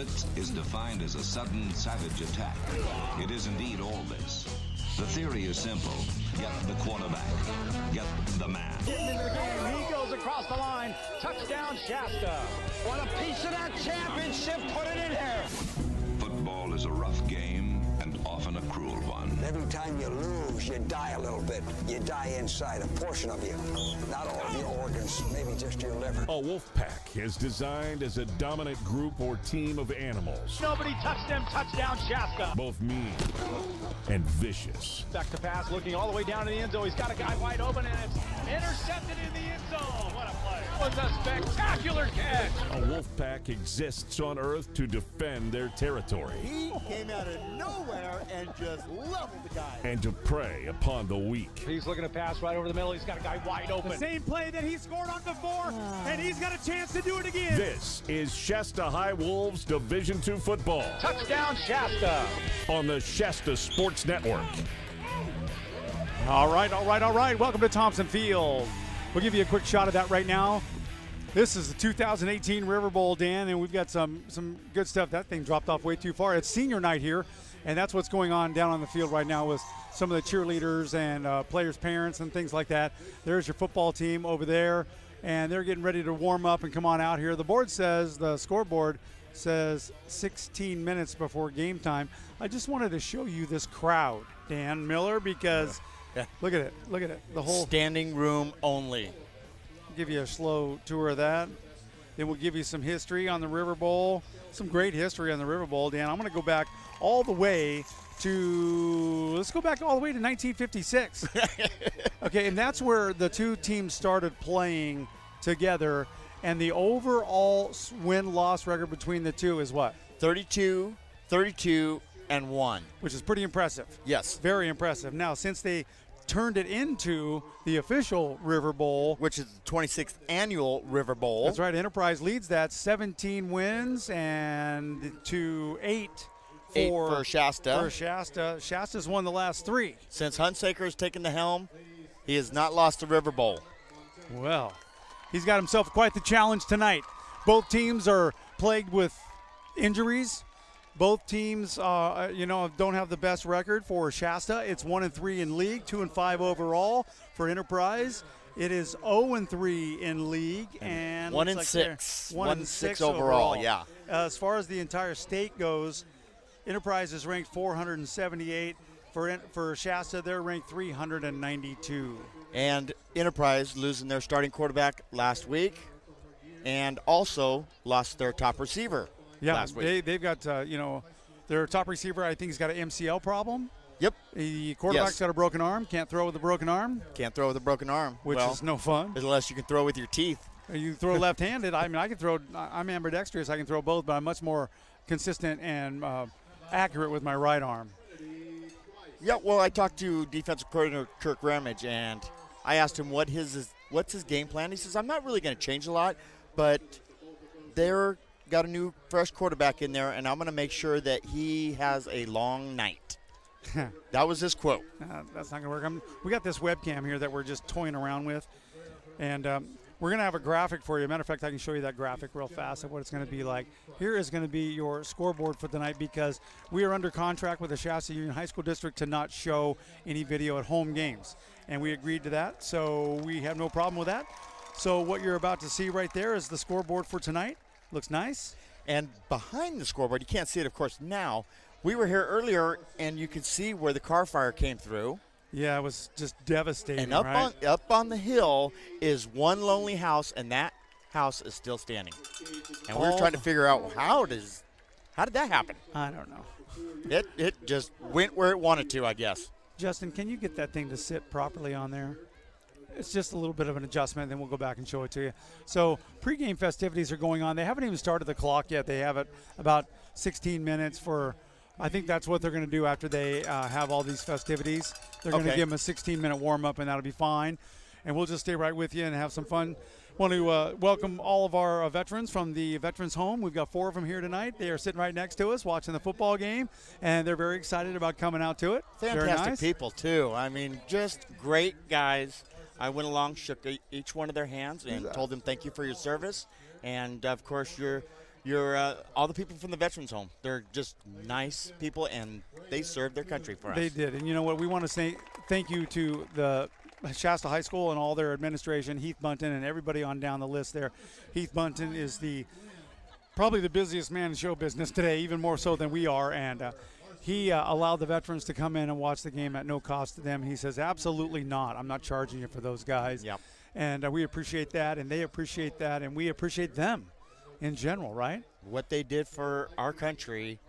blitz is defined as a sudden, savage attack. It is indeed all this. The theory is simple. Get the quarterback. Get the man. Getting into the game. He goes across the line. Touchdown, Shasta. Want a piece of that championship? Put it in here. Football is a rough game and often a cruel one. Every time you lose, you die a little bit. You die inside, a portion of you. Not all of your organs, maybe just your liver. A wolf pack is designed as a dominant group or team of animals. Nobody touched him. Touchdown, Shasta. Both mean and vicious. Back to pass, looking all the way down to the end zone. He's got a guy wide open, and it's intercepted in the end zone. What a play. That was a spectacular catch. A wolf pack exists on Earth to defend their territory. He came out of nowhere and just leveled the guy. And to prey upon the weak. He's looking to pass right over the middle. He's got a guy wide open. The same play that he scored on before, and he's got a chance to do it again. This is Shasta High Wolves Division II football. Touchdown, Shasta. On the Shasta Sports Network. All right. Welcome to Thompson Field. We'll give you a quick shot of that right now. This is the 2018 Riverbowl, Dan, and we've got some good stuff. That thing dropped off way too far. It's senior night here, and that's what's going on down on the field right now with some of the cheerleaders and players' parents and things like that. There's your football team over there, and they're getting ready to warm up and come on out here. The scoreboard says 16 minutes before game time. I just wanted to show you this crowd, Dan Miller, because look at it. The whole standing room only. Give you a slow tour of that. Then we'll give you some history on the Riverbowl, some great history on the Riverbowl, Dan. I'm going to go back all the way to 1956. Okay, and that's where the two teams started playing together, and the overall win-loss record between the two is what? 32, and 1. Which is pretty impressive. Yes. Very impressive. Now, since they turned it into the official Riverbowl, which is the 26th annual Riverbowl. That's right. Enterprise leads that 17 wins and to 8 for Shasta. Shasta's won the last 3. Since Hunsaker has taken the helm, he has not lost the Riverbowl. Well, he's got himself quite the challenge tonight. Both teams are plagued with injuries. Both teams, don't have the best record. For Shasta, it's 1-3 in league, 2-5 overall. For Enterprise, it is 0-3 in league and 1-6. 1-6 overall. Yeah. As far as the entire state goes, Enterprise is ranked 478. For Shasta, they're ranked 392. And Enterprise losing their starting quarterback last week, and also lost their top receiver. Yeah, last week. They've got, their top receiver, I think he's got an MCL problem. Yep. The quarterback's got a broken arm, can't throw with a broken arm. Can't throw with a broken arm. Which is no fun. Unless you can throw with your teeth. You throw left-handed. I mean, I can throw, I'm ambidextrous, I can throw both, but I'm much more consistent and accurate with my right arm. Yeah, well, I talked to defensive coordinator Kirk Ramage, and I asked him what's his game plan. He says, I'm not really going to change a lot, but they're got a new fresh quarterback in there, and I'm going to make sure that he has a long night. That was his quote. That's not going to work. We got this webcam here that we're just toying around with, and we're going to have a graphic for you. Matter of fact, I can show you that graphic real fast of what it's going to be like. Here is going to be your scoreboard for tonight, because we are under contract with the Shasta Union High School District to not show any video at home games, and we agreed to that, so we have no problem with that. So what you're about to see right there is the scoreboard for tonight. Looks nice. And behind the scoreboard, you can't see it, of course, now. We were here earlier, and you could see where the car fire came through. Yeah, it was just devastating, and up on the hill is one lonely house, and that house is still standing. And we're trying to figure out how did that happen? I don't know. It just went where it wanted to, I guess. Justin, can you get that thing to sit properly on there? It's just a little bit of an adjustment, then we'll go back and show it to you. So pregame festivities are going on. They haven't even started the clock yet. They have it about 16 minutes for, I think that's what they're going to do after they have all these festivities. They're going to give them a 16-minute warm-up, and that'll be fine. And we'll just stay right with you and have some fun. Want to welcome all of our veterans from the Veterans Home. We've got 4 of them here tonight. They are sitting right next to us watching the football game, and they're very excited about coming out to it. Fantastic people, too. I mean, just great guys. I went along, shook each one of their hands, and told them thank you for your service. And, of course, you're all the people from the Veterans Home. They're just nice people, and they served their country for us. They did. And you know what? We want to say thank you to the Shasta High School and all their administration, Heath Bunton, and everybody on down the list there. Heath Bunton is probably the busiest man in show business today, even more so than we are. And he allowed the veterans to come in and watch the game at no cost to them. He says, absolutely not. I'm not charging you for those guys. Yep. And we appreciate that, and they appreciate that, and we appreciate them in general, right? What they did for our country,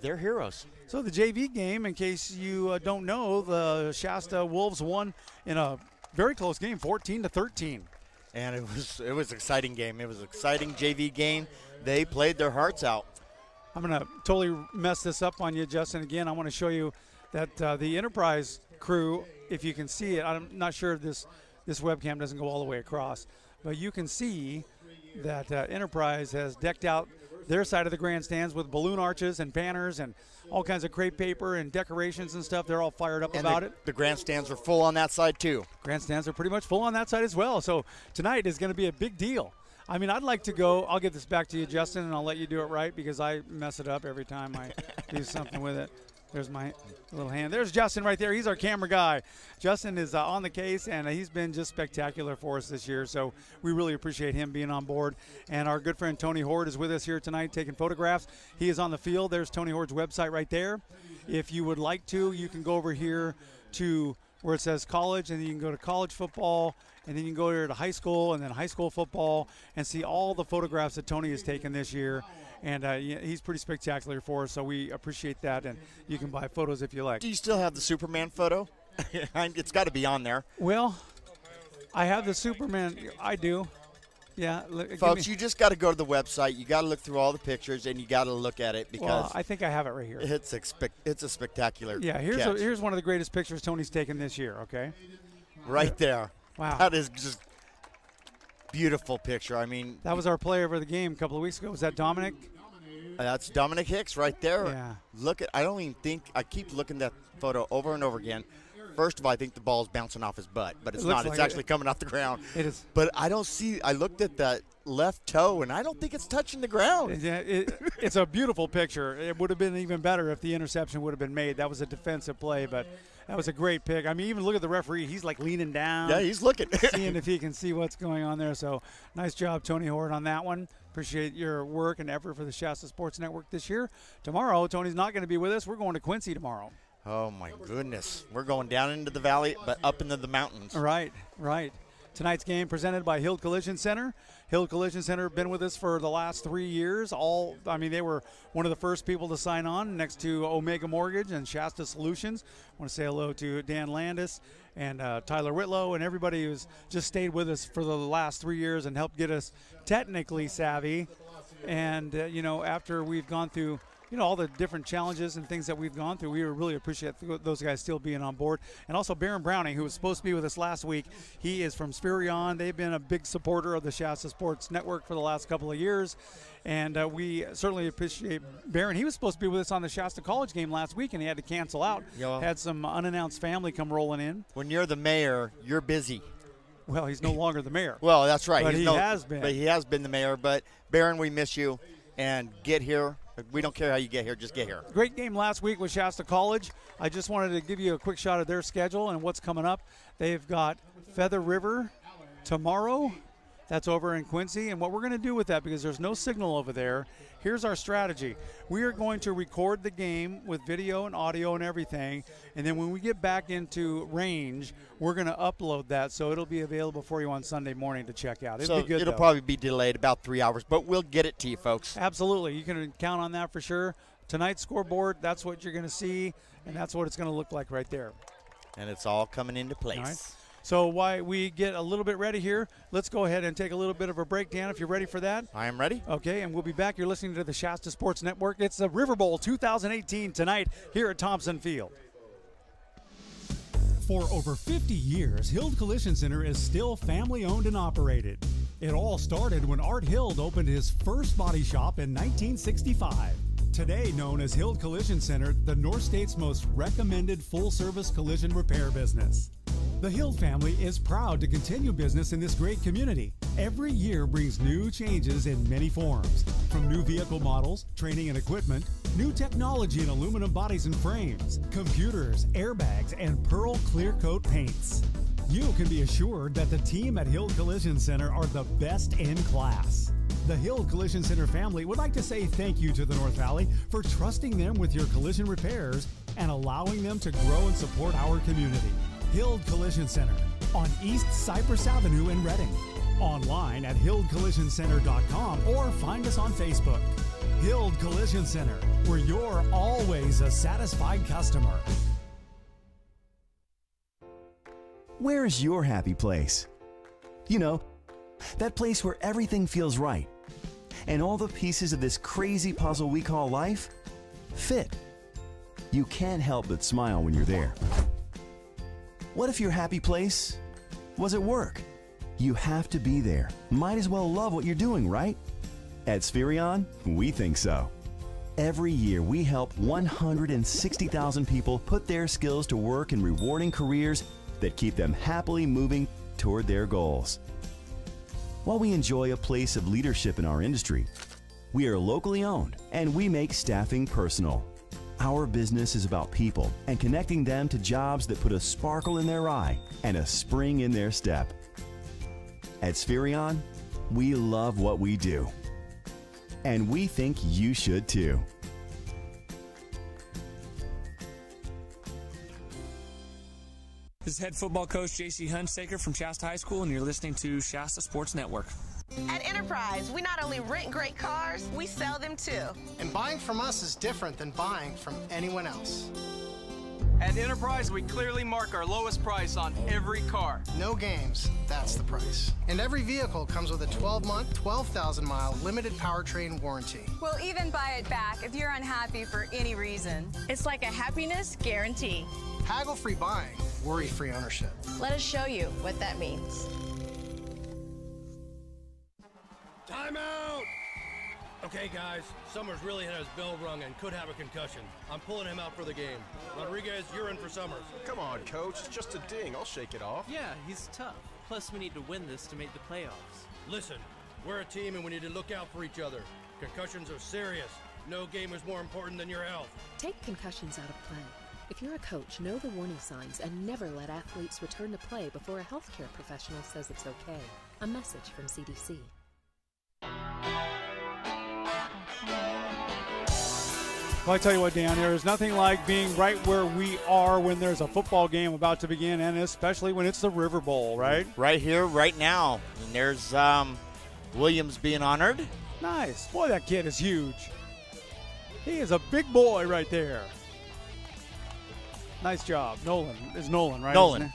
they're heroes. So the JV game, in case you don't know, the Shasta Wolves won in a very close game, 14-13. And it was an exciting game. It was an exciting JV game. They played their hearts out. I'm going to totally mess this up on you, Justin. Again, I want to show you that the Enterprise crew, if you can see it, I'm not sure if this webcam doesn't go all the way across, but you can see that Enterprise has decked out their side of the grandstands with balloon arches and banners and all kinds of crepe paper and decorations and stuff. They're all fired up about it. The grandstands are full on that side, too. Grandstands are pretty much full on that side as well. So tonight is going to be a big deal. I mean, I'd like to go. I'll get this back to you, Justin, and I'll let you do it right because I mess it up every time I do something with it. There's my little hand. There's Justin right there. He's our camera guy. Justin is on the case, and he's been just spectacular for us this year, so we really appreciate him being on board. And our good friend Tony Horde is with us here tonight taking photographs. He is on the field. There's Tony Horde's website right there. If you would like to, you can go over here to where it says college, and then you can go to college football, and then you can go here to high school, and then high school football, and see all the photographs that Tony has taken this year. And he's pretty spectacular for us, so we appreciate that. And you can buy photos if you like. Do you still have the Superman photo? It's got to be on there. Well, I have the Superman. I do. Yeah. Folks, you just got to go to the website. You got to look through all the pictures, and you got to look at it because well, I think I have it right here. It's a spectacular. Yeah. Here's one of the greatest pictures Tony's taken this year. Okay. Right there. Wow. That is just beautiful picture. I mean, that was our player of the game a couple of weeks ago. Was that Dominic? That's Dominic Hicks right there. Yeah. Look at. I don't even think. I keep looking at that photo over and over again. First of all, I think the ball's bouncing off his butt, but it's not. It's actually coming off the ground. It is. But I don't see. I looked at that left toe, and I don't think it's touching the ground. Yeah, it's a beautiful picture. It would have been even better if the interception would have been made. That was a defensive play, but that was a great pick. I mean, even look at the referee. He's like leaning down. Yeah, he's looking. Seeing if he can see what's going on there. So nice job, Tony Horde, on that one. Appreciate your work and effort for the Shasta Sports Network this year. Tomorrow, Tony's not going to be with us. We're going to Quincy tomorrow. Oh, my goodness. We're going down into the valley, but up into the mountains. Right. Tonight's game presented by Hild Collision Center. Hild Collision Center been with us for the last 3 years. They were one of the first people to sign on next to Omega Mortgage and Shasta Solutions. I want to say hello to Dan Landis and Tyler Whitlow and everybody who's just stayed with us for the last 3 years and helped get us technically savvy. And, after we've gone through all the different challenges and things that we've gone through, we really appreciate those guys still being on board. And also Baron Browning, who was supposed to be with us last week. He is from Spherion. They've been a big supporter of the Shasta Sports Network for the last couple of years. And we certainly appreciate Baron. He was supposed to be with us on the Shasta College game last week, and he had to cancel out. Had some unannounced family come rolling in. When you're the mayor, you're busy. Well, he's no longer the mayor. Well, that's right. But he has been. But he has been the mayor. But, Baron, we miss you. And get here. We don't care how you get here. Just get here. Great game last week with Shasta College. I just wanted to give you a quick shot of their schedule and what's coming up. They've got Feather River tomorrow. That's over in Quincy. And what we're going to do with that, because there's no signal over there, here's our strategy. We are going to record the game with video and audio and everything. And then when we get back into range, we're going to upload that. So it'll be available for you on Sunday morning to check out. It'll be good, it'll probably be delayed about 3 hours, but we'll get it to you, folks. Absolutely. You can count on that for sure. Tonight's scoreboard, that's what you're going to see, and that's what it's going to look like right there. And it's all coming into place. All right. So while we get a little bit ready here, let's go ahead and take a little bit of a break, Dan, if you're ready for that. I am ready. Okay, and we'll be back. You're listening to the Shasta Sports Network. It's the Riverbowl 2018 tonight here at Thompson Field. For over 50 years, Hild Collision Center is still family-owned and operated. It all started when Art Hild opened his first body shop in 1965. Today known as Hild Collision Center, the North State's most recommended full-service collision repair business. The Hild family is proud to continue business in this great community. Every year brings new changes in many forms, from new vehicle models, training and equipment, new technology in aluminum bodies and frames, computers, airbags, and pearl clear coat paints. You can be assured that the team at Hild Collision Center are the best in class. The Hild Collision Center family would like to say thank you to the North Valley for trusting them with your collision repairs and allowing them to grow and support our community. Hild Collision Center on East Cypress Avenue in Reading. Online at hildcollisioncenter.com or find us on Facebook. Hild Collision Center, where you're always a satisfied customer. Where's your happy place? You know, that place where everything feels right and all the pieces of this crazy puzzle we call life fit. You can't help but smile when you're there. What if your happy place was at work? You have to be there. Might as well love what you're doing, right? At Spherion, we think so. Every year, we help 160,000 people put their skills to work in rewarding careers that keep them happily moving toward their goals. While we enjoy a place of leadership in our industry, we are locally owned and we make staffing personal. Our business is about people and connecting them to jobs that put a sparkle in their eye and a spring in their step. At Spherion, we love what we do. And we think you should too. This is head football coach J.C. Hunsaker from Shasta High School, and you're listening to Shasta Sports Network. At Enterprise, we not only rent great cars, we sell them too. And buying from us is different than buying from anyone else. At Enterprise, we clearly mark our lowest price on every car. No games, that's the price. And every vehicle comes with a 12-month, 12,000-mile limited powertrain warranty. We'll even buy it back if you're unhappy for any reason. It's like a happiness guarantee. Haggle-free buying, worry-free ownership. Let us show you what that means. Time out! Okay, guys, Summers really had his bell rung and could have a concussion. I'm pulling him out for the game. Rodriguez, you're in for Summers. Come on, Coach. It's just a ding. I'll shake it off. Yeah, he's tough. Plus, we need to win this to make the playoffs. Listen, we're a team and we need to look out for each other. Concussions are serious. No game is more important than your health. Take concussions out of play. If you're a coach, know the warning signs and never let athletes return to play before a healthcare professional says it's okay. A message from CDC. Well, I tell you what, Dan, there is nothing like being right where we are when there's a football game about to begin, and especially when it's the Riverbowl, right? Right here, right now. And there's Williams being honored. Nice. Boy, that kid is huge. He is a big boy right there. Nice job. Nolan. It's Nolan, right? Nolan.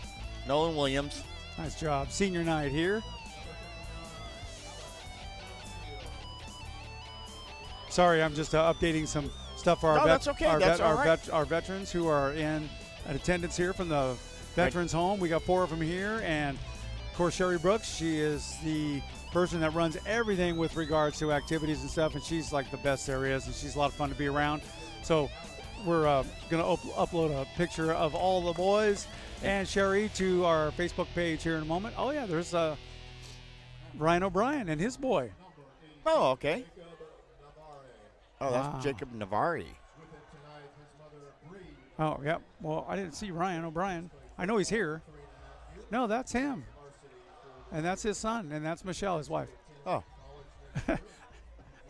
Nolan Williams. Nice job. Senior night here. Sorry, I'm just updating some stuff for our, that's okay. our veterans who are in attendance here from the Veterans Home. We got 4 of them here, and of course Sherry Brooks. She is the person that runs everything with regards to activities and stuff, and she's like the best there is, and she's a lot of fun to be around. So we're going to upload a picture of all the boys and Sherry to our Facebook page here in a moment. Oh yeah, there's Ryan O'Brien and his boy. Oh, okay. Oh, that's Jacob Navari. Oh, yeah. Well, I didn't see Ryan O'Brien. I know he's here. No, that's him. And that's his son, and that's Michelle, his wife. Oh.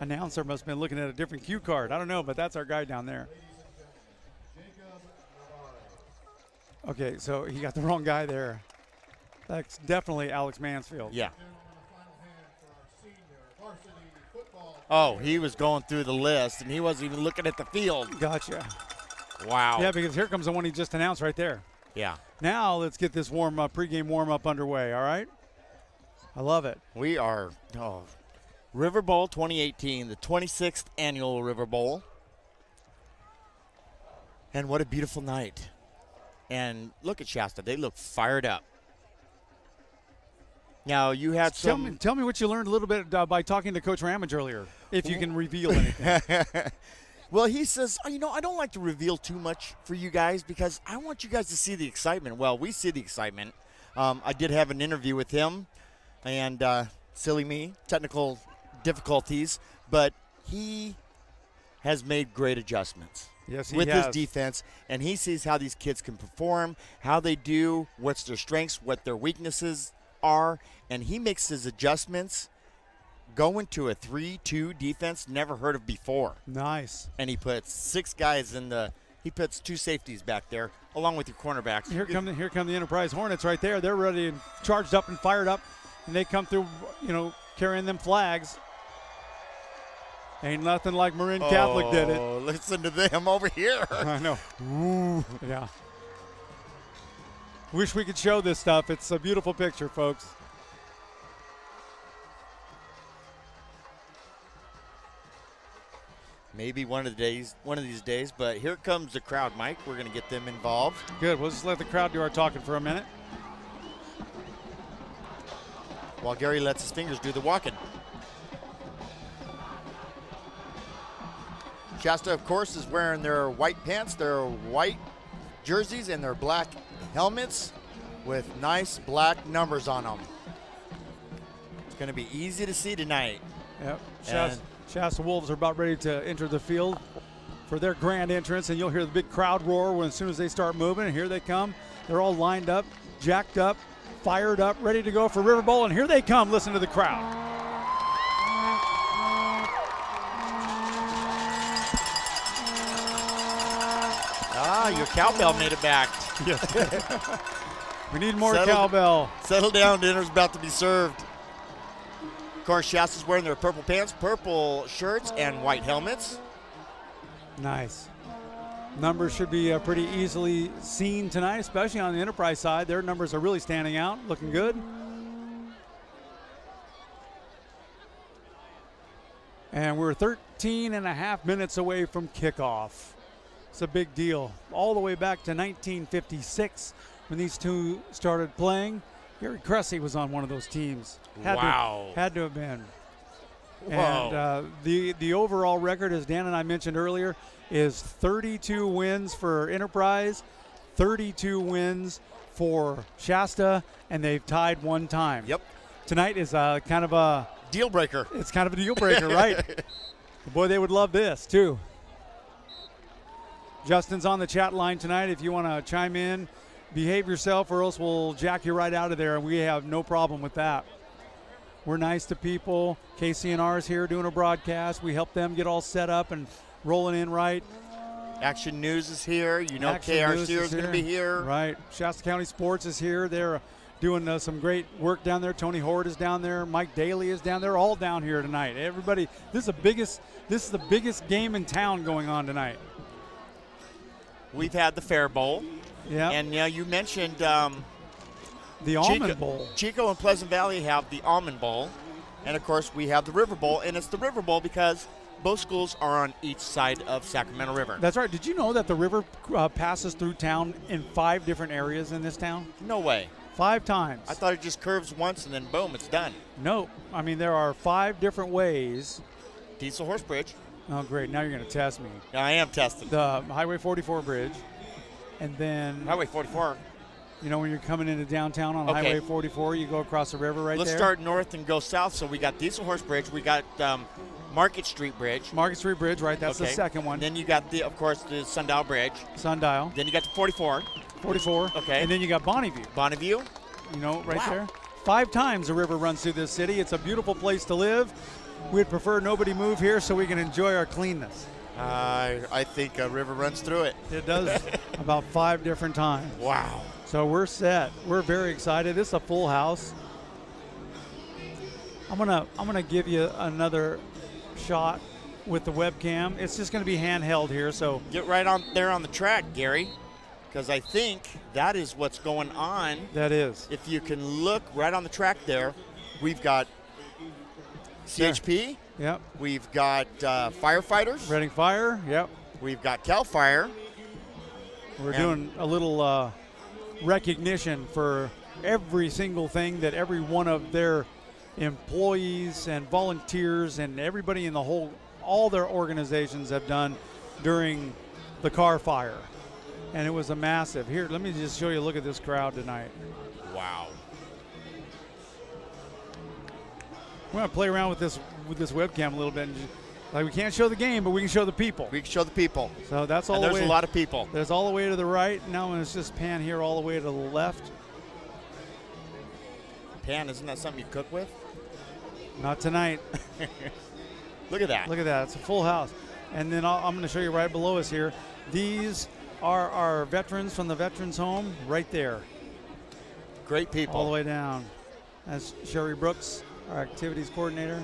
Announcer must have been looking at a different cue card. I don't know, but that's our guy down there. Okay, so he got the wrong guy there. That's definitely Alex Mansfield. Yeah. Oh, he was going through the list, and he wasn't even looking at the field. Gotcha. Wow. Yeah, because here comes the one he just announced right there. Yeah. Now let's get this pregame warm-up underway, all right? I love it. We are Riverbowl 2018, the 26th annual Riverbowl. And what a beautiful night. And look at Shasta. They look fired up. Now, you had some... Tell me what you learned a little bit by talking to Coach Ramage earlier, if you can reveal anything. Well, he says, I don't like to reveal too much for you guys because I want you guys to see the excitement. Well, we see the excitement. I did have an interview with him, and silly me, technical difficulties, but he has made great adjustments. Yes, he with has. his defense, and he sees how these kids can perform, how they do, what's their strengths, what their weaknesses are, and he makes his adjustments going to a 3-2 defense never heard of before. Nice. And he puts 6 guys he puts 2 safeties back there along with your cornerbacks. Here come the Enterprise Hornets right there. They're ready and charged up and fired up, and they come through, carrying them flags. Ain't nothing like Marin Catholic did it. Oh, listen to them over here. I know. Ooh. Yeah. Wish we could show this stuff. It's a beautiful picture, folks. Maybe one of these days, but here comes the crowd, Mike. We're going to get them involved. Good. We'll just let the crowd do our talking for a minute. While Gary lets his fingers do the walking. Shasta, of course, is wearing their white pants, their white jerseys, and their black helmets with nice black numbers on them. It's going to be easy to see tonight. Yep. Shasta Wolves are about ready to enter the field for their grand entrance, and you'll hear the big crowd roar as soon as they start moving, and here they come. They're all lined up, jacked up, fired up, ready to go for Riverbowl, and here they come. Listen to the crowd. Your cowbell made it back. We need more cowbell. Settle down, dinner's about to be served. Of course, Shasta's wearing their purple pants, purple shirts, and white helmets. Nice. Numbers should be pretty easily seen tonight, especially on the Enterprise side. Their numbers are really standing out, looking good. And we're 13 and a half minutes away from kickoff. It's a big deal. All the way back to 1956 when these two started playing. Gary Cressy was on one of those teams. Had to have been. Whoa. And the overall record, as Dan and I mentioned earlier, is 32 wins for Enterprise, 32 wins for Shasta, and they've tied one time. Yep. Tonight is kind of a deal breaker. It's kind of a deal breaker, right? Boy, they would love this too. Justin's on the chat line tonight. If you want to chime in, behave yourself or else we'll jack you right out of there, and we have no problem with that. We're nice to people. KCNR is here doing a broadcast. We help them get all set up and rolling in right. Action News is here. KRC is going to be here. Right. Shasta County Sports is here. They're doing some great work down there. Tony Horde is down there. Mike Daly is down there. All down here tonight. Everybody, this is the biggest game in town going on tonight. We've had the Fair Bowl. Yeah. And you mentioned the Almond Bowl. Chico and Pleasant Valley have the Almond Bowl. And, of course, we have the River Bowl. And it's the River Bowl because both schools are on each side of Sacramento River. That's right. Did you know that the river passes through town in 5 different areas in this town? No way. 5 times. I thought it just curves once and then boom, it's done. No. I mean, there are 5 different ways. Diesel Horse Bridge. Oh, great. Now you're going to test me. I am testing. The Highway 44 bridge. And then Highway 44. You know, when you're coming into downtown on Highway 44, you go across the river right there. Let's start north and go south. So we got Diesel Horse Bridge. We got Market Street Bridge. Market Street Bridge, right. That's the second one. Then you got, of course, the Sundial Bridge. Sundial. Then you got the 44. 44. Okay. And then you got Bonneview. Bonneview. You know, right there. 5 times the river runs through this city. It's a beautiful place to live. We'd prefer nobody move here so we can enjoy our cleanness. I think a river runs through it. It does about 5 different times. Wow. So we're set. We're very excited. This is a full house. I'm gonna give you another shot with the webcam. It's just gonna be handheld here, so get right on there on the track, Gary, because I think that is what's going on. That is. If you can look right on the track there, we've got CHP. Yep. We've got firefighters. Reading Fire. Yep. We've got Cal Fire. We're doing a little recognition for every single thing that every one of their employees and volunteers and everybody in all their organizations have done during the car fire. And it was a massive. Here, let me just show you. Look at this crowd tonight. Wow. We're going to play around with this webcam a little bit. And like, we can't show the game, but we can show the people. We can show the people. So that's all and the there's way. a lot of people. There's all the way to the right. Now let's just pan here all the way to the left. Pan, isn't that something you cook with? Not tonight. Look at that. Look at that. It's a full house. And then I'm going to show you right below us here. These are our veterans from the Veterans Home right there. Great people. All the way down. That's Sherry Brooks, our activities coordinator.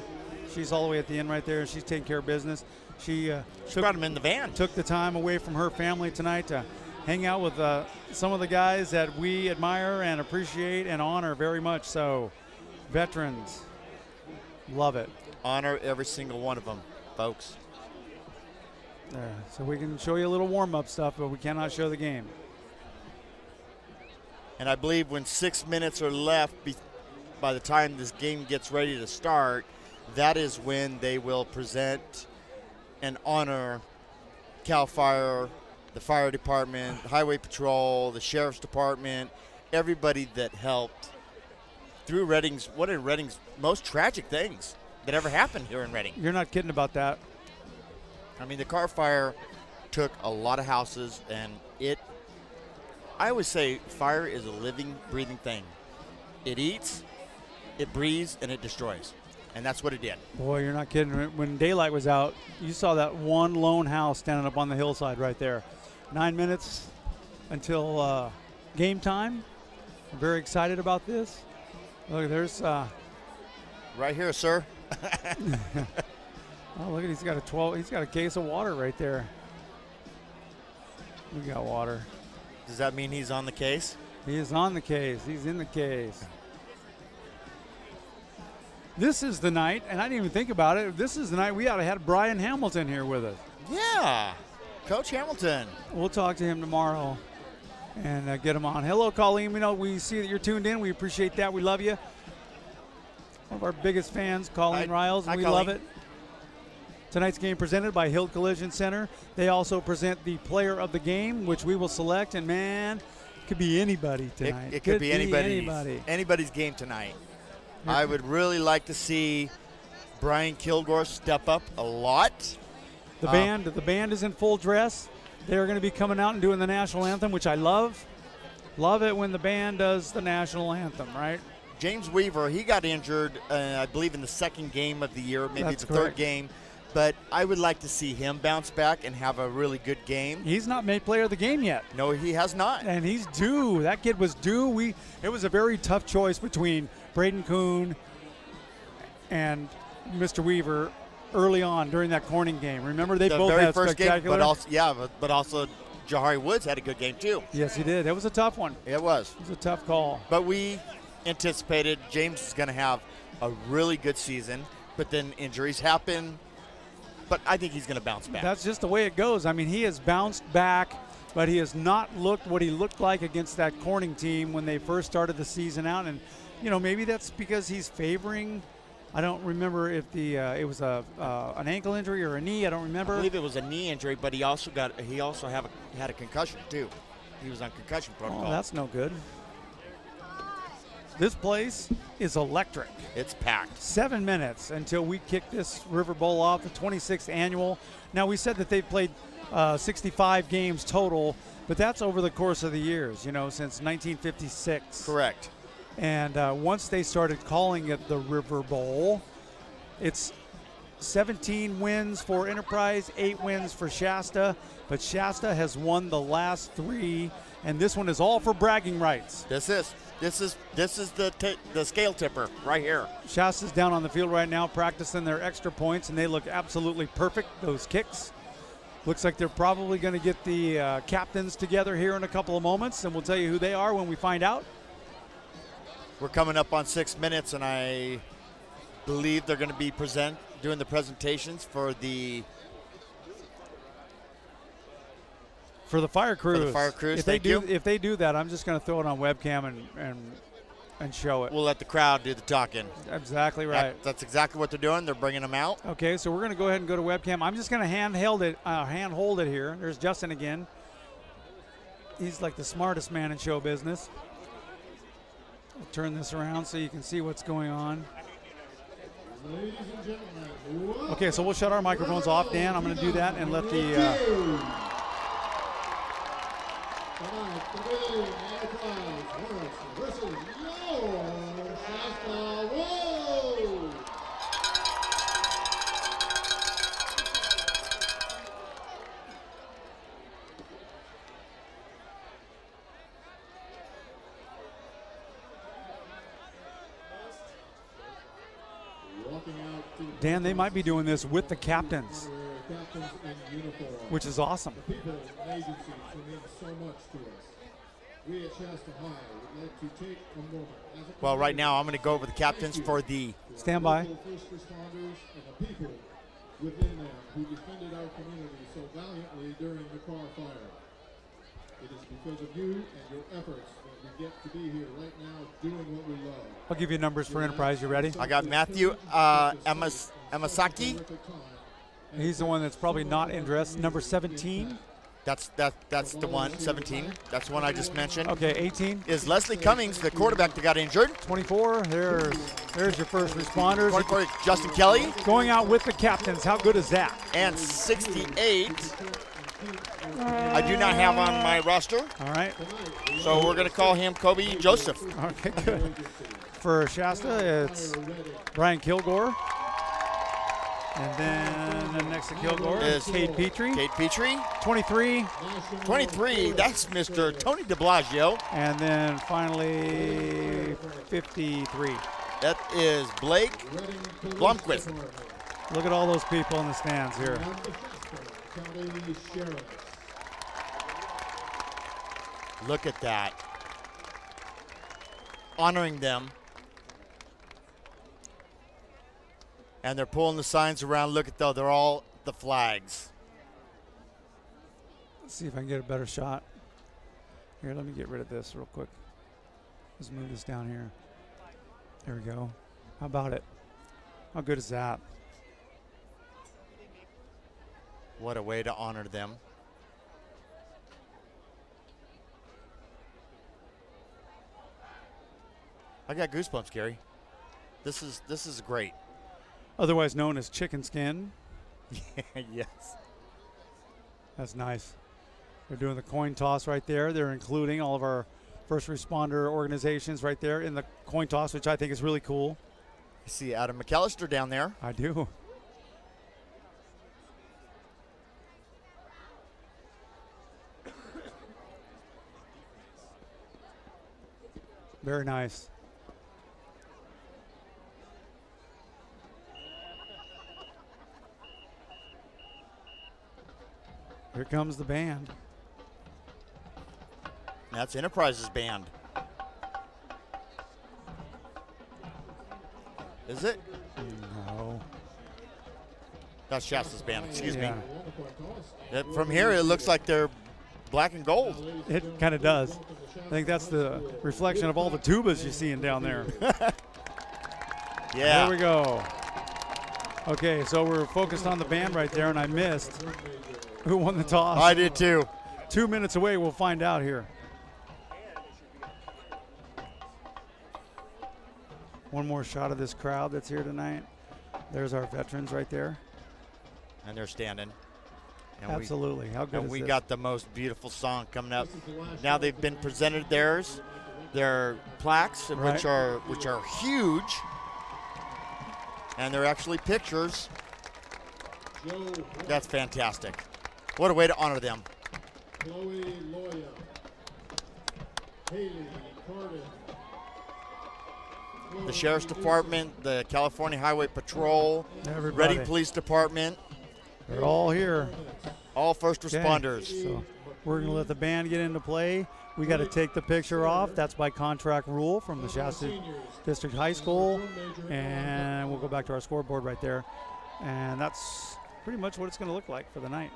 She's all the way at the end right there. She's taking care of business. She brought them in the van. Took the time away from her family tonight to hang out with some of the guys that we admire and appreciate and honor very much. So, veterans, love it. Honor every single one of them, folks. There. So we can show you a little warm-up stuff, but we cannot show the game. And I believe when 6 minutes are left by the time this game gets ready to start, that is when they will present and honor CAL FIRE, the fire department, the highway patrol, the sheriff's department, everybody that helped through Reading's, one of Reading's most tragic things that ever happened here in Reading. You're not kidding about that. I mean, the car fire took a lot of houses, and I always say fire is a living, breathing thing. It eats, it breathes, and it destroys. And that's what it did. Boy, you're not kidding. When daylight was out, you saw that one lone house standing up on the hillside right there. 9 minutes until game time. I'm very excited about this. Look, there's right here, sir. Oh, look at, he's got a case of water right there. We got water. Does that mean he's on the case? He is on the case. He's in the case. This is the night, and I didn't even think about it. This is the night we ought to have Brian Hamilton here with us. Yeah, Coach Hamilton. We'll talk to him tomorrow and get him on. Hello, Colleen. We see that you're tuned in. We appreciate that. We love you. One of our biggest fans, Colleen Riles, and we love it. Tonight's game presented by Hild Collision Center. They also present the player of the game, which we will select. And, man, it could be anybody tonight. It could be anybody's game tonight. I would really like to see Brian Kilgore step up a lot. The band is in full dress. They're going to be coming out and doing the national anthem, which I love. Love it when the band does the national anthem, right? James Weaver, he got injured, I believe, in the second game of the year, maybe That's the correct. third game. But I would like to see him bounce back and have a really good game. He's not made player of the game yet. No, he has not. And he's due. That kid was due. It was a very tough choice between Braden Kuhn and Mr. Weaver early on during that Corning game. Remember, they both had spectacular. Game, but also Jahari Woods had a good game too. Yes, he did. It was a tough one. It was. It was a tough call. But we anticipated James is going to have a really good season, but then injuries happen. But I think he's going to bounce back. That's just the way it goes. I mean, he has bounced back, but he has not looked what he looked like against that Corning team when they first started the season out. And, maybe that's because he's favoring. I don't remember if it was an ankle injury or a knee. I don't remember. I believe it was a knee injury, but he also had a concussion too. He was on concussion protocol. Oh, that's no good. This place is electric. It's packed. 7 minutes until we kick this Riverbowl off, the 26th annual. Now, we said that they've played 65 games total, but that's over the course of the years, since 1956. Correct. And once they started calling it the Riverbowl, it's 17 wins for Enterprise, 8 wins for Shasta, but Shasta has won the last 3, and this one is all for bragging rights. This is the scale tipper right here. Shasta's down on the field right now practicing their extra points, and they look absolutely perfect, those kicks. Looks like they're probably going to get the captains together here in a couple of moments, and we'll tell you who they are when we find out. We're coming up on 6 minutes, and I believe they're going to be doing the presentations for the fire crews. For the fire crews, if they do that, I'm just going to throw it on webcam and and show it. We'll let the crowd do the talking. Exactly right. That's exactly what they're doing. They're bringing them out. Okay, so we're going to go ahead and go to webcam. I'm just going to hand hold it here. There's Justin again. He's like the smartest man in show business. I'll turn this around so you can see what's going on. Okay, so we'll shut our microphones off, Dan. I'm going to do that and let the... Dan, they might be doing this with the captains, which is awesome. Well, right now I'm going to go over the captains for the standby. First responders and the people within them who defended our community so valiantly during the car fire. It is because of you and your efforts that we get to be here right now doing what we love. I'll give you numbers for Enterprise. You ready? I got Matthew Emasaki. He's the one that's probably not in dress. Number 17. That's the one, 17. That's the one I just mentioned. Okay, 18. Is Leslie Cummings, the quarterback that got injured. 24, there's your first responders. 24, Justin Kelly. Going out with the captains, how good is that? And 68, I do not have on my roster. All right. So we're going to call him Kobe Joseph. Okay, good. For Shasta, it's Brian Kilgore. And then next to Kilgore is Kate Petrie. Kate Petrie. 23. 23, that's Mr. Tony DeBlasio. And then finally 53. That is Blake Blomquist. Look at all those people in the stands here. Look at that. Honoring them. And they're pulling the signs around. Look at those. They're all the flags. Let's see if I can get a better shot. Here, let me get rid of this real quick. Let's move this down here. There we go. How about it? How good is that? What a way to honor them. I got goosebumps, Gary. This is great. Otherwise known as chicken skin. Yes. That's nice. They're doing the coin toss right there. They're including all of our first responder organizations right there in the coin toss, which I think is really cool. I see Adam McAllister down there. I do. Very nice. Here comes the band. That's Enterprise's band. Is it? No. That's Shasta's band, excuse me. From here, it looks like they're black and gold. It kind of does. I think that's the reflection of all the tubas you're seeing down there. Yeah. There we go. Okay, so we're focused on the band right there, and I missed who won the toss. I did too. 2 minutes away, we'll find out here. One more shot of this crowd that's here tonight. There's our veterans right there. And they're standing. And absolutely. How good is we this? Got the most beautiful song coming up. Now they've been presented theirs, their plaques, right. which are huge. And they're actually pictures. That's fantastic. What a way to honor them. Chloe Loya, Haley Carden. The Sheriff's Department, the California Highway Patrol, everybody. Reading Police Department. They're all here. All first responders. Okay. So we're going to let the band get into play. We got to take the picture off. That's by contract rule from the Shasta District High School. And we'll go back to our scoreboard right there. And that's pretty much what it's going to look like for the night.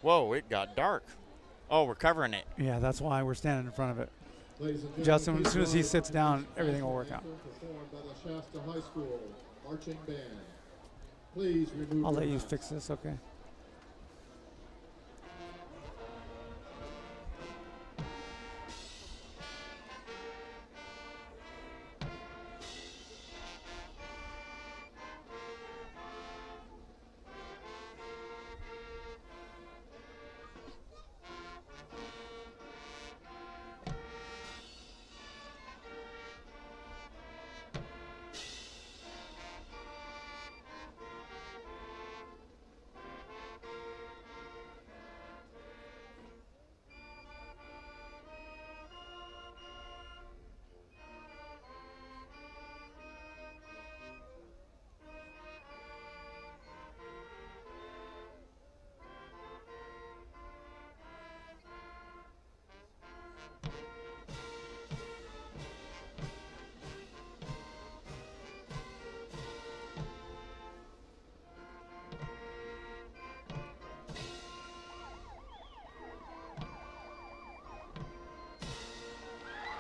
Whoa, it got dark. Oh, we're covering it. Yeah, that's why we're standing in front of it. Ladies and Justin, gentlemen, as soon as he sits down, everything will work out. Performed by the Shasta High School marching band. Please remove I'll your let you mask. fix this, okay?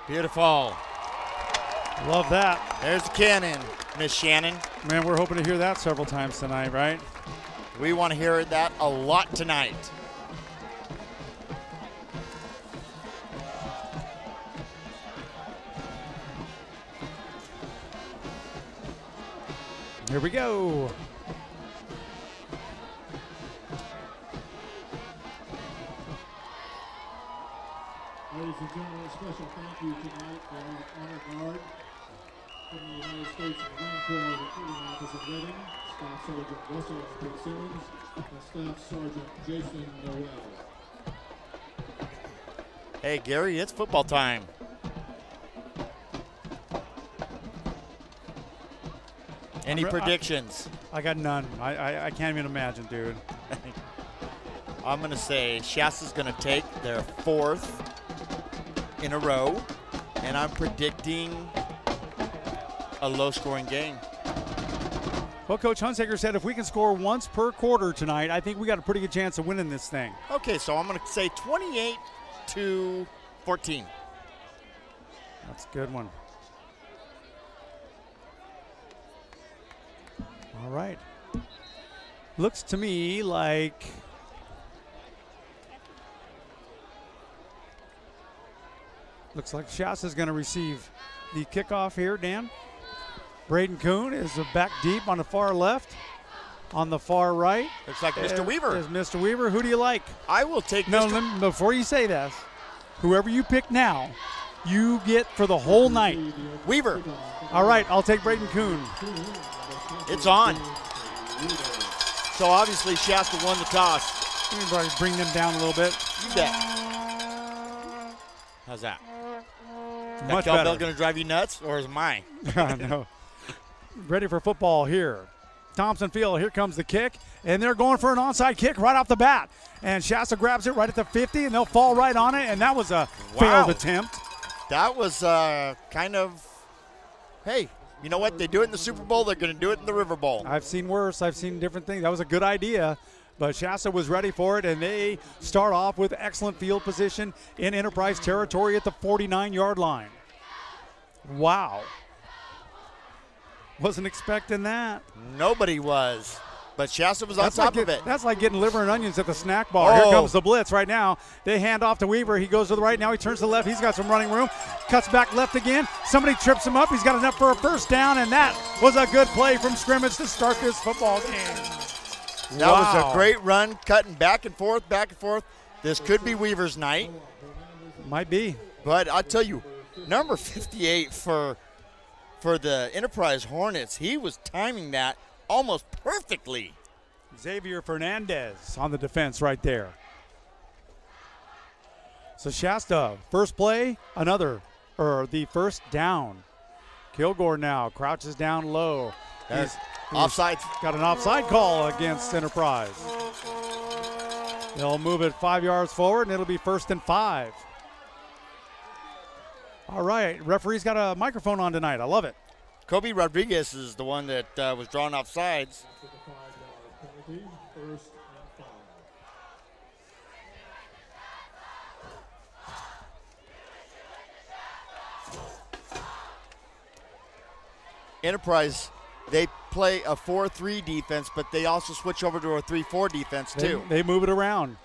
Beautiful. Love that. There's the cannon, Miss Shannon. Man, we're hoping to hear that several times tonight, right? We want to hear that a lot tonight. Here we go. Ladies and gentlemen, a special thank you tonight for our honor guard from the United States Marine Corps Recruiting Office in Reading, Staff Sergeant Russell Fitzsimmons, and Staff Sergeant Jason Noel. Hey, Gary, it's football time. Any predictions? I got none. I can't even imagine, dude. I'm going to say Shasta's going to take their 4th in a row, and I'm predicting a low-scoring game. Well, Coach Hunsaker said if we can score once per quarter tonight, I think we got a pretty good chance of winning this thing. Okay, so I'm going to say 28-14. That's a good one. All right. Looks to me like Shasta's going to receive the kickoff here, Dan. Braden Kuhn is back deep on the far left. On the far right, looks like Mr. Weaver. Is Mr. Weaver. Who do you like? I will take before you say this, whoever you pick now, you get for the whole night. Weaver. All right, I'll take Braden Kuhn. It's on. So obviously Shasta won the toss. Let me probably bring them down a little bit. You bet. How's that? Much that better. cowbell going to drive you nuts, or is mine? No. Ready for football here. Thompson Field, here comes the kick, and they're going for an onside kick right off the bat. And Shasta grabs it right at the 50, and they'll fall right on it, and that was a failed attempt. That was kind of, hey, you know what? They do it in the Super Bowl. They're going to do it in the Riverbowl. I've seen worse. I've seen different things. That was a good idea, but Shasta was ready for it, and they start off with excellent field position in Enterprise territory at the 49-yard line. Wow. Wasn't expecting that. Nobody was. But Shasta was on top of it. That's like getting liver and onions at the snack bar. Here comes the blitz right now. They hand off to Weaver. He goes to the right. Now he turns to the left. He's got some running room. Cuts back left again. Somebody trips him up. He's got enough for a first down, and that was a good play from scrimmage to start this football game. That was a great run, cutting back and forth, back and forth. This could be Weaver's night. Might be. But I'll tell you, number 58 for the Enterprise Hornets, he was timing that almost perfectly. Xavier Fernandez on the defense right there. So Shasta, first play, the first down. Kilgore now crouches down low. He's offside. Got an offside call against Enterprise. They'll move it 5 yards forward, and it'll be 1st and 5. All right, referee's got a microphone on tonight. I love it. Kobe Rodriguez is the one that was drawn off sides. Enterprise, they play a 4-3 defense, but they also switch over to a 3-4 defense too. They move it around.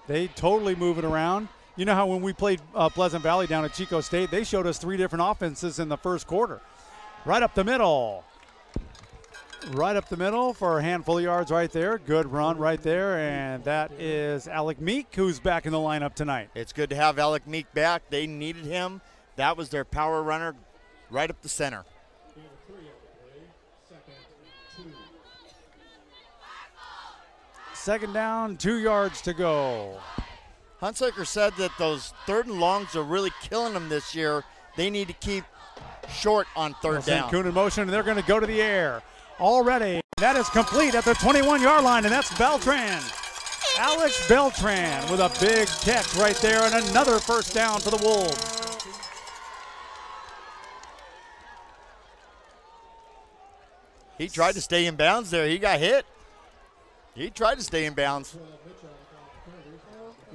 They totally move it around. You know how when we played Pleasant Valley down at Chico State, they showed us 3 different offenses in the first quarter. Right up the middle. Right up the middle for a handful of yards right there. Good run right there, and that is Alec Meek, who's back in the lineup tonight. It's good to have Alec Meek back. They needed him. That was their power runner right up the center. Second down, 2 yards to go. Hunsaker said that those 3rd and longs are really killing them this year. They need to keep short on 3rd down. Kuhn in motion, and they're going to go to the air. Already, that is complete at the 21-yard line, and that's Beltran. Alex Beltran with a big catch right there, and another first down for the Wolves. He tried to stay in bounds there. He got hit. He tried to stay in bounds.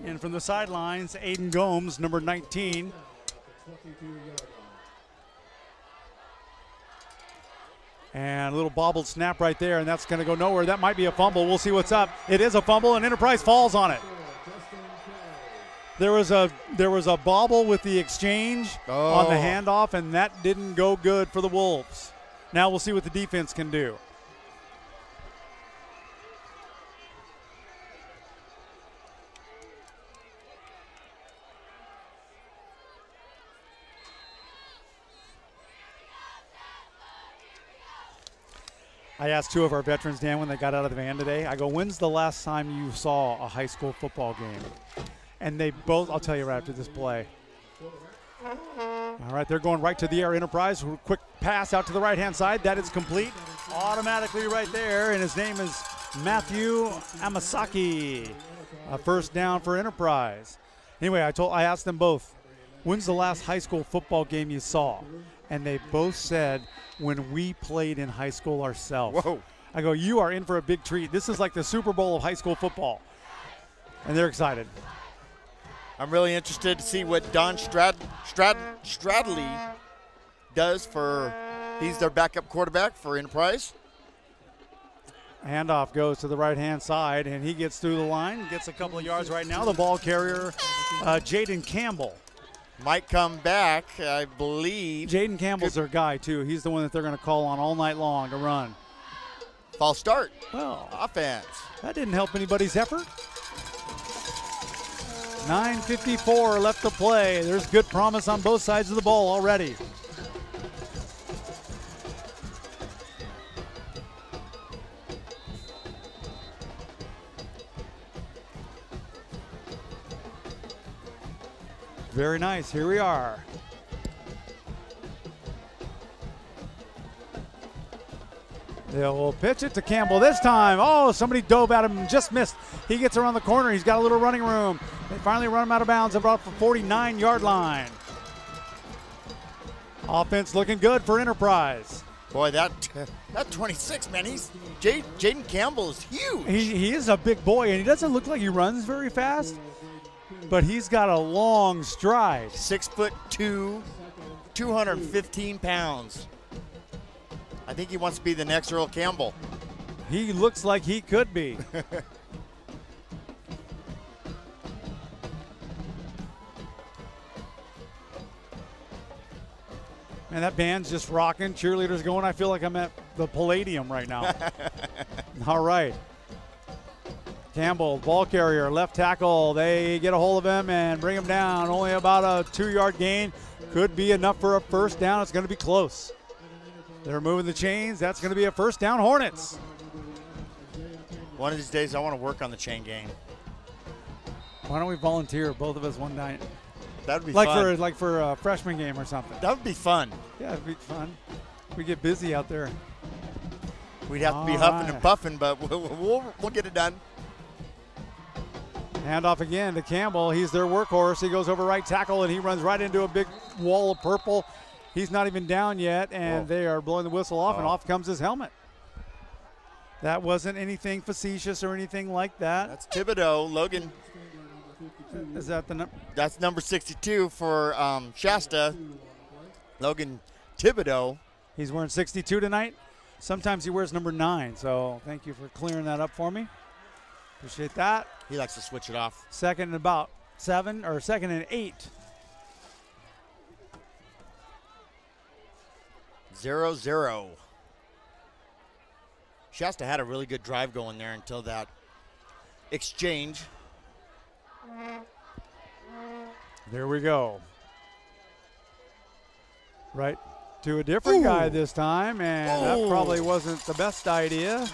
And from the sidelines, Aiden Gomes, number 19. And a little bobbled snap right there, and that's going to go nowhere. That might be a fumble. We'll see what's up. It is a fumble, and Enterprise falls on it. There was a bobble with the exchange on the handoff, and that didn't go good for the Wolves. Now we'll see what the defense can do. I asked 2 of our veterans, Dan, when they got out of the van today, I go, when's the last time you saw a high school football game? And they both, I'll tell you right after this play. All right, they're going right to the air. Enterprise, quick pass out to the right-hand side. That is complete automatically right there, and his name is Matthew Amasaki. A first down for Enterprise. Anyway, I asked them both, when's the last high school football game you saw? And they both said, when we played in high school ourselves. Whoa. I go, you are in for a big treat. This is like the Super Bowl of high school football. And they're excited. I'm really interested to see what Don Stradley does for, he's their backup quarterback for Enterprise. Handoff goes to the right-hand side, and he gets through the line, gets a couple of yards right now. The ball carrier, Jaden Campbell. Might come back, I believe. Jaden Campbell's their guy, too. He's the one that they're going to call on all night long to run. False start. Well, offense. That didn't help anybody's effort. 9:54 left to play. There's good promise on both sides of the ball already. Very nice. Here we are. They'll pitch it to Campbell this time. Oh, somebody dove at him and just missed. He gets around the corner. He's got a little running room. They finally run him out of bounds about the 49-yard line. Offense looking good for Enterprise. Boy, that 26, man, Jaden Campbell is huge. He is a big boy, and he doesn't look like he runs very fast, but he's got a long stride. 6'2", 215 pounds. I think he wants to be the next Earl Campbell. He looks like he could be. Man, that band's just rocking. Cheerleaders going. I feel like I'm at the Palladium right now. All right. Campbell, ball carrier, left tackle. They get a hold of him and bring him down. Only about a 2-yard gain. Could be enough for a first down. It's going to be close. They're moving the chains. That's going to be a first down, Hornets. One of these days, I want to work on the chain gang. Why don't we volunteer, both of us, one night? That would be fun. Like for a freshman game or something. That would be fun. Yeah, it'd be fun. We get busy out there. We'd have to be huffing and puffing, but we'll get it done. Handoff again to Campbell. He's their workhorse. He goes over right tackle, and he runs right into a big wall of purple. He's not even down yet, and they are blowing the whistle off, and off comes his helmet. That wasn't anything facetious or anything like that. That's Thibodeau. Logan. Is that the number? That's number 62 for Shasta. Logan Thibodeau. He's wearing 62 tonight. Sometimes he wears number 9, so thank you for clearing that up for me. Appreciate that. He likes to switch it off. Second and about 7, or second and 8. 0-0. Shasta had a really good drive going there until that exchange. There we go. Right to a different guy this time, and that probably wasn't the best idea.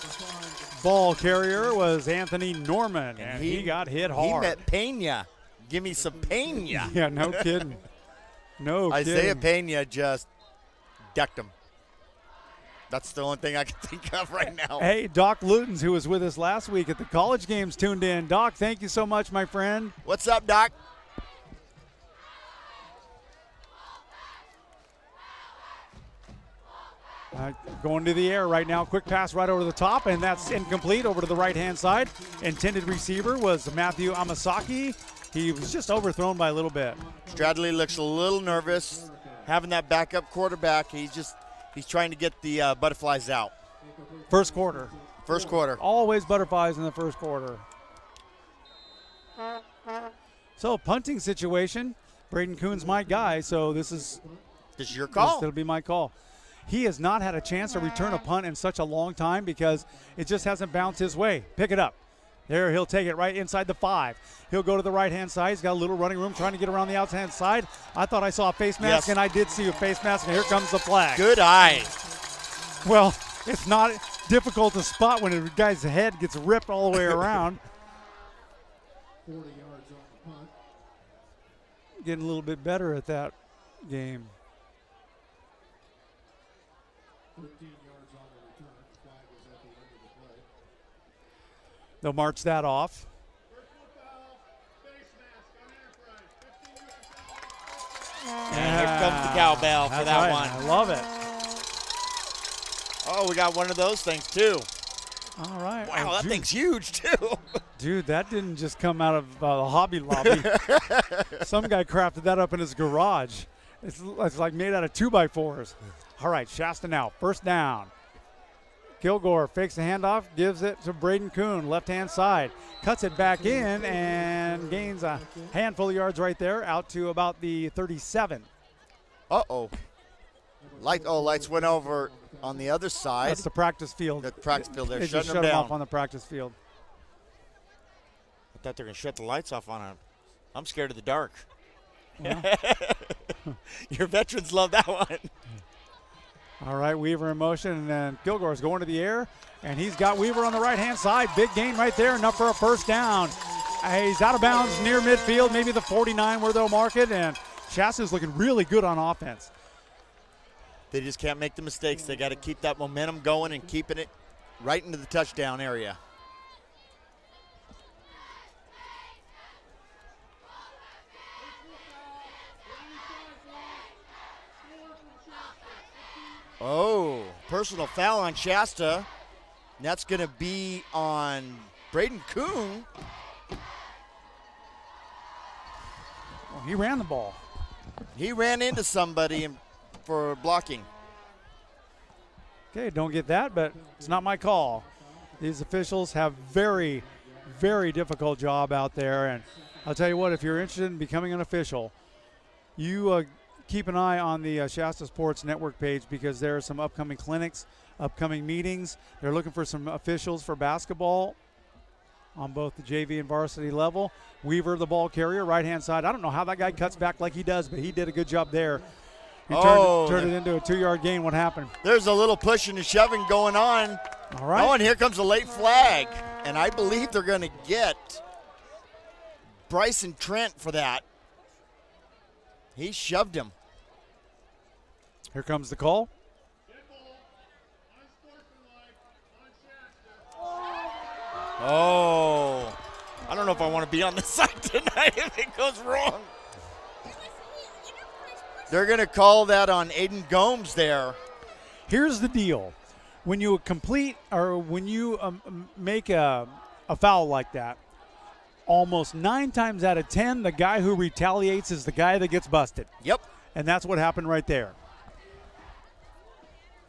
Ball carrier was Anthony Norman, and he got hit hard. He met Pena. Give me some Pena. Yeah, no kidding. No Isaiah kidding. Pena just decked him. That's the only thing I can think of right now. Hey, Doc Lutens, who was with us last week at the college games, tuned in. Doc, thank you so much, my friend. What's up, Doc? Going to the air right now. Quick pass right over the top, and that's incomplete over to the right-hand side. Intended receiver was Matthew Amasaki. He was just overthrown by a little bit. Stradley looks a little nervous. Having that backup quarterback, he's trying to get the butterflies out. First quarter. First quarter. Always butterflies in the first quarter. So, punting situation. Braden Kuhn's my guy, so this is your call. It'll be my call. He has not had a chance to return a punt in such a long time because it just hasn't bounced his way. Pick it up. There, he'll take it right inside the 5. He'll go to the right-hand side. He's got a little running room trying to get around the outside side. I thought I saw a face mask, and I did see a face mask, and here comes the flag. Good eye. Well, it's not difficult to spot when a guy's head gets ripped all the way around. 40 yards on the punt. Getting a little bit better at that game. 13 yards on the return. Flag was at the end of the play. They'll march that off. And here comes the cowbell for that one. I love it. Oh, we got one of those things, too. All right. Wow, that thing's huge, too. Dude, that didn't just come out of the Hobby Lobby. Some guy crafted that up in his garage. It's like made out of 2x4s. All right, Shasta now, first down. Kilgore fakes the handoff, gives it to Braden Kuhn, left-hand side. Cuts it back in and gains a handful of yards right there, out to about the 37. Uh-oh. Lights went over on the other side. That's the practice field. The practice field. They're They shutting just them shut down. off on the practice field. I thought they were going to shut the lights off on him. I'm scared of the dark. Well. Your veterans love that one. All right, Weaver in motion, and then Kilgore's going to the air, and he's got Weaver on the right-hand side. Big gain right there, enough for a first down. He's out of bounds near midfield, maybe the 49 where they'll mark it, and Shasta's looking really good on offense. They just can't make the mistakes. They got to keep that momentum going and keeping it right into the touchdown area. Oh, personal foul on Shasta. And that's going to be on Braden Kuhn. Well, he ran the ball. He ran into somebody for blocking. Okay, don't get that, but it's not my call. These officials have very, very difficult job out there. And I'll tell you what, if you're interested in becoming an official, you keep an eye on the Shasta Sports Network page because there are some upcoming clinics, upcoming meetings. They're looking for some officials for basketball on both the JV and varsity level. Weaver, the ball carrier, right-hand side. I don't know how that guy cuts back like he does, but he did a good job there. He turned it into a 2-yard gain. What happened? There's a little pushing and shoving going on. All right. Oh, and here comes a late flag. And I believe they're going to get Bryson Trent for that. He shoved him. Here comes the call. Oh, I don't know if I want to be on this side tonight if it goes wrong. They're going to call that on Aiden Gomes there. Here's the deal. When you complete or when you make a foul like that, almost 9 times out of 10, the guy who retaliates is the guy that gets busted. Yep. And that's what happened right there.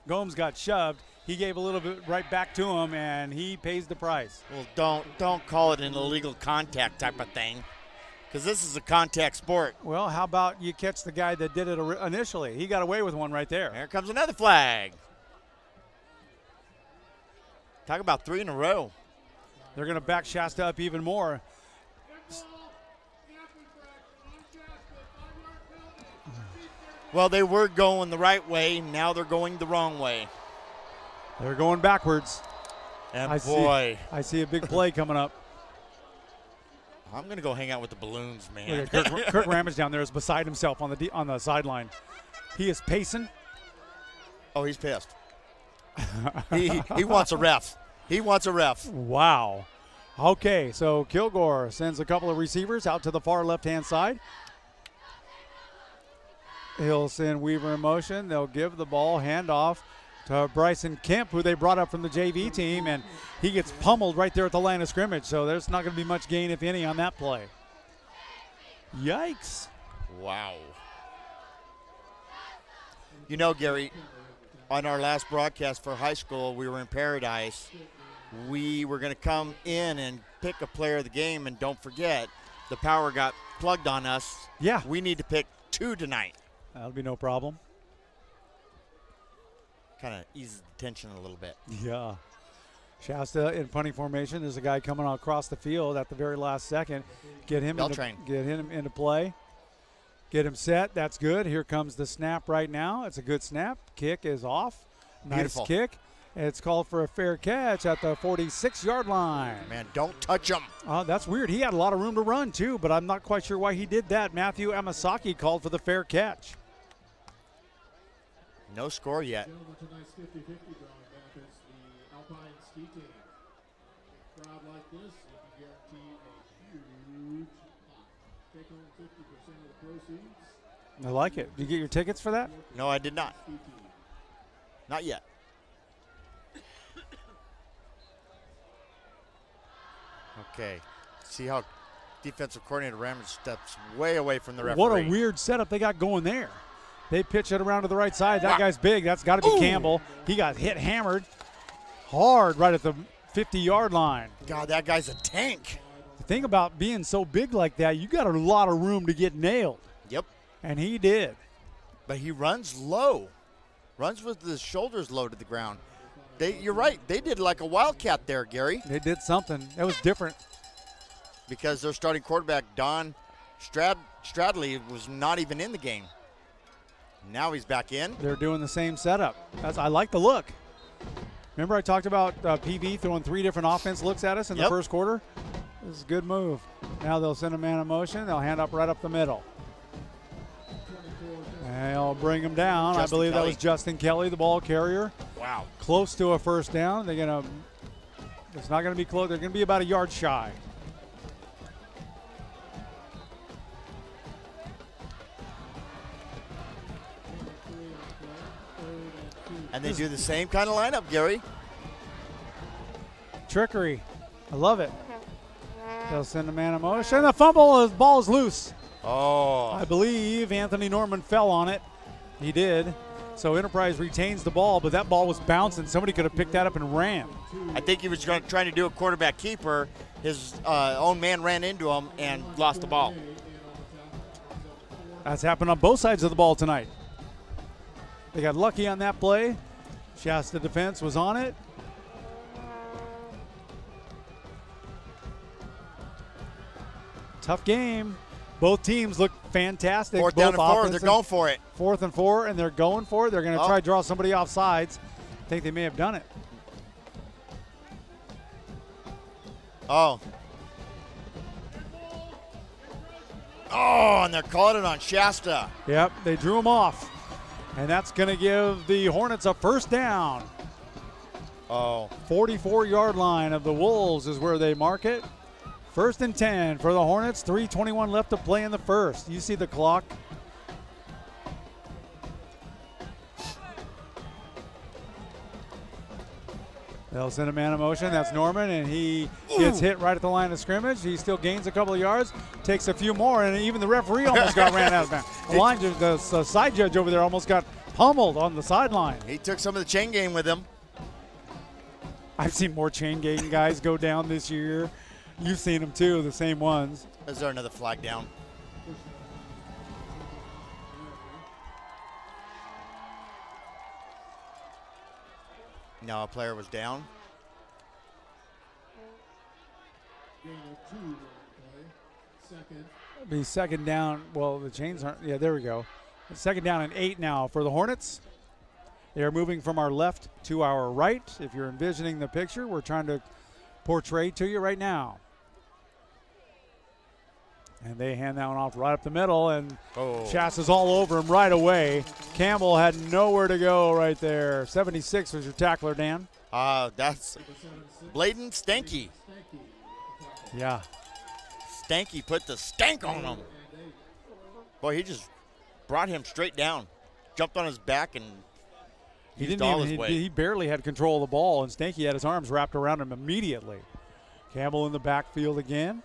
Gomes got shoved. He gave a little bit right back to him, and he pays the price. Well, don't call it an illegal contact type of thing, because this is a contact sport. Well, how about you catch the guy that did it initially? He got away with one right there. Here comes another flag. Talk about 3 in a row. They're going to back Shasta up even more. Well, they were going the right way. Now they're going the wrong way. They're going backwards. And I see a big play coming up. I'm going to go hang out with the balloons, man. Kirk Ramage down there is beside himself on the sideline. He is pacing. Oh, he's pissed. he wants a ref. He wants a ref. Wow. Okay, so Kilgore sends a couple of receivers out to the far left-hand side. He'll send Weaver in motion. They'll give the ball handoff to Bryson Kemp, who they brought up from the JV team, and he gets pummeled right there at the line of scrimmage, so there's not going to be much gain, if any, on that play. Yikes. Wow. You know, Gary, on our last broadcast for high school, we were in Paradise. We were going to come in and pick a player of the game, and don't forget, the power got plugged on us. Yeah. We need to pick 2 tonight. That'll be no problem. Kind of eases the tension a little bit. Yeah. Shasta in punting formation. There's a guy coming across the field at the very last second. Get him into play. Get him set. That's good. Here comes the snap right now. It's a good snap. Kick is off. Nice Beautiful kick. It's called for a fair catch at the 46-yard line. Man, don't touch him. That's weird. He had a lot of room to run, too, but I'm not quite sure why he did that. Matthew Amasaki called for the fair catch. No score yet. Tonight's 50-50 drawing benefits the Alpine ski team. A crowd like this, you can guarantee a huge pot. Take home 50% of the proceeds. I like it. Did you get your tickets for that? No, I did not. Not yet. Okay. See how defensive coordinator Ramage steps way away from the referee. What a weird setup they got going there. They pitch it around to the right side. That guy's big. That's got to be Campbell. He got hammered hard right at the 50-yard line. God, that guy's a tank. The thing about being so big like that, you got a lot of room to get nailed. Yep. And he did. But he runs low. Runs with his shoulders low to the ground. You're right. They did like a wildcat there, Gary. They did something. That was different. Because their starting quarterback, Don Stradley, was not even in the game. Now he's back in. They're doing the same setup. I like the look. Remember I talked about PV throwing 3 different offense looks at us in the first quarter? This is a good move. Now they'll send a man in motion. They'll hand up right up the middle. And they'll bring him down. I believe that was Justin Kelly, the ball carrier. Wow. Close to a first down. It's not going to be close. They're going to be about a yard shy. And they do the same kind of lineup, Gary. Trickery. I love it. They'll send a man in motion. The fumble, the ball is loose. Oh. I believe Anthony Norman fell on it. He did. So Enterprise retains the ball, but that ball was bouncing. Somebody could have picked that up and ran. I think he was trying to do a quarterback keeper. His own man ran into him and lost the ball. That's happened on both sides of the ball tonight. They got lucky on that play. Shasta defense was on it. Tough game. Both teams look fantastic. Fourth down and 4, they're going for it. 4th and 4, and they're going for it. They're going to try to draw somebody off sides. I think they may have done it. Oh, and they're calling it on Shasta. Yep, they drew him off. And that's going to give the Hornets a first down. 44-yard line of the Wolves is where they mark it. 1st and 10 for the Hornets. 3:21 left to play in the first. You see the clock. They'll send a man in motion. That's Norman, and he gets hit right at the line of scrimmage. He still gains a couple of yards, takes a few more, and even the referee almost got ran out of bounds. The side judge over there almost got pummeled on the sideline. He took some of the chain game with him. I've seen more chain gang guys go down this year. You've seen them too, the same ones. Is there another flag down? No, a player was down. It'll be second down. Well, the chains aren't. Yeah, there we go. It's second down and 8 now for the Hornets. They are moving from our left to our right. If you're envisioning the picture, we're trying to portray to you right now. And they hand that one off right up the middle, and Shasta's all over him right away. Campbell had nowhere to go right there. 76 was your tackler, Dan. That's Bladen Stanky. Yeah. Stanky put the stank on him. Boy, he just brought him straight down. Jumped on his back and he barely had control of the ball, and Stanky had his arms wrapped around him immediately. Campbell in the backfield again.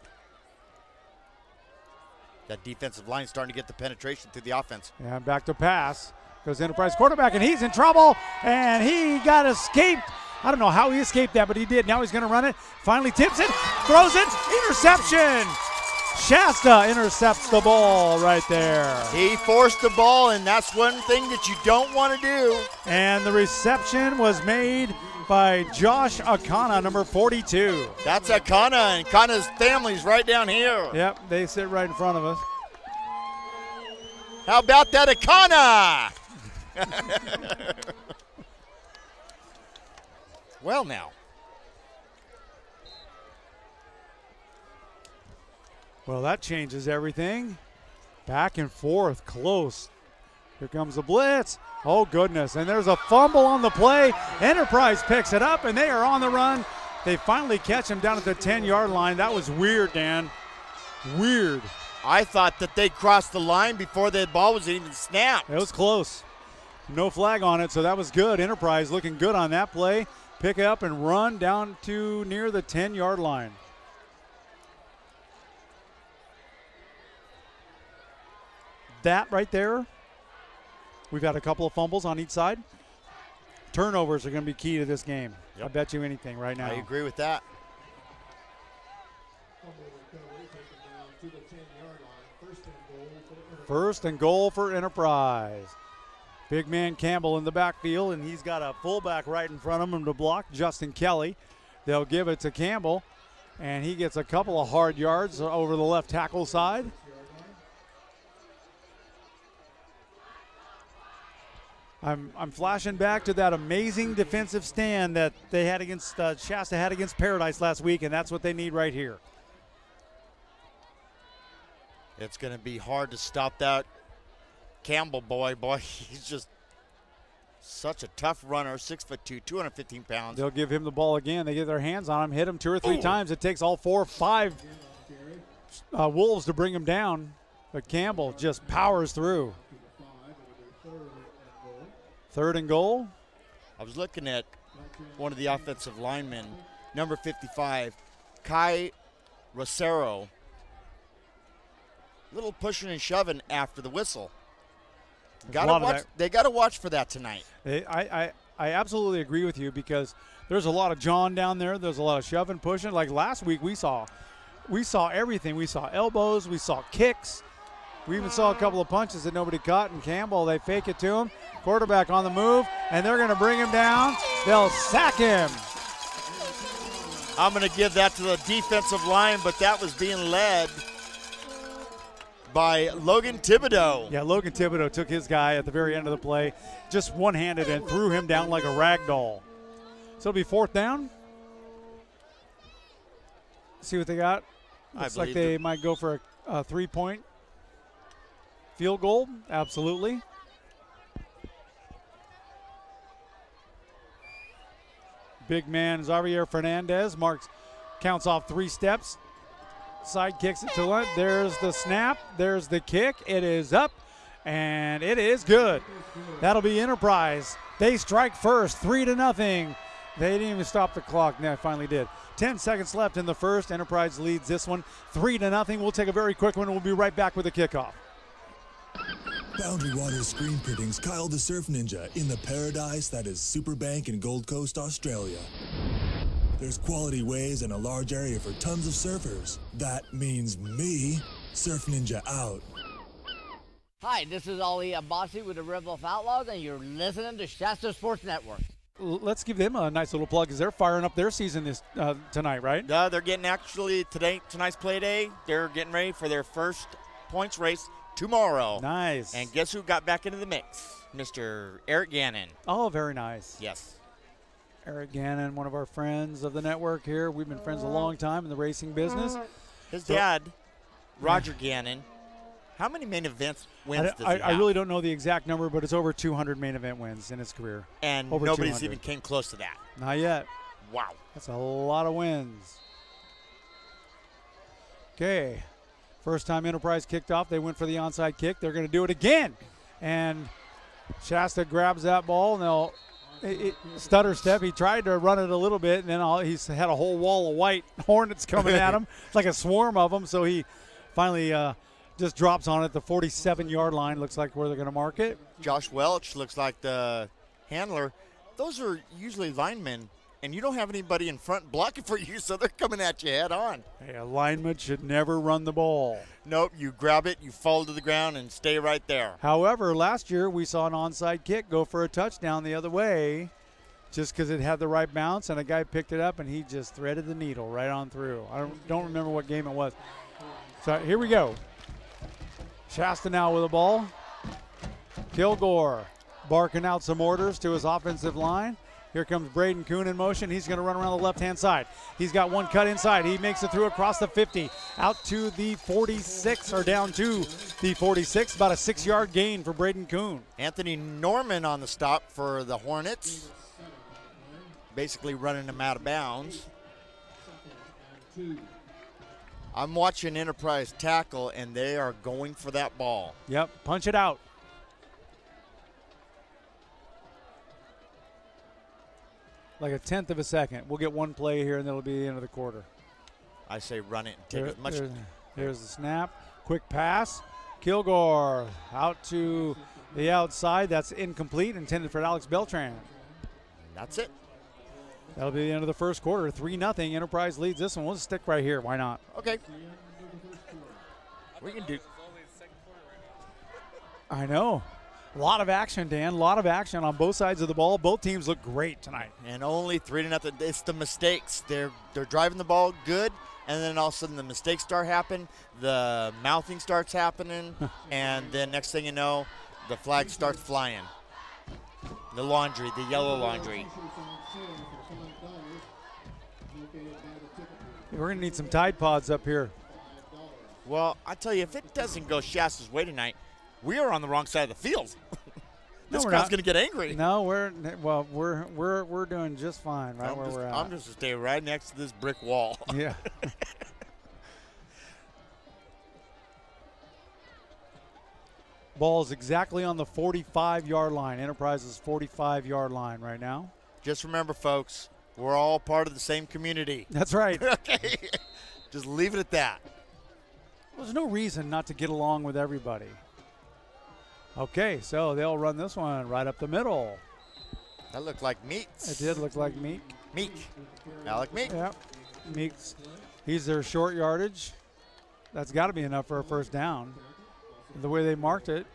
That defensive line starting to get the penetration through the offense. And back to pass. Goes Enterprise quarterback, and he's in trouble, and he got escaped. I don't know how he escaped that, but he did. Now he's going to run it. Finally tips it, throws it, interception. Shasta intercepts the ball right there. He forced the ball, and that's one thing that you don't want to do. And the reception was made by Josh Akana, number 42. That's Akana, and Akana's family's right down here. Yep, they sit right in front of us. How about that Akana? Well, now. Well, that changes everything. Back and forth, close. Here comes the blitz. Oh, goodness. And there's a fumble on the play. Enterprise picks it up, and they are on the run. They finally catch him down at the 10-yard line. That was weird, Dan. Weird. I thought that they crossed the line before the ball was even snapped. It was close. No flag on it, so that was good. Enterprise looking good on that play. Pick up and run down to near the 10-yard line. That right there, we've had a couple of fumbles on each side. Turnovers are going to be key to this game. Yep. I bet you anything right now. I agree with that. First and goal for Enterprise. Big man Campbell in the backfield, and he's got a fullback right in front of him to block, Justin Kelly. They'll give it to Campbell, and he gets a couple of hard yards over the left tackle side. I'm flashing back to that amazing defensive stand that they had against Shasta had against Paradise last week, and that's what they need right here. It's going to be hard to stop that Campbell boy. Boy, he's just such a tough runner, 6'2", 215 pounds. They'll give him the ball again. They get their hands on him, hit him 2 or 3 times. It takes all 4 or 5 Wolves to bring him down, but Campbell just powers through. 3rd and goal. I was looking at one of the offensive linemen, number 55, Kai Rosero. Little pushing and shoving after the whistle. They got to watch for that tonight. I absolutely agree with you, because there's a lot of jawing down there. There's a lot of shoving, pushing. Like last week, we saw everything. We saw elbows. We saw kicks. We even saw a couple of punches that nobody caught. And Campbell, they fake it to him. Quarterback on the move, and they're going to bring him down. They'll sack him. I'm going to give that to the defensive line, but that was being led by Logan Thibodeau. Yeah, Logan Thibodeau took his guy at the very end of the play, just one-handed, and threw him down like a rag doll. So it'll be 4th down. See what they got. Looks like they might go for a 3-point field goal. Absolutely. Big man Xavier Fernandez counts off 3 steps. Side kicks it to Lunt. There's the snap. There's the kick. It is up, and it is good. That'll be Enterprise. They strike first, 3-0. They didn't even stop the clock. No, finally did. 10 seconds left in the first. Enterprise leads this one 3-0. We'll take a very quick one, and we'll be right back with the kickoff. Boundary Waters Screen Printing's Kyle the Surf Ninja in the paradise that is Superbank in Gold Coast, Australia. There's quality waves and a large area for tons of surfers. That means me. Surf Ninja out. Hi, this is Ali Abbasi with the Riverbowl Outlaws, and you're listening to Shasta Sports Network. Let's give them a nice little plug because they're firing up their season this tonight, right? They're getting tonight's play day. They're getting ready for their first points race tomorrow. Nice. And guess who got back into the mix? Mr. Eric Gannon. Oh, very nice. Yes. Eric Gannon, one of our friends of the network here. We've been friends a long time in the racing business. His dad, Roger Gannon, how many main events wins does he have? I really don't know the exact number, but it's over 200 main event wins in his career. And over nobody's 200. even came close to that. Not yet. Wow. That's a lot of wins. Okay. First time Enterprise kicked off, they went for the onside kick. They're going to do it again. And Shasta grabs that ball, and stutter step. He tried to run it a little bit, and then he's had a whole wall of white hornets coming at him. It's like a swarm of them, so he finally just drops on it. The 47-yard line looks like where they're going to mark it. Josh Welch looks like the handler. Those are usually linemen, and you don't have anybody in front blocking for you, so they're coming at you head on. Hey, a lineman should never run the ball. Nope, you grab it, you fall to the ground, and stay right there. However, last year we saw an onside kick go for a touchdown the other way just because it had the right bounce, and a guy picked it up, and he just threaded the needle right on through. I don't remember what game it was. So here we go. Shasta now with the ball. Kilgore barking out some orders to his offensive line. Here comes Braden Kuhn in motion. He's going to run around the left-hand side. He's got one cut inside. He makes it through across the 50, out to the 46, or down to the 46. About a 6-yard gain for Braden Kuhn. Anthony Norman on the stop for the Hornets. Basically running them out of bounds. I'm watching Enterprise tackle, and they are going for that ball. Yep, punch it out. Like a tenth of a second. We'll get one play here, and that'll be the end of the quarter. I say run it and take as much. There's the snap. Quick pass. Kilgore out to the outside. That's incomplete, intended for Alex Beltran. That's it. That'll be the end of the first quarter. 3-0. Enterprise leads this one. We'll just stick right here. Why not? Okay. We can do. I know. A lot of action, Dan. A lot of action on both sides of the ball. Both teams look great tonight. And only 3-0. It's the mistakes. They're driving the ball good, and then all of a sudden the mistakes start happening. The mouthing starts happening, and then next thing you know, the flag starts flying. The laundry, the yellow laundry. We're going to need some Tide Pods up here. Well, I tell you, if it doesn't go Shasta's way tonight, we are on the wrong side of the field. This crowd's going to get angry. No, we're doing just fine right where we're at. I'm just going to stay right next to this brick wall. Yeah. Ball's exactly on the 45-yard line. Enterprise's 45-yard line right now. Just remember, folks, we're all part of the same community. That's right. Okay. Just leave it at that. There's no reason not to get along with everybody. Okay, so they'll run this one right up the middle. That looked like Meeks. It did look like Meek. Alec Meek. Yep. Meeks. He's their short yardage. That's got to be enough for a first down. The way they marked it.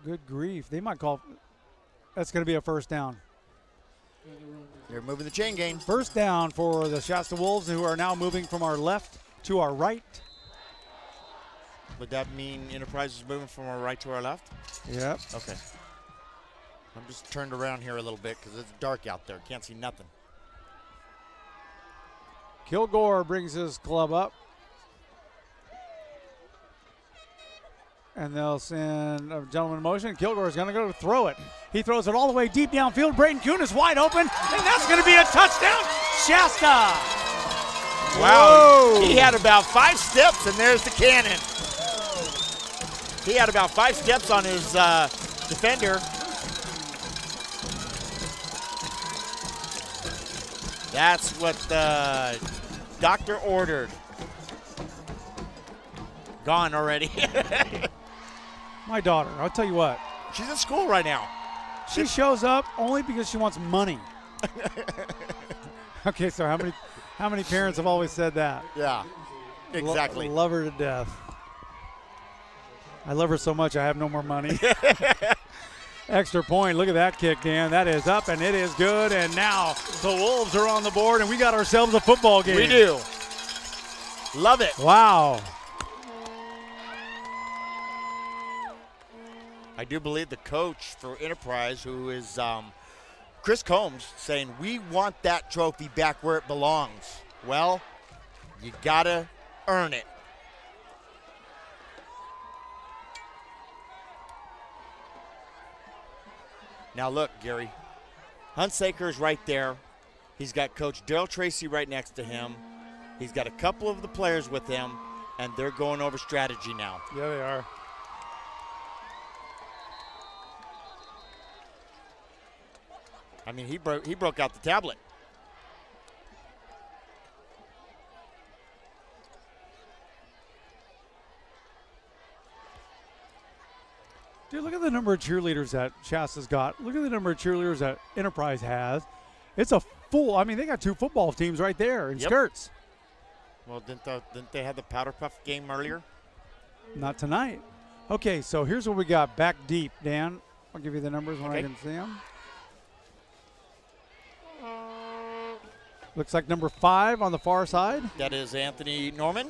Good grief. They might call. That's going to be a first down. They're moving the chain gang. First down for the Shasta Wolves, who are now moving from our left to our right. Would that mean Enterprise is moving from our right to our left? Yep. Okay. I'm just turned around here a little bit because it's dark out there. Can't see nothing. Kilgore brings his club up. And they'll send a gentleman in motion. Kilgore's going to go to throw it. He throws it all the way deep downfield. Braden Kuhn is wide open, and that's going to be a touchdown. Shasta. Wow. Whoa. He had about 5 steps, and there's the cannon. He had about 5 steps on his defender. That's Doctor ordered. Gone already. My daughter, I'll tell you what. She's in school right now. She shows up only because she wants money. Okay, so how many parents have always said that? Yeah, exactly. Love her to death. I love her so much I have no more money. Extra point. Look at that kick, Dan. That is up, and it is good. And now the Wolves are on the board, and we got ourselves a football game. We do. Love it. Wow. I do believe the coach for Enterprise, who is Chris Combs, saying we want that trophy back where it belongs. Well, you got to earn it. Now look, Gary, Hunsaker is right there. He's got Coach Daryl Tracy right next to him. He's got a couple of the players with him, and they're going over strategy now. Yeah, they are. I mean, he broke out the tablet. Dude, look at the number of cheerleaders that Shasta's got. Look at the number of cheerleaders that Enterprise has. It's a full, I mean, they got 2 football teams right there in skirts. Well, didn't they have the Powder Puff game earlier? Not tonight. Okay, so here's what we got back deep, Dan. I'll give you the numbers when I can see them. Looks like number 5 on the far side. That is Anthony Norman.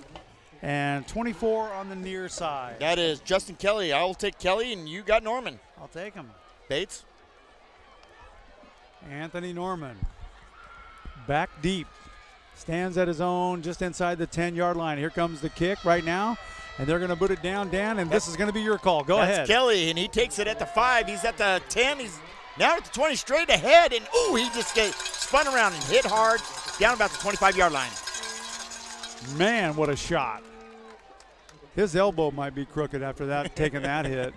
And 24 on the near side. That is Justin Kelly. I'll take Kelly, and you got Norman. I'll take him. Bates. Anthony Norman. Back deep. Stands at his own just inside the 10-yard line. Here comes the kick right now. And they're going to boot it down, Dan, and this is going to be your call. Go ahead. That's Kelly, and he takes it at the 5. He's at the 10. He's now at the 20, straight ahead. And, ooh, he just spun around and hit hard down about the 25-yard line. Man, what a shot. His elbow might be crooked after that, taking that hit.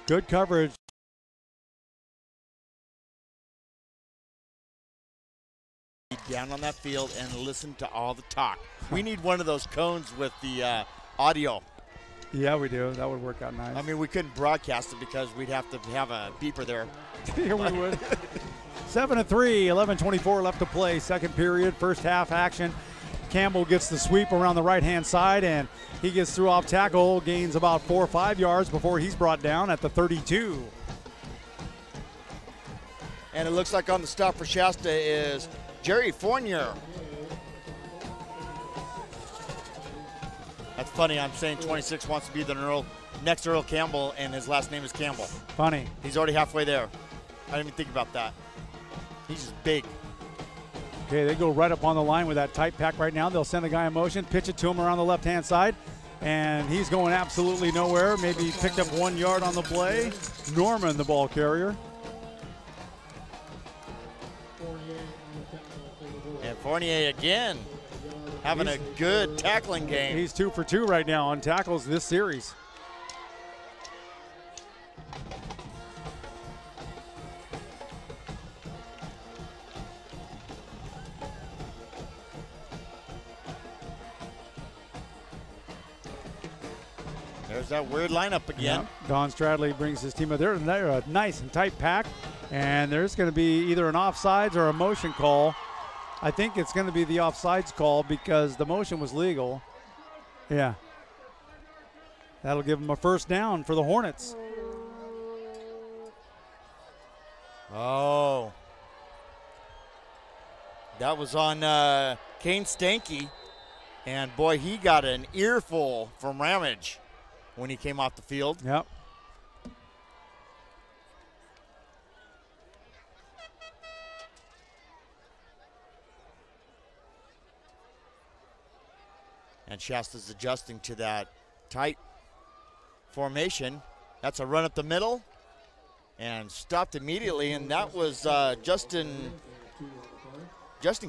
Good coverage. Down on that field and listen to all the talk. We need one of those cones with the audio. Yeah, we do. That would work out nice. I mean, we couldn't broadcast it because we'd have to have a beeper there. Yeah, we would. 7-3, 11:24 left to play. Second period, first half action. Campbell gets the sweep around the right-hand side, and he gets through off tackle, gains about 4 or 5 yards before he's brought down at the 32. And it looks like on the stop for Shasta is Jerry Fournier. That's funny. I'm saying 26 wants to be the next Earl Campbell, and his last name is Campbell. Funny. He's already halfway there. I didn't even think about that. He's just big. Okay, they go right up on the line with that tight pack right now. They'll send a guy in motion, pitch it to him around the left-hand side, and he's going absolutely nowhere. Maybe he picked up 1 yard on the play. Norman, the ball carrier. And Fournier again having a good tackling game. He's 2 for 2 right now on tackles this series. There's that weird lineup again. Yeah. Don Stradley brings his team up there. They're a nice and tight pack, and there's going to be either an offsides or a motion call. I think it's going to be the offsides call because the motion was legal. Yeah. That'll give them a first down for the Hornets. Oh. That was on Kane Stanky, and boy, he got an earful from Ramage when he came off the field. Yep. And Shasta's adjusting to that tight formation. That's a run up the middle and stopped immediately, and that was Justin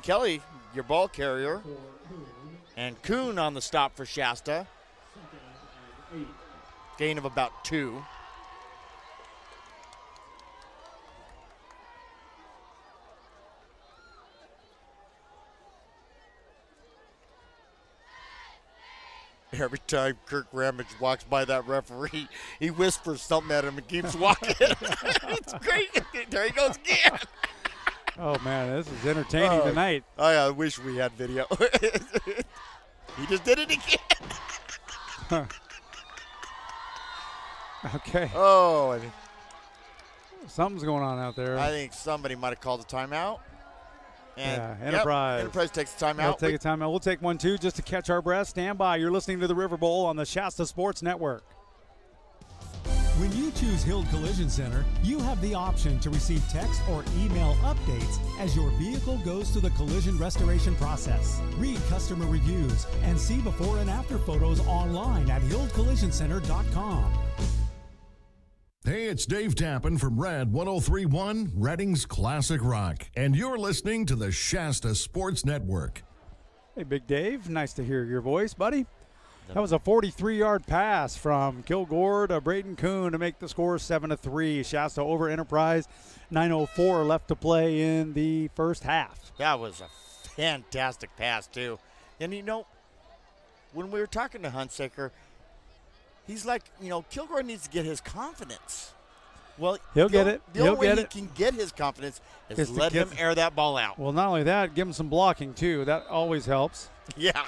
Kelly, your ball carrier, and Kuhn on the stop for Shasta. Gain of about 2. Every time Kirk Ramage walks by that referee, he whispers something at him and keeps walking. It's great. There he goes again. Oh, man, this is entertaining tonight. I wish we had video. He just did it again. Okay. Oh. Something's going on out there. I think somebody might have called a timeout. And yeah, Enterprise. Enterprise takes a timeout. We'll take a timeout. We'll take one, too, just to catch our breath. Stand by. You're listening to the Riverbowl on the Shasta Sports Network. When you choose Hild Collision Center, you have the option to receive text or email updates as your vehicle goes through the collision restoration process. Read customer reviews and see before and after photos online at hildcollisioncenter.com. Hey, it's Dave Tappan from Rad 103.1, Redding's Classic Rock, and you're listening to the Shasta Sports Network. Hey, Big Dave, nice to hear your voice, buddy. That was a 43-yard pass from Kilgore to Braden Kuhn to make the score 7-3. Shasta over Enterprise, 9:04 left to play in the first half. That was a fantastic pass, too. And, when we were talking to Hunsaker, he's like, Kilgore needs to get his confidence. Well, he'll get it. The only way he can get his confidence is let him air that ball out. Well, not only that, give him some blocking, too. That always helps. Yeah.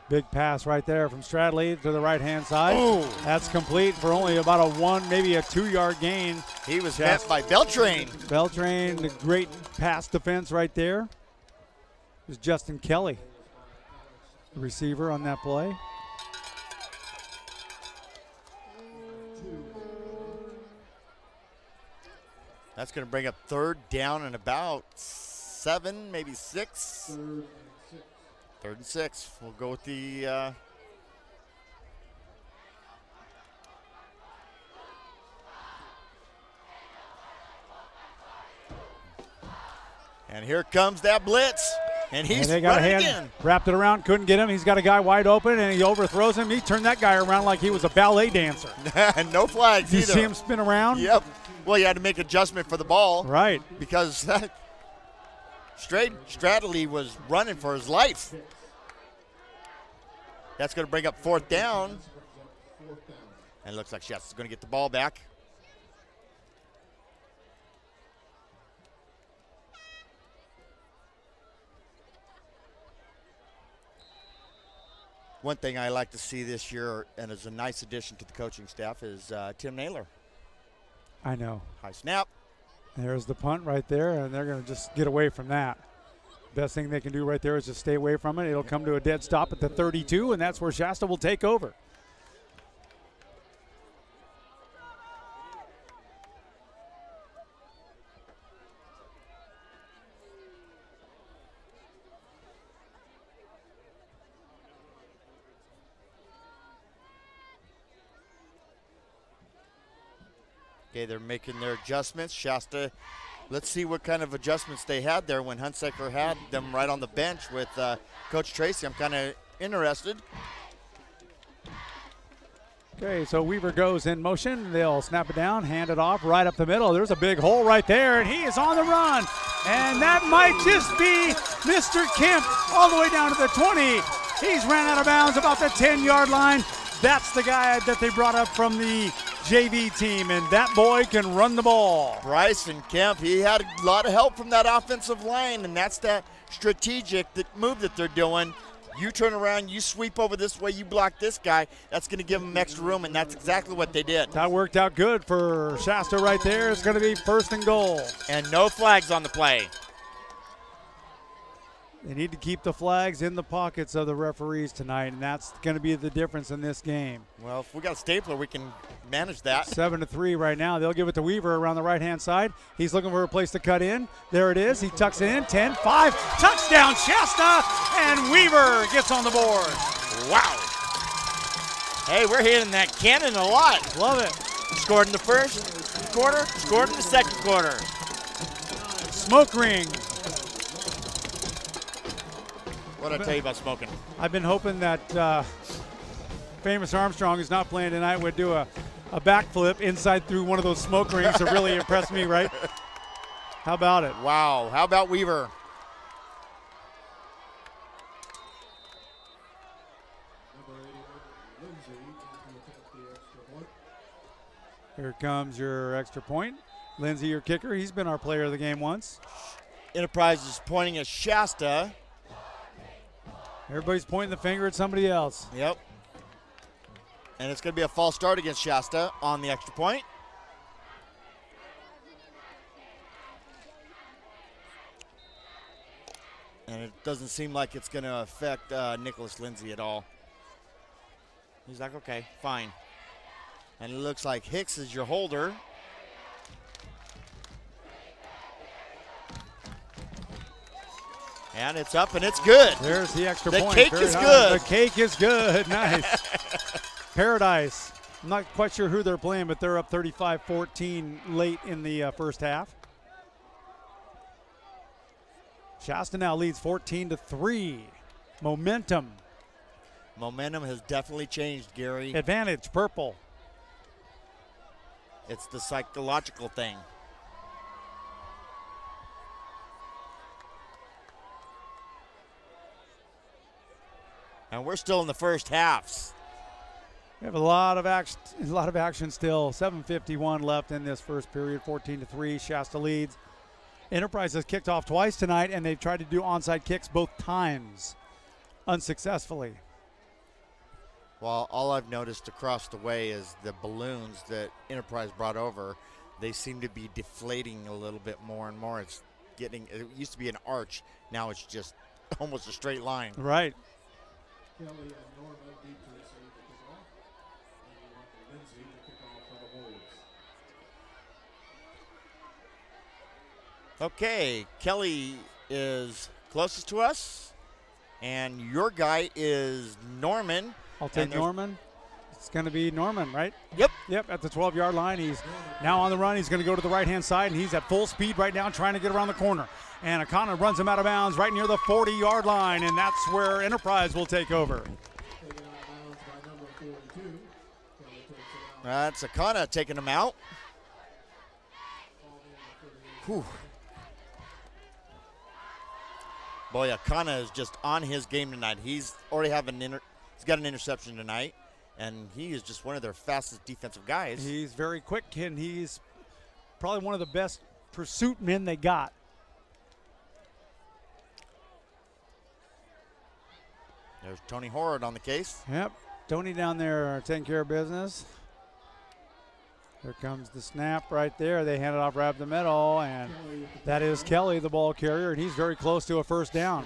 Big pass right there from Stradley to the right-hand side. Oh. That's complete for only about a 1, maybe a 2-yard gain. He was met by Beltrain. Beltrain, the great pass defense right there. It was Justin Kelly, the receiver on that play. That's going to bring up 3rd down and about 7, maybe 6. 3rd and 6. We'll go with the and here comes that blitz. And he's they got a hand, again. Wrapped it around, couldn't get him. He's got a guy wide open, and he overthrows him. He turned that guy around like he was a ballet dancer. And no flags you either. See him spin around? Yep. Well, you had to make adjustment for the ball. Right. Because Stradley was running for his life. That's going to bring up 4th down. And it looks like Shasta's going to get the ball back. One thing I like to see this year, and is a nice addition to the coaching staff, is Tim Naylor. I know. High snap. There's the punt right there, and they're going to just get away from that. Best thing they can do right there is just stay away from it. It'll come to a dead stop at the 32, and that's where Shasta will take over. Okay, they're making their adjustments. Shasta, let's see what kind of adjustments they had there when Hunsaker had them right on the bench with Coach Tracy. I'm kind of interested. Okay, so Weaver goes in motion. They'll snap it down, hand it off right up the middle. There's a big hole right there, and he is on the run. And that might just be Mr. Kemp all the way down to the 20. He's ran out of bounds about the 10-yard line. That's the guy that they brought up from the JV team, and that boy can run the ball. Bryson Kemp, he had a lot of help from that offensive line, and that's that strategic move that they're doing. You turn around, you sweep over this way, you block this guy. That's going to give them extra room, and that's exactly what they did. That worked out good for Shasta right there. It's going to be 1st and goal. And no flags on the play. They need to keep the flags in the pockets of the referees tonight, and that's going to be the difference in this game. Well, if we got a stapler, we can manage that. 7-3 right now. They'll give it to Weaver around the right-hand side. He's looking for a place to cut in. There it is. He tucks it in. 10-5. Touchdown, Shasta, and Weaver gets on the board. Wow. Hey, we're hitting that cannon a lot. Love it. Scored in the first quarter, scored in the second quarter. Smoke ring. What did I tell you about smoking? I've been hoping that Famous Armstrong, who's not playing tonight, would do a backflip inside through one of those smoke rings to really impress me, right? How about it? Wow. How about Weaver? Here comes your extra point. Lindsay, your kicker. He's been our player of the game once. Enterprise is pointing at Shasta. Everybody's pointing the finger at somebody else. Yep. And it's going to be a false start against Shasta on the extra point. And it doesn't seem like it's going to affect Nicholas Lindsay at all. He's like, okay, fine. And it looks like Hicks is your holder. And it's up and it's good. There's the extra point. point. The cake is good. The cake is good. Nice. Paradise. I'm not quite sure who they're playing, but they're up 35-14 late in the first half. Shasta now leads 14-3. Momentum. Momentum has definitely changed, Gary. Advantage, purple. It's the psychological thing. And we're still in the first halves. We have a lot of action still. 7:51 left in this first period. 14-3. Shasta leads. Enterprise has kicked off twice tonight, and they've tried to do onside kicks both times, unsuccessfully. Well, all I've noticed across the way is the balloons that Enterprise brought over. They seem to be deflating a little bit more and more. It used to be an arch. Now it's just almost a straight line. Right. Kelly and Norman deep to receive the kickoff. And we want Lindsay to kick off for the Wolves. Okay, Kelly is closest to us, and your guy is Norman. I'll take Norman. It's going to be Norman, right? Yep. Yep, at the 12-yard line. He's now on the run. He's going to go to the right-hand side, and he's at full speed right now trying to get around the corner. And Akana runs him out of bounds right near the 40-yard line, and that's where Enterprise will take over. That's Akana taking him out. Whew. Boy, Akana is just on his game tonight. He's already got an interception tonight, and he is just one of their fastest defensive guys. He's very quick, and he's probably one of the best pursuit men they got. There's Tony Horrod on the case. Yep, Tony down there taking care of business. There comes the snap right there. They hand it off right up the middle, and that is Kelly, the ball carrier, and he's very close to a first down.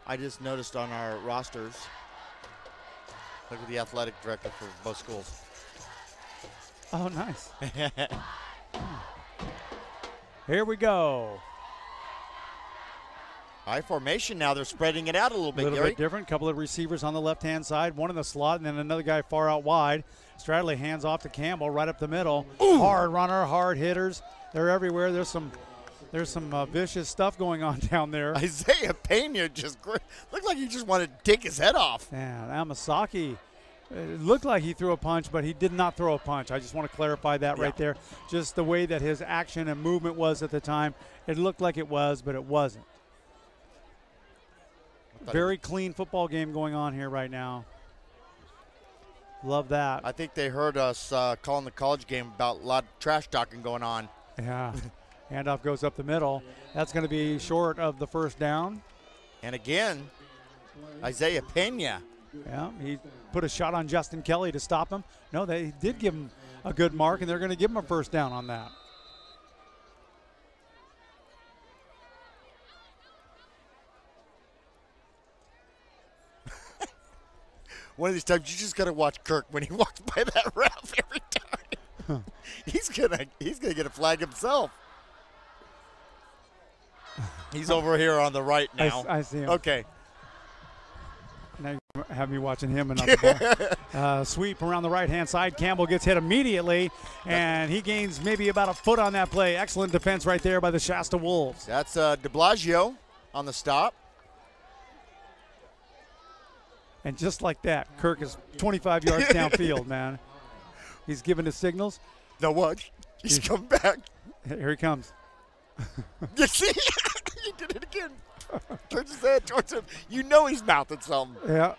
I just noticed on our rosters, look at the athletic director for both schools. Oh, nice. Here we go. I formation now. They're spreading it out a little bit, A little Gary. bit different. Couple of receivers on the left-hand side. One in the slot, and then another guy far out wide. Stradley hands off to Campbell right up the middle. Ooh. Hard runner, hard hitters. They're everywhere. There's some vicious stuff going on down there. Isaiah Pena just looked like he just wanted to take his head off. Yeah, Amasaki. It looked like he threw a punch, but he did not throw a punch. I just want to clarify that right there. Just the way that his action and movement was at the time. It looked like it was, but it wasn't. Very clean football game going on here right now. Love that. I think they heard us calling the college game about a lot of trash talking going on. Yeah. Handoff goes up the middle. That's going to be short of the first down. And again, Isaiah Pena. Yeah, he put a shot on Justin Kelly to stop him. No, they did give him a good mark, and they're going to give him a first down on that. One of these times, you just got to watch Kirk when he walks by that ref every time. He's gonna get a flag himself. He's over here on the right now. I see him. Okay. Now you have me watching him and not the ball. Sweep around the right-hand side. Campbell gets hit immediately, and he gains maybe about a foot on that play. Excellent defense right there by the Shasta Wolves. That's de Blasio on the stop. And just like that, Kirk is 25 yards downfield, man. He's giving his signals. No, what? He's come back. Here he comes. You see? He did it again. Turns his head towards him. You know he's mouthing something. Yeah.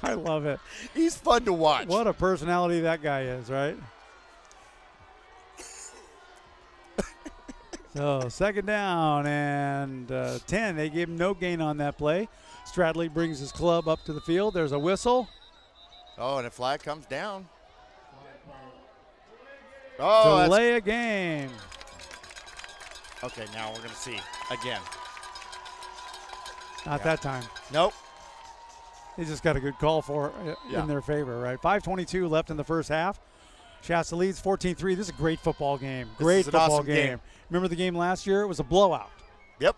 I love it. He's fun to watch. What a personality that guy is, right? So, second down and 10. They gave him no gain on that play. Stradley brings his club up to the field. There's a whistle. Oh, and a flag comes down. Oh, delay a game. Okay, now we're going to see again. Not that time. Nope. They just got a good call for in their favor, right? 5:22 left in the first half. Shasta leads 14-3. This is a great football game. Great football awesome game. Remember the game last year? It was a blowout. Yep.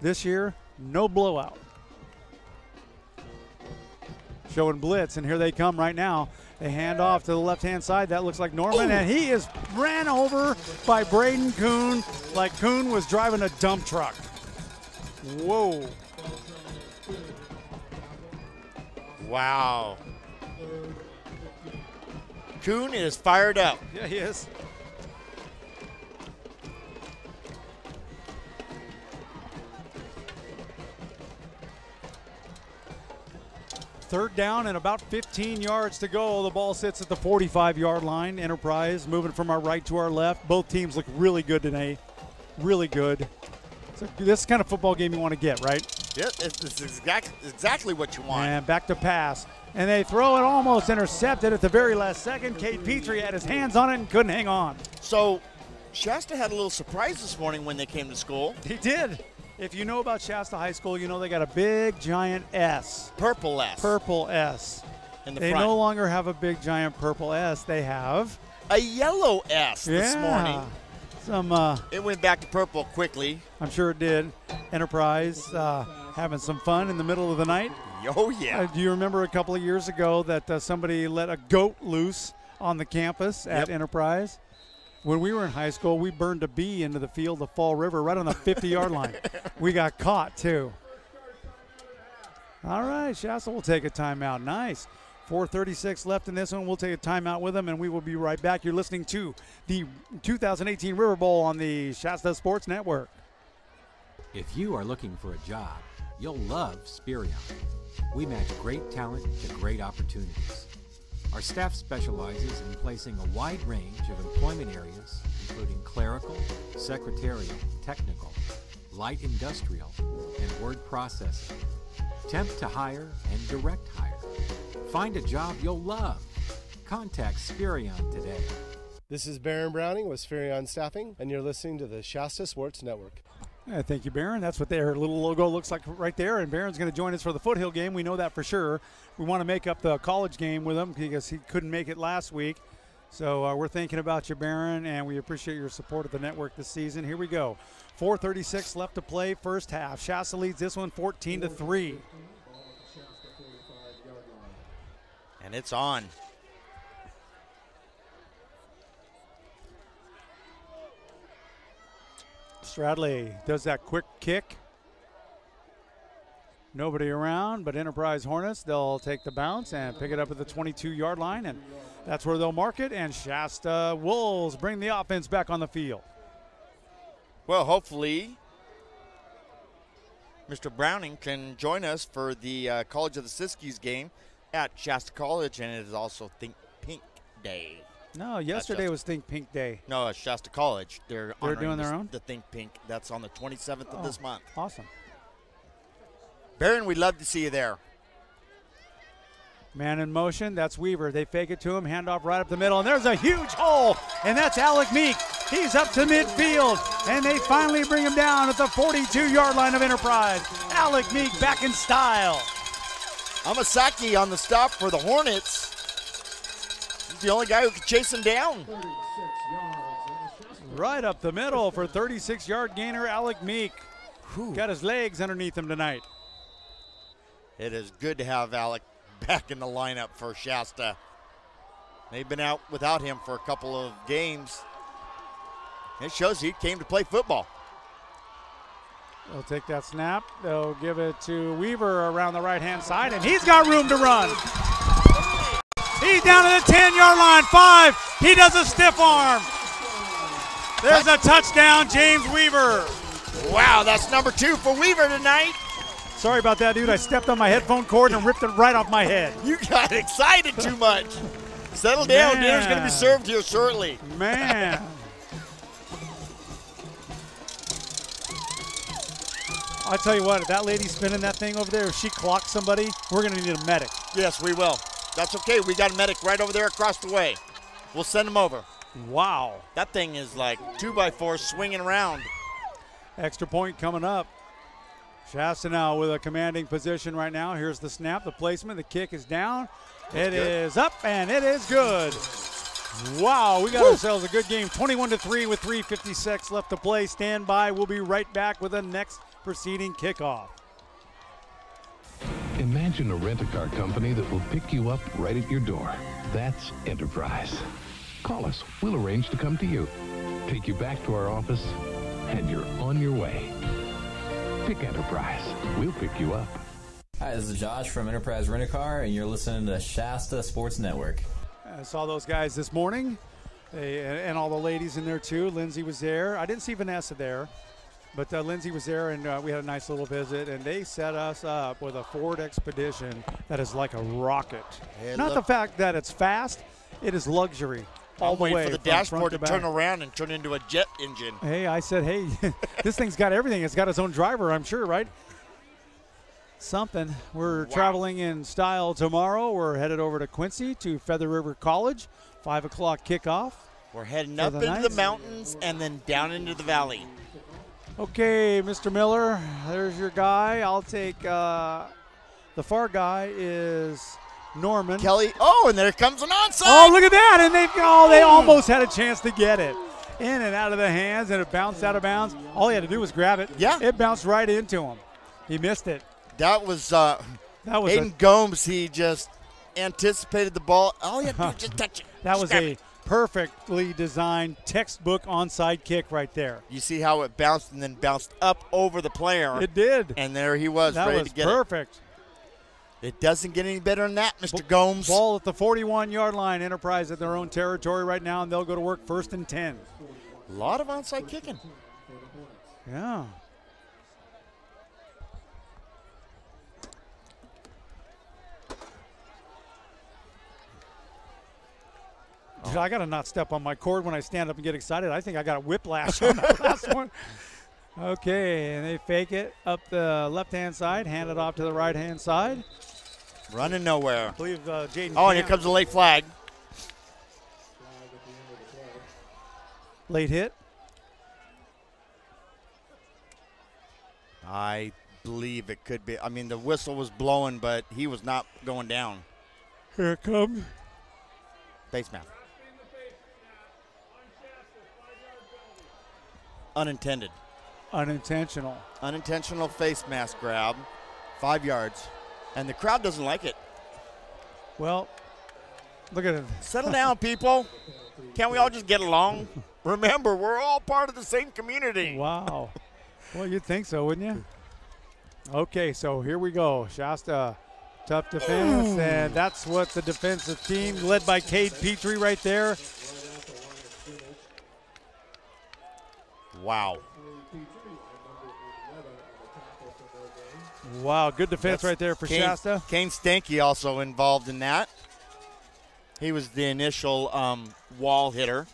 This year, no blowout. Showing blitz, and here they come right now. They hand off to the left-hand side. That looks like Norman, and he is ran over by Braden Kuhn like Kuhn was driving a dump truck. Whoa. Wow. Kuhn is fired up. Yeah, he is. Third down and about 15 yards to go. The ball sits at the 45-yard line. Enterprise moving from our right to our left. Both teams look really good today. Really good. So this is the kind of football game you want to get, right? Yeah, it's exactly what you want. And back to pass. And they throw it almost intercepted at the very last second. Cade Petrie had his hands on it and couldn't hang on. So Shasta had a little surprise this morning when they came to school. He did. If you know about Shasta High School, you know they got a big, giant S. Purple S. Purple S. In the they front. no longer have a big, giant purple S. They have a yellow S this morning. It went back to purple quickly. I'm sure it did. Enterprise having some fun in the middle of the night. Oh, yeah. Do you remember a couple of years ago that somebody let a goat loose on the campus at Enterprise? When we were in high school, we burned a bee into the field of Fall River right on the 50-yard line. We got caught, too. All right, Shasta will take a timeout. Nice. 4:36 left in this one. We'll take a timeout with them, and we will be right back. You're listening to the 2018 Riverbowl on the Shasta Sports Network. If you are looking for a job, you'll love Spherion. We match great talent to great opportunities. Our staff specializes in placing a wide range of employment areas, including clerical, secretarial, technical, light industrial, and word processing, temp to hire, and direct hire. Find a job you'll love. Contact Spherion today. This is Baron Browning with Spherion Staffing, and you're listening to the Shasta Sports Network. Thank you, Baron. That's what their little logo looks like right there. And Baron's going to join us for the Foothill game. We know that for sure. We want to make up the college game with him because he couldn't make it last week. So we're thinking about you, Baron, and we appreciate your support of the network this season. Here we go. 4:36 left to play, first half. Shasta leads this one 14-3. And it's on. Stradley does that quick kick. Nobody around, but Enterprise Hornets, they'll take the bounce and pick it up at the 22-yard line, and that's where they'll mark it, and Shasta Wolves bring the offense back on the field. Well, hopefully Mr. Browning can join us for the College of the Siskiyous game at Shasta College, and it is also Think Pink Day. No, yesterday was Think Pink Day. No, it's Shasta College. They're doing their own? The Think Pink. That's on the 27th of this month. Awesome. Baron, we'd love to see you there. Man in motion, that's Weaver. They fake it to him, handoff right up the middle, and there's a huge hole, and that's Alec Meek. He's up to midfield, and they finally bring him down at the 42-yard line of Enterprise. Alec Meek back in style. Amasaki on the stop for the Hornets. He's the only guy who can chase him down. Right up the middle for 36-yard gainer, Alec Meek. Got his legs underneath him tonight. It is good to have Alec back in the lineup for Shasta. They've been out without him for a couple of games. It shows he came to play football. They'll take that snap. They'll give it to Weaver around the right-hand side, and he's got room to run. He's down to the 10-yard line. 5. He does a stiff arm. There's a touchdown, James Weaver. Wow, that's number 2 for Weaver tonight. Sorry about that, dude. I stepped on my headphone cord and ripped it right off my head. You got excited too much. Settle down. Man. Dinner's going to be served here shortly. Man. I'll tell you what, if that lady spinning that thing over there, if she clocks somebody, we're going to need a medic. Yes, we will. That's okay. We got a medic right over there across the way. We'll send him over. Wow. That thing is like 2x4 swinging around. Extra point coming up. Shasta now with a commanding position right now. Here's the snap, the placement, the kick is down. It is up, and it is good. Wow, we got ourselves a good game. 21-3 with 3:56 left to play. Stand by. We'll be right back with the next preceding kickoff. Imagine a rent-a-car company that will pick you up right at your door. That's Enterprise. Call us. We'll arrange to come to you, take you back to our office, and you're on your way. Pick Enterprise. We'll pick you up. Hi, this is Josh from Enterprise Rent-A-Car, and you're listening to Shasta Sports Network. I saw those guys this morning, and all the ladies in there too. Lindsay was there. I didn't see Vanessa there, but Lindsay was there, and we had a nice little visit, and they set us up with a Ford Expedition that is like a rocket. Hey, Not the fact that it's fast, it is luxury. All the way for the from dashboard to front turn back. around and turn into a jet engine. Hey, I said, hey, this thing's got everything. It's got its own driver, I'm sure, right? Something. We're traveling in style tomorrow. We're headed over to Quincy to Feather River College. 5 o'clock kickoff. We're heading up into the mountains and then down into the valley. Okay, Mr. Miller, there's your guy. I'll take the far guy is Norman. Kelly. Oh, and there comes an onside. Oh, look at that. And they almost had a chance to get it. In and out of the hands, and it bounced out of bounds. All he had to do was grab it. Yeah. It bounced right into him. He missed it. That was Aiden Gomes. He just anticipated the ball. All he had to do was just touch it. That was a perfectly designed textbook onside kick right there. You see how it bounced and then bounced up over the player. It did. And there he was, ready to get That was perfect. It doesn't get any better than that, Mr. Gomes. Ball at the 41-yard line. Enterprise at their own territory right now, and they'll go to work 1st and 10. A lot of onside kicking. Yeah. Dude, I got to not step on my cord when I stand up and get excited. I think I got a whiplash on that last one. Okay, and they fake it up the left-hand side, hand it off to the right-hand side. Running nowhere. I believe Jaden. Oh, and here comes the late flag. Late hit. I believe it could be. I mean, the whistle was blowing, but he was not going down. Here it comes. Face mask. Unintended. Unintentional. Unintentional face mask grab. 5 yards. And the crowd doesn't like it. Well, look at it. Settle down, people. Can't we all just get along? Remember, we're all part of the same community. Wow. Well, you'd think so, wouldn't you? Okay, so here we go. Shasta, tough defense, and that's what the defensive team, led by Cade Petrie right there. Wow. Wow, good defense right there for Shasta. Kane Stanky also involved in that. He was the initial wall hitter.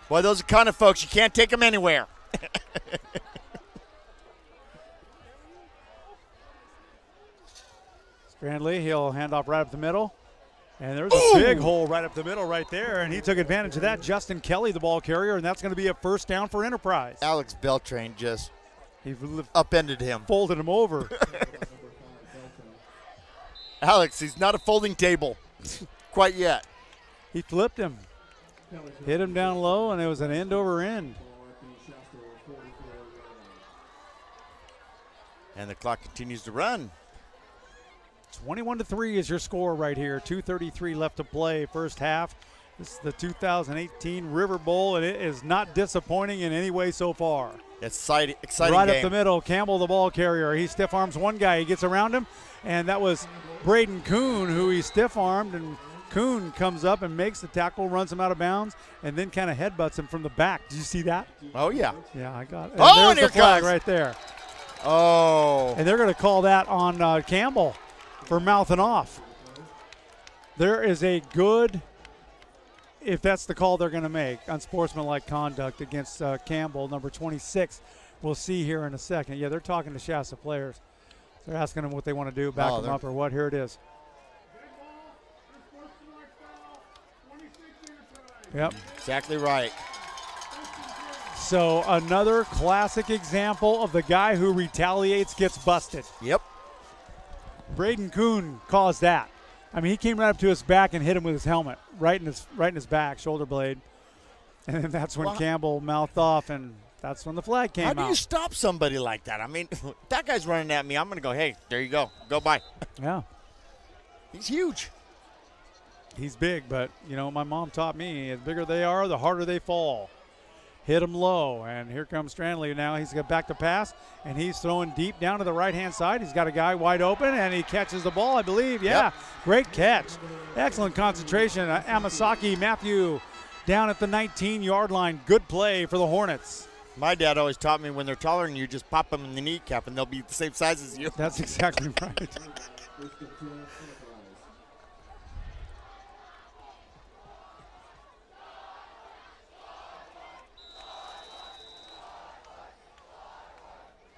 Boy, those are the kind of folks, you can't take them anywhere. Strandley, he'll hand off right up the middle. And there's a big hole right up the middle right there, and he took advantage of that. Justin Kelly, the ball carrier, and that's going to be a first down for Enterprise. Alex Beltrain just upended him. Folded him over. Alex, he's not a folding table quite yet. He flipped him. Hit him down low, and it was an end over end. And the clock continues to run. 21-3 is your score right here. 2:33 left to play, first half. This is the 2018 Riverbowl, and it is not disappointing in any way so far. Exciting right game. Up the middle. Campbell, the ball carrier. He stiff arms one guy. He gets around him, and that was Braden Kuhn who he stiff armed, and Kuhn comes up and makes the tackle, runs him out of bounds, and then kind of headbutts him from the back. Did you see that? Oh, yeah. Yeah, I got it. And oh, and there's here the flag comes. right there. Oh. And they're going to call that on Campbell for mouthing off. There is a good, if that's the call they're going to make, unsportsmanlike conduct against Campbell, number 26. We'll see here in a second. Yeah, they're talking to Shasta players. They're asking them what they want to do, back them up or what. Here it is. Yep. Exactly right. So another classic example of the guy who retaliates gets busted. Yep. Braden Kuhn caused that. I mean, he came right up to his back and hit him with his helmet, right in his back, shoulder blade. And then that's when Campbell mouthed off, and that's when the flag came out. How do you stop somebody like that? I mean, that guy's running at me. I'm going to go, hey, there you go. Go by. Yeah. He's huge. He's big, but, you know, my mom taught me, the bigger they are, the harder they fall. Hit him low, and here comes Stranley now. He's got back to pass, and he's throwing deep down to the right-hand side. He's got a guy wide open, and he catches the ball, I believe. Yeah, Great catch. Excellent concentration. Amasaki Matthew down at the 19-yard line. Good play for the Hornets. My dad always taught me when they're taller than you, just pop them in the kneecap, and they'll be the same size as you. That's exactly right.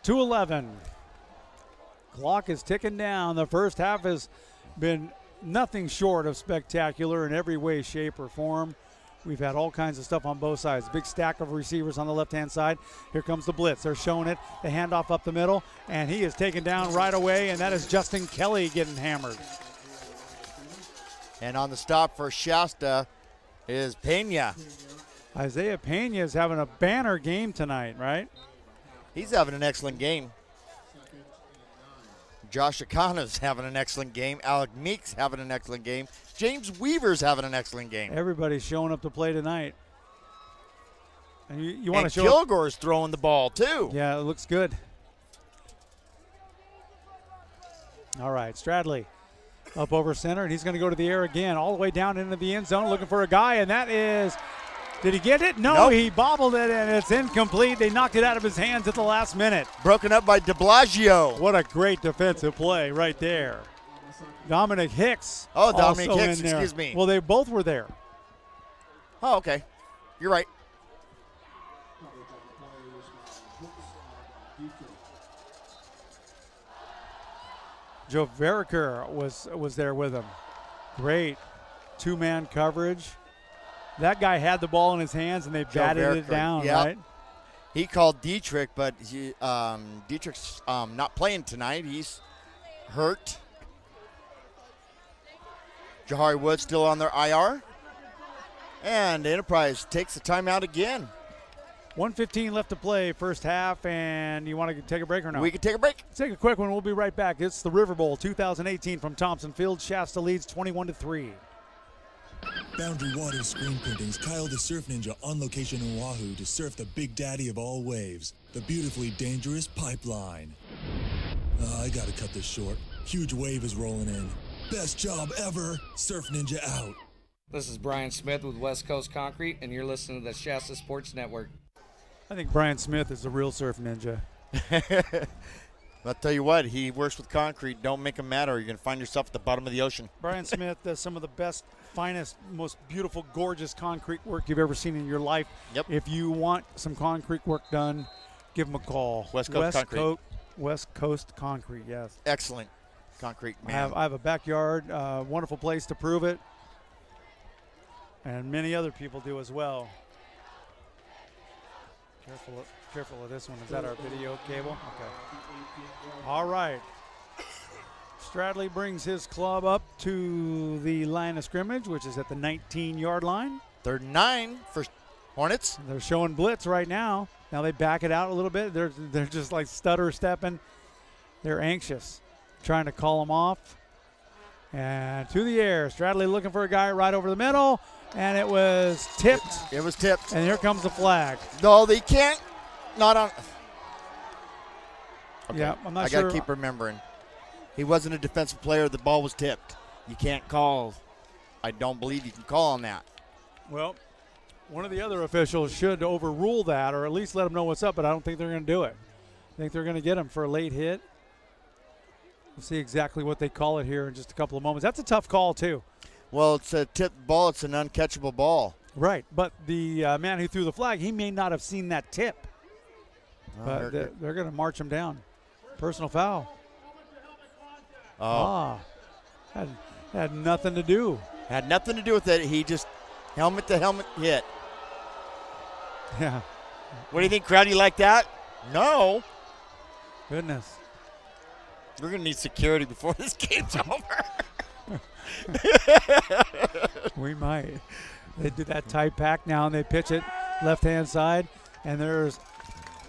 .211. Clock is ticking down. The first half has been nothing short of spectacular in every way, shape, or form. We've had all kinds of stuff on both sides. Big stack of receivers on the left-hand side. Here comes the blitz. They're showing it. The handoff up the middle, and he is taken down right away, and that is Justin Kelly getting hammered. And on the stop for Shasta is Pena. Isaiah Pena is having a banner game tonight, right? He's having an excellent game. Josh Akano's having an excellent game. Alec Meek's having an excellent game. James Weaver's having an excellent game. Everybody's showing up to play tonight. And you want to show Kilgore's throwing the ball, too. Yeah, it looks good. All right, Stradley up over center, and he's going to go to the air again, all the way down into the end zone, looking for a guy, and that is... Did he get it? No, nope. He bobbled it, and it's incomplete. They knocked it out of his hands at the last minute. Broken up by de Blasio. What a great defensive play right there. Dominic Hicks. Oh, Dominic Hicks, excuse me. Well, they both were there. Oh, okay. You're right. Joe Veriker was there with him. Great two-man coverage. That guy had the ball in his hands, and they batted it down, right? He called Dietrich, but Dietrich's not playing tonight. He's hurt. Jahari Wood still on their IR. And Enterprise takes the timeout again. 1:15 left to play, first half, and you want to take a break or no? We can take a break. Let's take a quick one. We'll be right back. It's the Riverbowl 2018 from Thompson Field. Shasta leads 21-3. Boundary Water Screen Printing's Kyle the Surf Ninja on location in Oahu to surf the big daddy of all waves, the beautifully dangerous pipeline. I gotta cut this short. Huge wave is rolling in. Best job ever. Surf Ninja out. This is Brian Smith with West Coast Concrete, and you're listening to the Shasta Sports Network. I think Brian Smith is the real surf ninja. I'll tell you what, he works with concrete. Don't make him mad or you're going to find yourself at the bottom of the ocean. Brian Smith does some of the best, finest, most beautiful, gorgeous concrete work you've ever seen in your life. Yep. If you want some concrete work done, give him a call. West Coast Concrete. West Coast Concrete, yes. Excellent concrete, man. I have a backyard, wonderful place to prove it. And many other people do as well. Careful of this one. Is that our video cable? Okay. All right. Stradley brings his club up to the line of scrimmage, which is at the 19-yard line. 3rd and 9 for Hornets. They're showing blitz right now. Now they back it out a little bit. They're just like stutter stepping. They're anxious, trying to call them off. And to the air. Stradley looking for a guy right over the middle. And it was tipped. It was tipped. And here comes the flag. No, they can't. not on. Okay. Yeah, I'm not I sure. got to keep remembering. He wasn't a defensive player. The ball was tipped. You can't call. I don't believe you can call on that. Well, one of the other officials should overrule that, or at least let them know what's up, but I don't think they're going to do it. I think they're going to get him for a late hit. We'll see exactly what they call it here in just a couple of moments. That's a tough call, too. Well, it's a tipped ball. It's an uncatchable ball. Right, but the man who threw the flag, he may not have seen that tip. But they're going to march him down. Personal foul. Oh. Had nothing to do. Had nothing to do with it. He just helmet-to-helmet hit. Yeah. What do you think, crowd? You like that? No. Goodness. We're going to need security before this game's over. We might. They do that tight pack now, and they pitch it left-hand side, and there's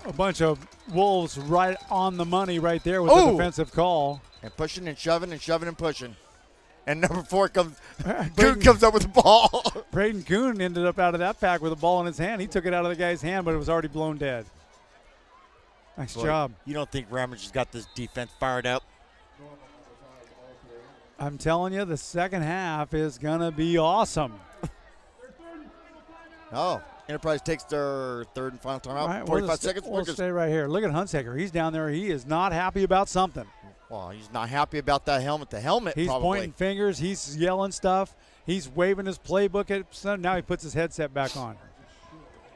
a bunch of Wolves right on the money right there with the defensive call. And pushing and shoving and shoving and pushing. And number 4 comes Kuhn comes up with the ball. Braden Kuhn ended up out of that pack with a ball in his hand. He took it out of the guy's hand, but it was already blown dead. Nice job. You don't think Ramage has got this defense fired up? I'm telling you, the second half is going to be awesome. Oh, Enterprise takes their third and final timeout. Right, 45 seconds. We'll stay right here. Look at Hunsaker. He's down there. He is not happy about something. Well, he's not happy about that helmet. The helmet, he's probably. Pointing fingers. He's yelling stuff. He's waving his playbook at some. Now he puts his headset back on.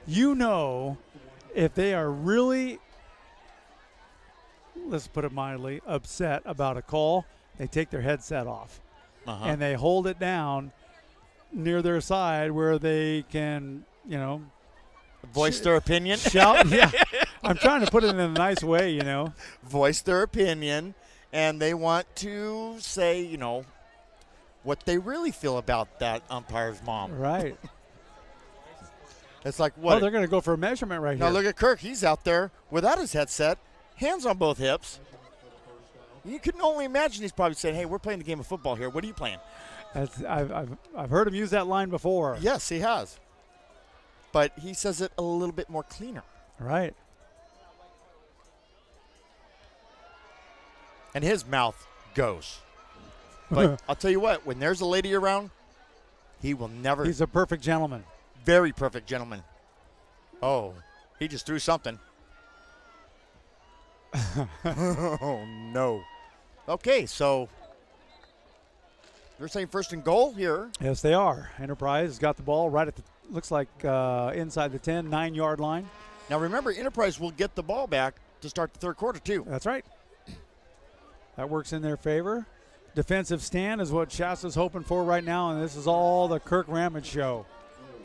You know, if they are really, let's put it mildly, upset about a call, they take their headset off. And they hold it down near their side where they can, you know, voice their opinion. Shout. Yeah. I'm trying to put it in a nice way, you know. Voice their opinion. And they want to say, you know, what they really feel about that umpire's mom. Right. It's like, what? Oh, they're going to go for a measurement right here. Now look at Kirk. He's out there without his headset, hands on both hips. You can only imagine he's probably saying, hey, we're playing the game of football here. What are you playing? I've heard him use that line before. Yes, he has. But he says it a little bit more cleaner. Right. And his mouth goes. But I'll tell you what, when there's a lady around, he will never. He's a perfect gentleman. Very perfect gentleman. Oh, he just threw something. Oh, no. Okay, so they're saying first and goal here. Yes, they are. Enterprise has got the ball right at the, looks like inside the 10, 9-yard line. Now, remember, Enterprise will get the ball back to start the third quarter, too. That's right. That works in their favor. Defensive stand is what Shasta's hoping for right now, and this is all the Kirk Ramage show.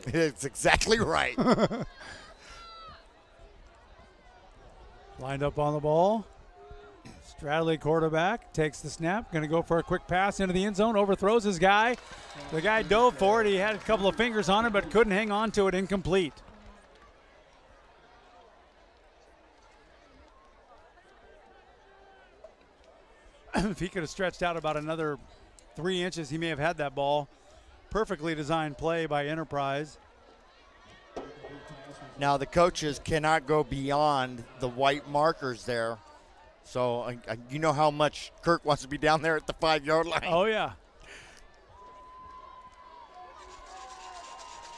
It's exactly right. Lined up on the ball. Stradley quarterback takes the snap. Going to go for a quick pass into the end zone. Overthrows his guy. The guy dove for it. He had a couple of fingers on it, but couldn't hang on to it. Incomplete. If he could have stretched out about another 3 inches, he may have had that ball. Perfectly designed play by Enterprise. Now, the coaches cannot go beyond the white markers there. So, you know how much Kirk wants to be down there at the 5-yard line. Oh, yeah.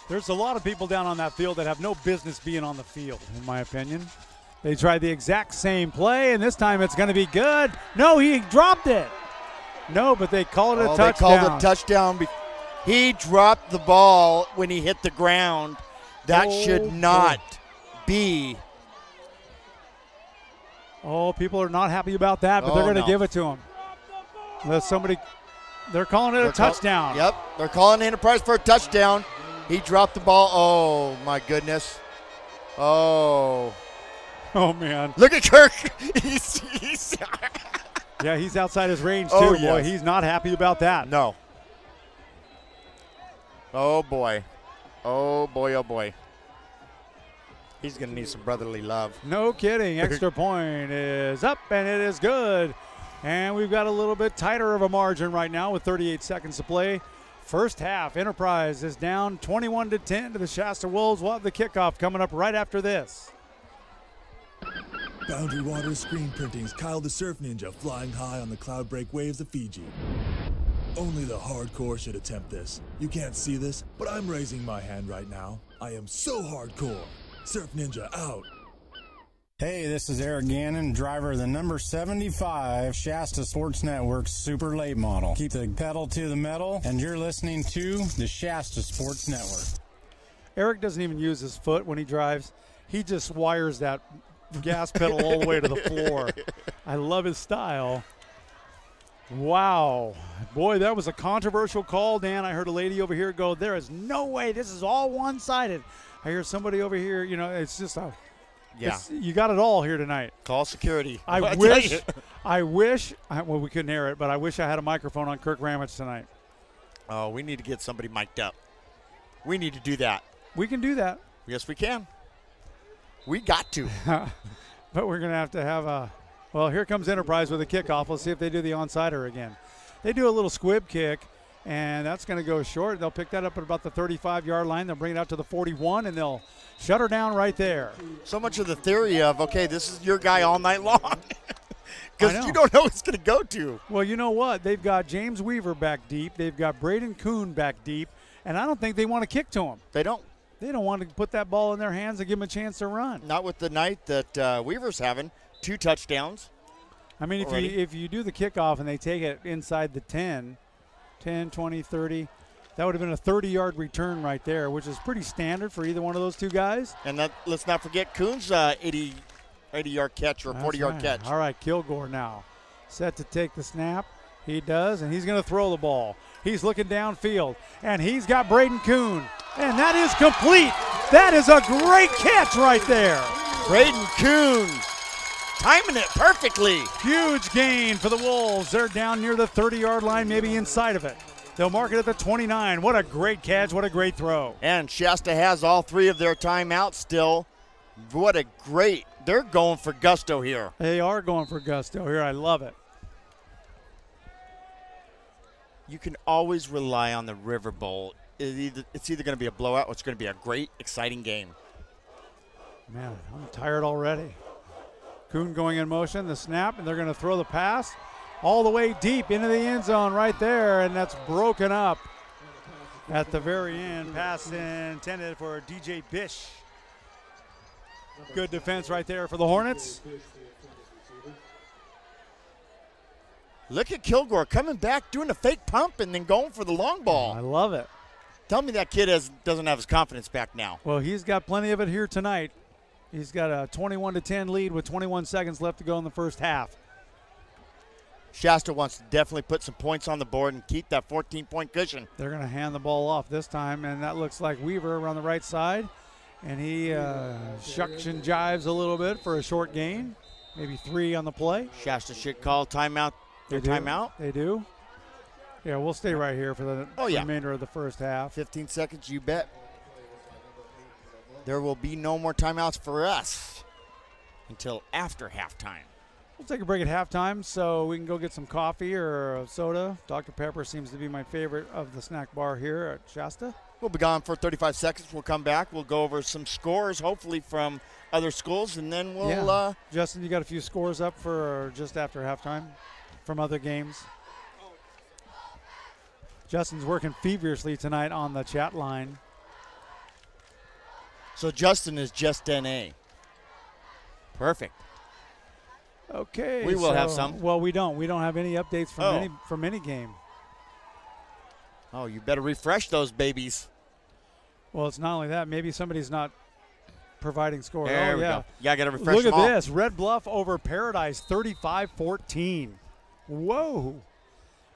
There's a lot of people down on that field that have no business being on the field, in my opinion. They tried the exact same play, and this time it's going to be good. No, he dropped it. No, but they called it a touchdown. They called it a touchdown. He dropped the ball when he hit the ground. That should not be. Oh, people are not happy about that, but they're going to give it to him. Unless somebody, they're calling it a touchdown. Yep, they're calling Enterprise for a touchdown. He dropped the ball. Oh, my goodness. Oh. Oh, man. Look at Kirk. Yeah, he's outside his range, too. Oh, Boy, yes. he's not happy about that. No. Oh, boy. Oh, boy, oh, boy. He's going to need some brotherly love. No kidding. Extra point is up, and it is good. And we've got a little bit tighter of a margin right now with 38 seconds to play. First half, Enterprise is down 21-10 to the Shasta Wolves. We'll have the kickoff coming up right after this. Boundary Waters Screen Printing's Kyle the Surf Ninja flying high on the cloud-break waves of Fiji. Only the hardcore should attempt this. You can't see this, but I'm raising my hand right now. I am so hardcore. Surf Ninja out. Hey, this is Eric Gannon, driver of the number 75 Shasta Sports Network's Super Late Model. Keep the pedal to the metal, and you're listening to the Shasta Sports Network. Eric doesn't even use his foot when he drives. He just wires that gas pedal all the way to the floor. I love his style. Wow. Boy, that was a controversial call, Dan. I heard a lady over here go, there is no way. This is all one-sided. I hear somebody over here, you know, it's just a – yeah. You got it all here tonight. Call security. I wish, well, we couldn't hear it, but I wish I had a microphone on Kirk Ramage tonight. Oh, we need to get somebody mic'd up. We need to do that. We can do that. Yes, we can. We got to. But we're going to have a – well, here comes Enterprise with a kickoff. Let's see if they do the onside again. They do a little squib kick, and that's going to go short. They'll pick that up at about the 35-yard line. They'll bring it out to the 41, and they'll shut her down right there. So much of the theory of, okay, this is your guy all night long. Because you don't know what it's going to go to. Well, you know what? They've got James Weaver back deep. They've got Braden Kuhn back deep, and I don't think they want to kick to him. They don't. They don't want to put that ball in their hands and give them a chance to run. Not with the night that Weaver's having. 2 touchdowns. I mean, if you do the kickoff and they take it inside the 10, 20, 30, that would have been a 30-yard return right there, which is pretty standard for either one of those two guys. And let's not forget Kuhn's 80-yard catch or 40-yard catch. All right, Kilgore now set to take the snap. He does, and he's going to throw the ball. He's looking downfield, and he's got Braden Kuhn, and that is complete. That is a great catch right there. Braden Kuhn timing it perfectly. Huge gain for the Wolves. They're down near the 30-yard line, maybe inside of it. They'll mark it at the 29. What a great catch. What a great throw. And Shasta has all 3 of their timeouts still. What a great – they're going for gusto here. They are going for gusto here. I love it. You can always rely on the Riverbowl. It's either going to be a blowout or it's going to be a great, exciting game. Man, I'm tired already. Kuhn going in motion, the snap, and they're going to throw the pass all the way deep into the end zone right there, and that's broken up at the very end. Pass intended for DJ Bish. Good defense right there for the Hornets. Look at Kilgore coming back, doing a fake pump, and then going for the long ball. I love it. Tell me that kid doesn't have his confidence back now. Well, he's got plenty of it here tonight. He's got a 21-10 lead with 21 seconds left to go in the first half. Shasta wants to definitely put some points on the board and keep that 14-point cushion. They're going to hand the ball off this time, and that looks like Weaver around the right side. And he shucks and jives a little bit for a short gain, maybe 3 on the play. Shasta should call timeout. Timeout? They do? Yeah, we'll stay right here for the remainder of the first half. 15 seconds, you bet. There will be no more timeouts for us until after halftime. We'll take a break at halftime so we can go get some coffee or a soda. Dr. Pepper seems to be my favorite of the snack bar here at Shasta. We'll be gone for 35 seconds. We'll come back. We'll go over some scores, hopefully from other schools, and then we'll Justin, you got a few scores up for just after halftime from other games? Justin's working feverishly tonight on the chat line. So Justin is just NA. Perfect. Okay. We will have some. Well, we don't. We don't have any updates from any game. Oh, you better refresh those babies. Well, it's not only that. Maybe somebody's not providing score. There we go. Yeah, I got to refresh Look them at all. this. Red Bluff over Paradise, 35-14. Whoa.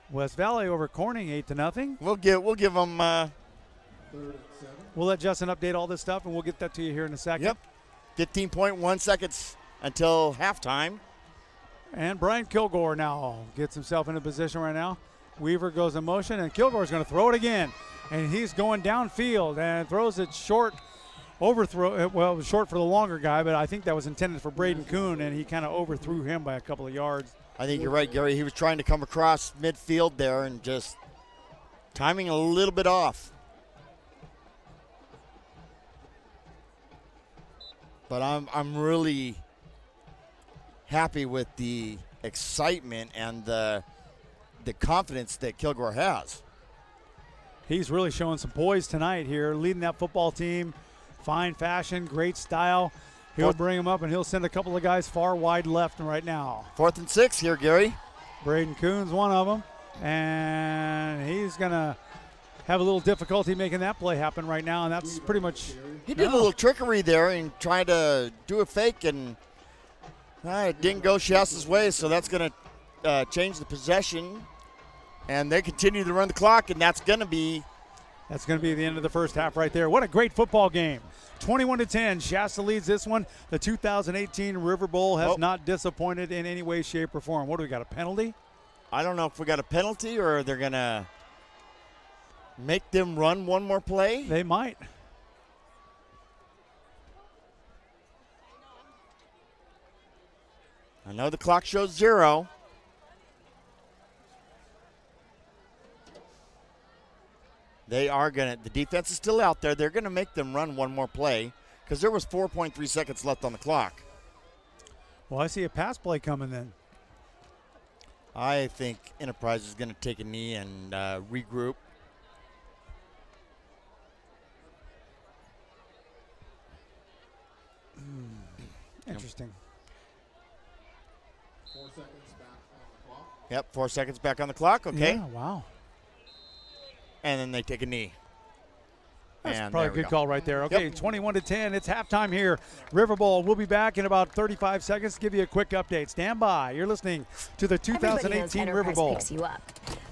West Valley over Corning, 8-0. We'll give them. We'll let Justin update all this stuff, and we'll get that to you here in a second. Yep. 15.1 seconds until halftime. And Brian Kilgore now gets himself in a position right now. Weaver goes in motion, and Kilgore's going to throw it again. And he's going downfield and throws it short. Overthrow. Well, it was short for the longer guy, but I think that was intended for Braden Kuhn, and he kind of overthrew him by a couple of yards. I think you're right, Gary. He was trying to come across midfield there and just timing a little bit off. But I'm really happy with the excitement and the confidence that Kilgore has. He's really showing some poise tonight here, leading that football team. Fine fashion, great style. He'll bring them up, and he'll send a couple of guys far wide left right now. 4th and 6 here, Gary. Braden Coon's one of them, and he's going to have a little difficulty making that play happen right now, and that's pretty much. He did a little trickery there and tried to do a fake, and it didn't go Shasta's way, so that's going to change the possession. And they continue to run the clock, and that's going to be the end of the first half right there. What a great football game. 21-10, Shasta leads this one. The 2018 Riverbowl has not disappointed in any way, shape, or form. What do we got, a penalty? I don't know if we got a penalty or they're going to make them run one more play. They might. I know the clock shows 0. They are going to, the defense is still out there. They're going to make them run one more play because there was 4.3 seconds left on the clock. Well, I see a pass play coming then. I think Enterprise is going to take a knee and regroup. Interesting. 4 seconds back on the clock. Yep, 4 seconds back on the clock. Okay. Yeah, wow. And then they take a knee. That's and probably a good call right there. Okay, 21-10. It's halftime here. Riverbowl. We'll be back in about 35 seconds to give you a quick update. Stand by. You're listening to the 2018 Riverbowl. Picks you up.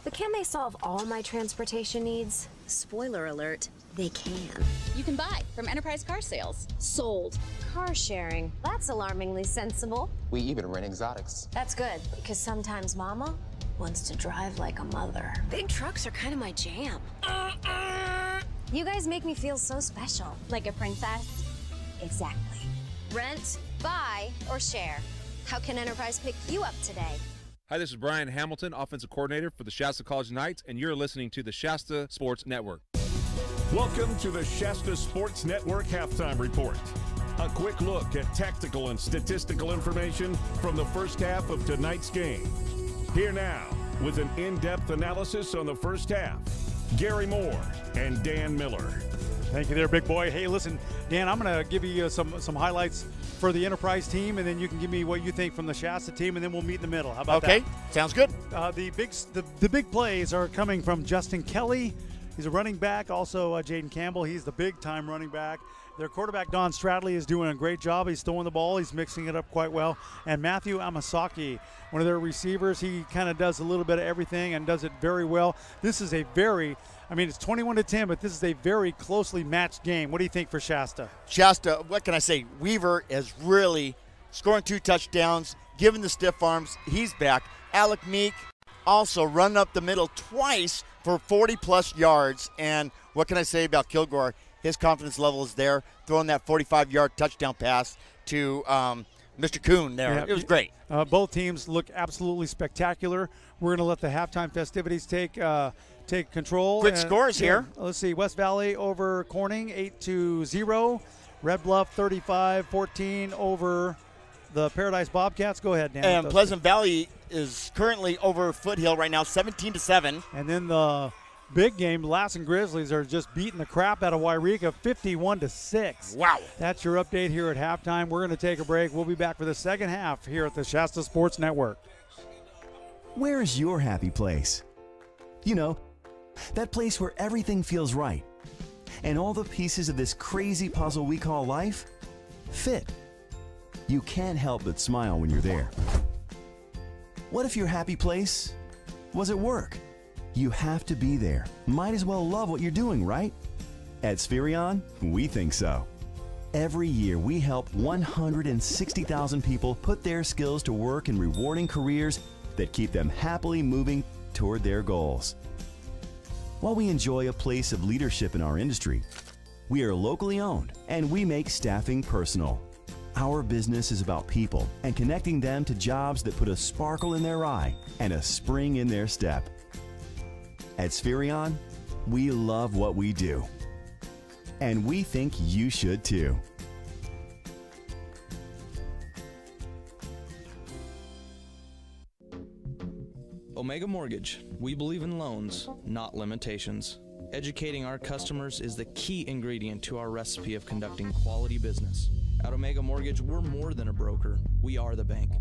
But can they solve all my transportation needs? Spoiler alert, they can. You can buy from Enterprise Car Sales. Sold. Car sharing. That's alarmingly sensible. We even rent exotics. That's good, because sometimes Mama wants to drive like a mother. Big trucks are kind of my jam. You guys make me feel so special. Like a princess? Exactly. Rent, buy, or share. How can Enterprise pick you up today? Hi, this is Brian Hamilton, offensive coordinator for the Shasta College Knights, and you're listening to the Shasta Sports Network. Welcome to the Shasta Sports Network Halftime Report. A quick look at tactical and statistical information from the first half of tonight's game. Here now, with an in-depth analysis on the first half, Gary Moore and Dan Miller. Thank you there, big boy. Hey, listen, Dan, I'm going to give you some highlights for the Enterprise team, and then you can give me what you think from the Shasta team, and then we'll meet in the middle. How about that? Okay, sounds good. The big plays are coming from Justin Kelly. He's a running back. Also, Jaden Campbell. He's the big-time running back. Their quarterback, Don Stradley, is doing a great job. He's throwing the ball. He's mixing it up quite well. And Matthew Amasaki, one of their receivers, he kind of does a little bit of everything and does it very well. This is a very, it's 21-10, but this is a very closely matched game. What do you think for Shasta? Shasta, what can I say? Weaver is really scoring 2 touchdowns, giving the stiff arms. He's back. Alec Meek also run up the middle twice for 40-plus yards. And what can I say about Kilgore? His confidence level is there, throwing that 45-yard touchdown pass to Mr. Kuhn there. Yeah, it was great. Both teams look absolutely spectacular. We're going to let the halftime festivities take control. Quick scores here. Let's see. West Valley over Corning, 8-0. Red Bluff, 35-14 over the Paradise Bobcats. Go ahead, Dan. And Pleasant Valley is currently over Foothill right now, 17-7. And then the big game, Lassen Grizzlies are just beating the crap out of Wairika, 51-6. Wow. That's your update here at halftime. We're going to take a break. We'll be back for the second half here at the Shasta Sports Network. Where's your happy place? You know, that place where everything feels right and all the pieces of this crazy puzzle we call life fit. You can't help but smile when you're there. What if your happy place was at work? You have to be there. Might as well love what you're doing, right? At Spherion, we think so. Every year, we help 160,000 people put their skills to work in rewarding careers that keep them happily moving toward their goals. While we enjoy a place of leadership in our industry, we are locally owned and we make staffing personal. Our business is about people and connecting them to jobs that put a sparkle in their eye and a spring in their step. At Spherion, we love what we do. And we think you should too. Omega Mortgage. We believe in loans, not limitations. Educating our customers is the key ingredient to our recipe of conducting quality business. At Omega Mortgage, we're more than a broker. We are the bank.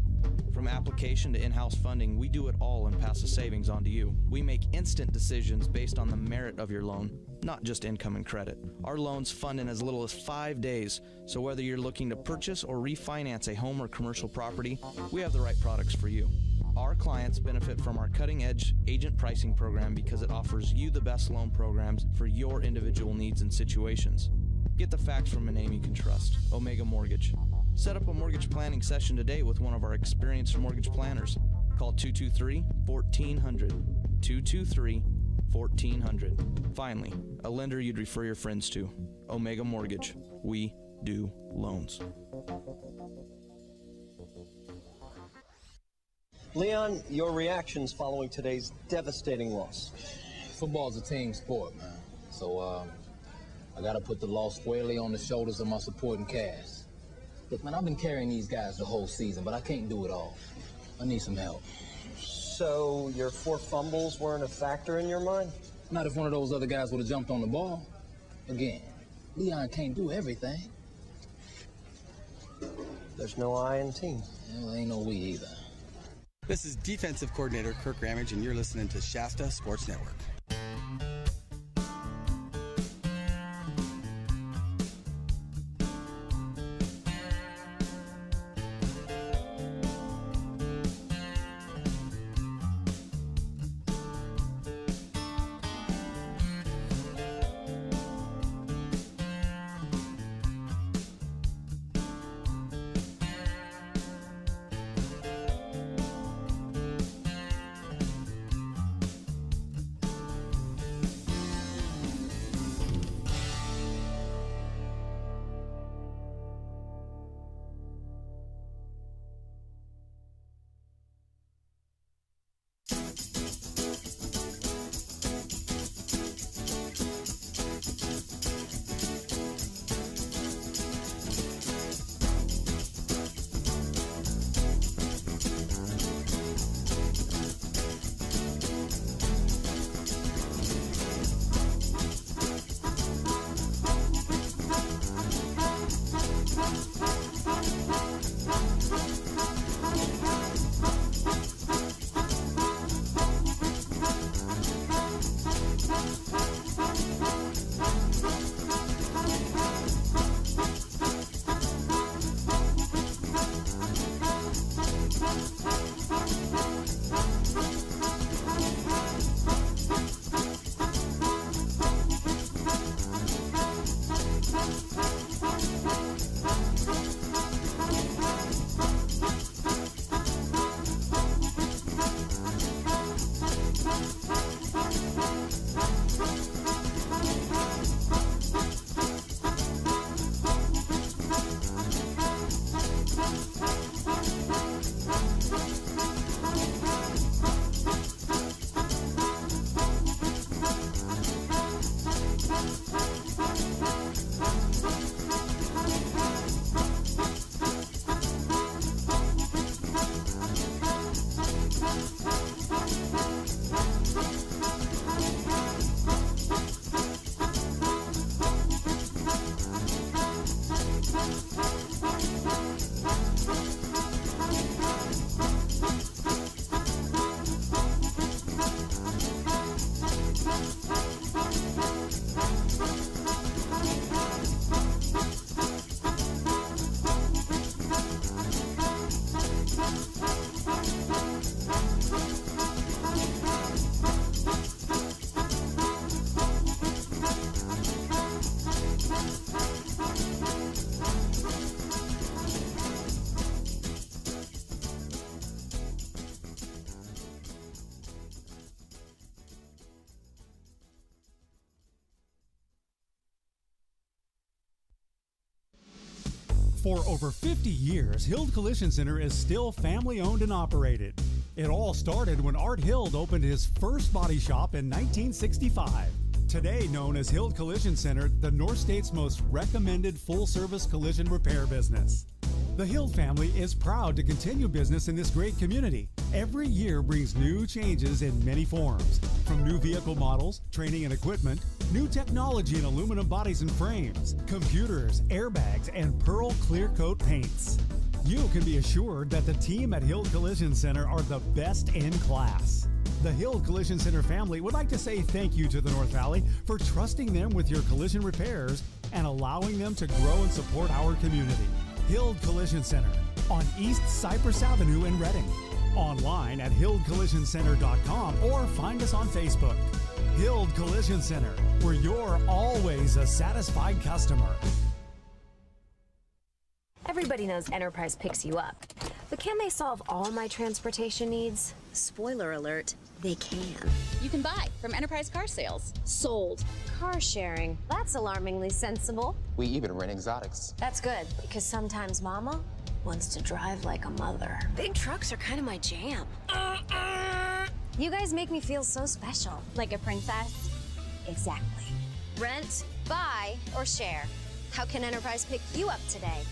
From application to in-house funding, we do it all and pass the savings on to you. We make instant decisions based on the merit of your loan, not just income and credit. Our loans fund in as little as 5 days, so whether you're looking to purchase or refinance a home or commercial property, we have the right products for you. Our clients benefit from our cutting-edge agent pricing program because it offers you the best loan programs for your individual needs and situations. Get the facts from a name you can trust, Omega Mortgage. Set up a mortgage planning session today with one of our experienced mortgage planners. Call 223-1400, 223-1400. Finally, a lender you'd refer your friends to, Omega Mortgage. We do loans. Leon, your reactions following today's devastating loss? Football's a team sport, man. So, I got to put the loss squarely on the shoulders of my supporting cast. Look, man, I've been carrying these guys the whole season, but I can't do it all. I need some help. So your 4 fumbles weren't a factor in your mind? Not if one of those other guys would have jumped on the ball. Again, Leon can't do everything. There's no I in team. Well, ain't no we either. This is Defensive Coordinator Kirk Ramage, and you're listening to Shasta Sports Network. For over 50 years, Hild Collision Center is still family-owned and operated. It all started when Art Hild opened his first body shop in 1965. Today known as Hild Collision Center, the North State's most recommended full-service collision repair business. The Hild family is proud to continue business in this great community. Every year brings new changes in many forms, from new vehicle models, training and equipment, new technology in aluminum bodies and frames, computers, airbags, and pearl clear coat paints. You can be assured that the team at Hild Collision Center are the best in class. The Hild Collision Center family would like to say thank you to the North Valley for trusting them with your collision repairs and allowing them to grow and support our community. Hild Collision Center on East Cypress Avenue in Reading. Online at hildcollisioncenter.com or find us on Facebook. Hild Collision Center, where you're always a satisfied customer. Everybody knows Enterprise picks you up. But can they solve all my transportation needs? Spoiler alert, they can. You can buy from Enterprise Car Sales. Sold. Car sharing. That's alarmingly sensible. We even rent exotics. That's good, because sometimes Mama wants to drive like a mother. Big trucks are kind of my jam. You guys make me feel so special. Like a princess? Exactly. Rent, buy, or share. How can Enterprise pick you up today?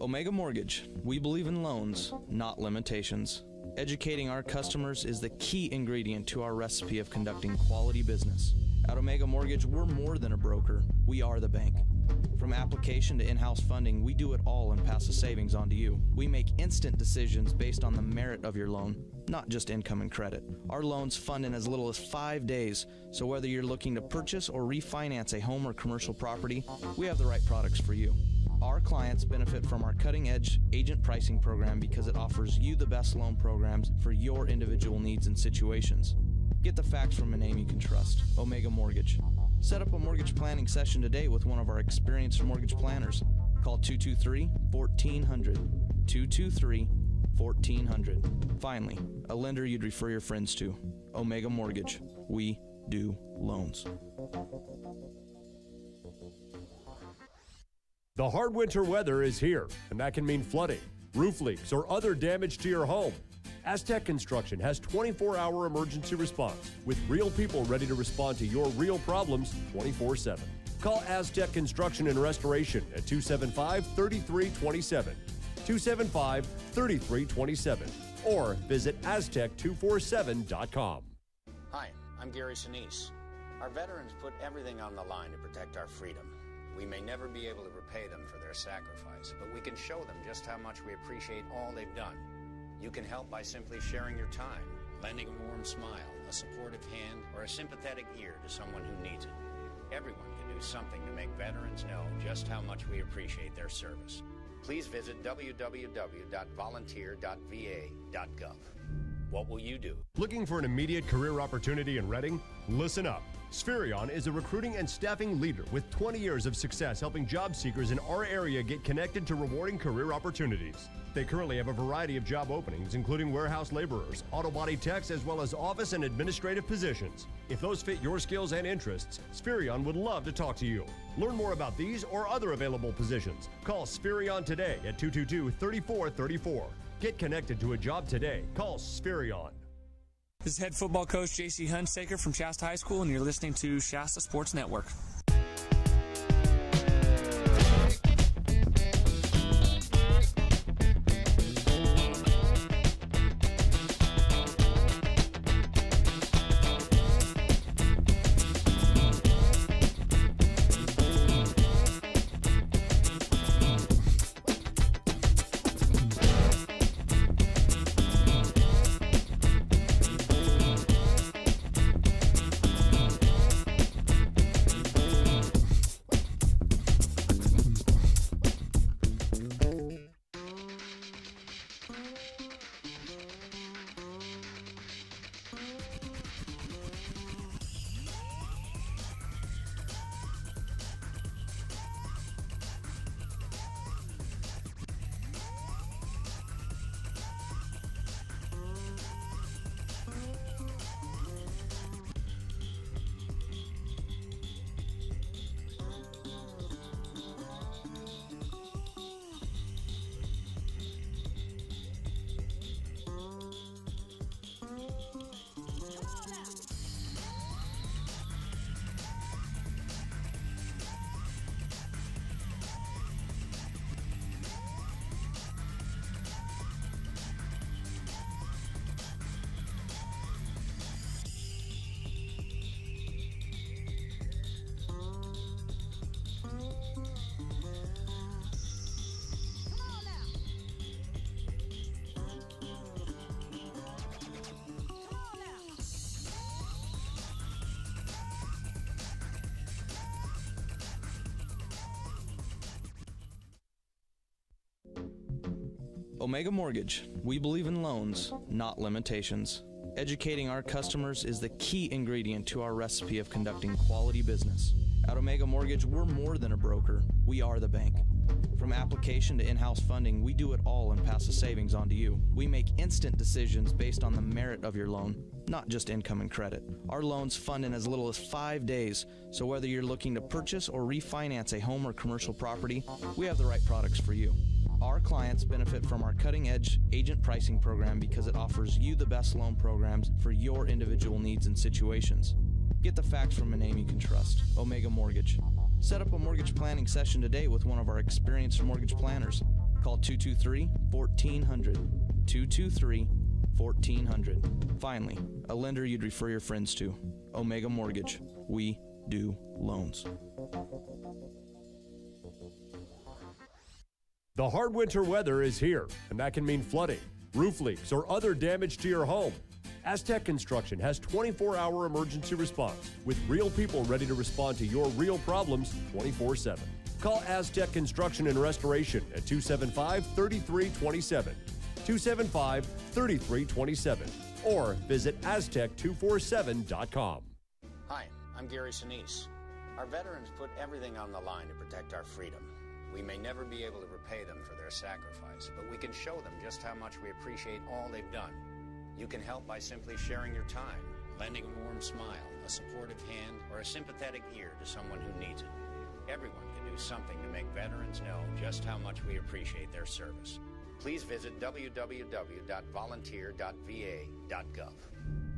Omega Mortgage. We believe in loans, not limitations. Educating our customers is the key ingredient to our recipe of conducting quality business. At Omega Mortgage, we're more than a broker. We are the bank. From application to in-house funding, we do it all and pass the savings on to you. We make instant decisions based on the merit of your loan, not just income and credit. Our loans fund in as little as 5 days, so whether you're looking to purchase or refinance a home or commercial property, we have the right products for you. Our clients benefit from our cutting-edge agent pricing program because it offers you the best loan programs for your individual needs and situations. Get the facts from a name you can trust, Omega Mortgage. Set up a mortgage planning session today with one of our experienced mortgage planners. Call 223-1400, 223-1400. Finally, a lender you'd refer your friends to, Omega Mortgage. We do loans. The hard winter weather is here, and that can mean flooding, roof leaks, or other damage to your home. Aztec Construction has 24-hour emergency response with real people ready to respond to your real problems 24/7. Call Aztec Construction and Restoration at 275-3327, 275-3327, or visit aztec247.com. Hi, I'm Gary Sinise. Our veterans put everything on the line to protect our freedom. We may never be able to repay them for their sacrifice, but we can show them just how much we appreciate all they've done. You can help by simply sharing your time, lending a warm smile, a supportive hand, or a sympathetic ear to someone who needs it. Everyone can do something to make veterans know just how much we appreciate their service. Please visit www.volunteer.va.gov. What will you do? Looking for an immediate career opportunity in Reading? Listen up. Spherion is a recruiting and staffing leader with 20 years of success helping job seekers in our area get connected to rewarding career opportunities. They currently have a variety of job openings, including warehouse laborers, auto body techs, as well as office and administrative positions. If those fit your skills and interests, Spherion would love to talk to you. Learn more about these or other available positions. Call Spherion today at 222-3434. Get connected to a job today. Call Spherion. This is head football coach J.C. Hunsaker from Shasta High School, and you're listening to Shasta Sports Network. Omega Mortgage. We believe in loans, not limitations. Educating our customers is the key ingredient to our recipe of conducting quality business. At Omega Mortgage, we're more than a broker. We are the bank. From application to in-house funding, we do it all and pass the savings on to you. We make instant decisions based on the merit of your loan, not just income and credit. Our loans fund in as little as 5 days, so whether you're looking to purchase or refinance a home or commercial property, we have the right products for you. Our clients benefit from our cutting-edge agent pricing program because it offers you the best loan programs for your individual needs and situations. Get the facts from a name you can trust, Omega Mortgage. Set up a mortgage planning session today with one of our experienced mortgage planners. Call 223-1400, 223-1400. Finally, a lender you'd refer your friends to, Omega Mortgage. We do loans. The hard winter weather is here, and that can mean flooding, roof leaks, or other damage to your home. Aztec Construction has 24-hour emergency response with real people ready to respond to your real problems 24/7. Call Aztec Construction and Restoration at 275-3327, 275-3327, or visit aztec247.com. Hi, I'm Gary Sinise. Our veterans put everything on the line to protect our freedom. We may never be able to repay them for their sacrifice, but we can show them just how much we appreciate all they've done. You can help by simply sharing your time, lending a warm smile, a supportive hand, or a sympathetic ear to someone who needs it. Everyone can do something to make veterans know just how much we appreciate their service. Please visit www.volunteer.va.gov.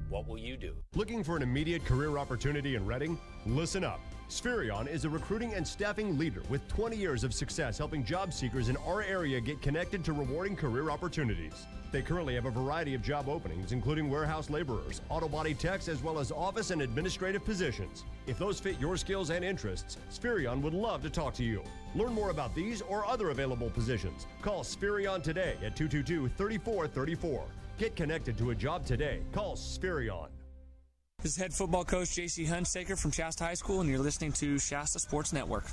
What will you do? Looking for an immediate career opportunity in Reading? Listen up. Spherion is a recruiting and staffing leader with 20 years of success helping job seekers in our area get connected to rewarding career opportunities. They currently have a variety of job openings, including warehouse laborers, auto body techs, as well as office and administrative positions. If those fit your skills and interests, Spherion would love to talk to you. Learn more about these or other available positions. Call Spherion today at 222-3434. Get connected to a job today. Call Spherion. This is head football coach J.C. Hunsaker from Shasta High School, and you're listening to Shasta Sports Network.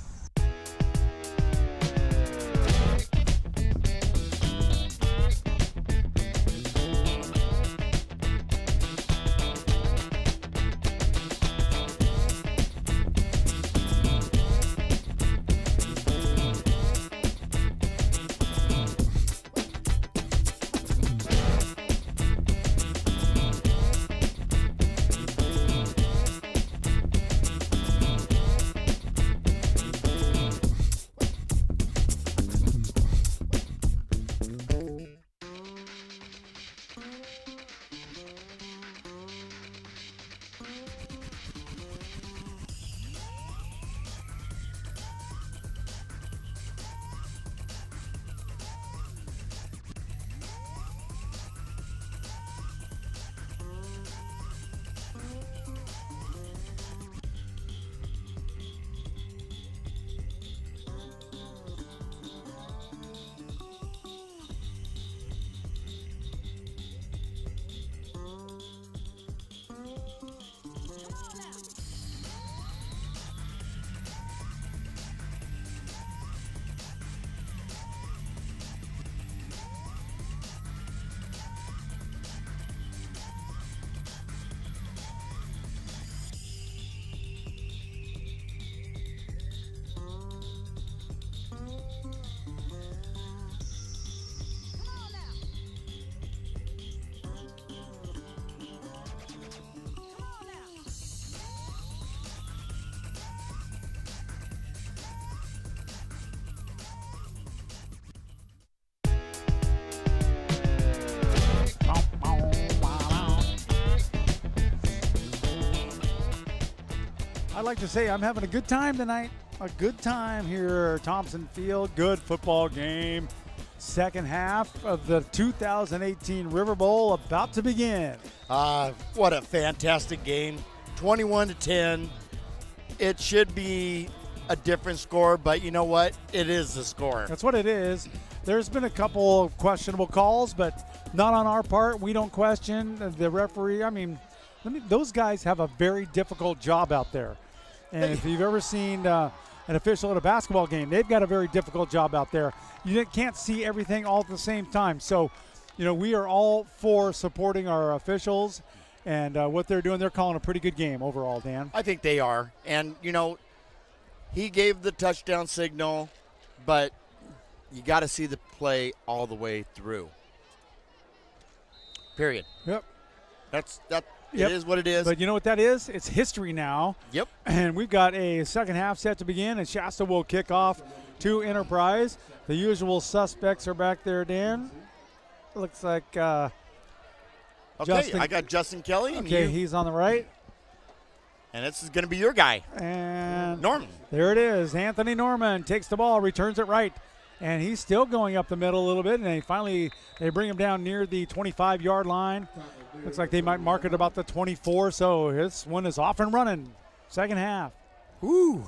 I'd like to say I'm having a good time tonight. A good time here at Thompson Field. Good football game. Second half of the 2018 Riverbowl about to begin. What a fantastic game. 21-10. It should be a different score, but you know what? It is the score. That's what it is. There's been a couple of questionable calls, but not on our part. We don't question the referee. I mean, those guys have a very difficult job out there. And if you've ever seen an official at a basketball game, they've got a very difficult job out there. You can't see everything all at the same time. So, you know, we are all for supporting our officials and what they're doing. They're calling a pretty good game overall, Dan. I think they are. And, you know, he gave the touchdown signal, but you got to see the play all the way through. Period. Yep. It is what it is. But you know what that is? It's history now. Yep. And we've got a second half set to begin, and Shasta will kick off to Enterprise. The usual suspects are back there, Dan. Looks like okay, Justin. I got Justin Kelly. Okay, he's on the right. And this is going to be your guy. And Norman. There it is. Anthony Norman takes the ball, returns it right. And he's still going up the middle a little bit, and they bring him down near the 25-yard line. Looks like they might mark it about the 24, so this one is off and running. Second half. Woo.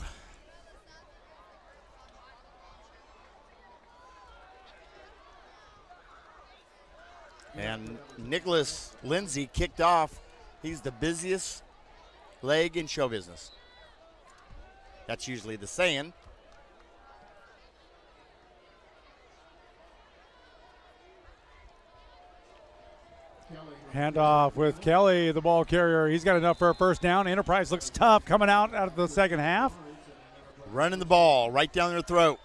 And Nicholas Lindsay kicked off. He's the busiest leg in show business. That's usually the saying. Handoff with Kelly, the ball carrier. He's got enough for a first down. Enterprise looks tough coming out of the second half. Running the ball right down their throat.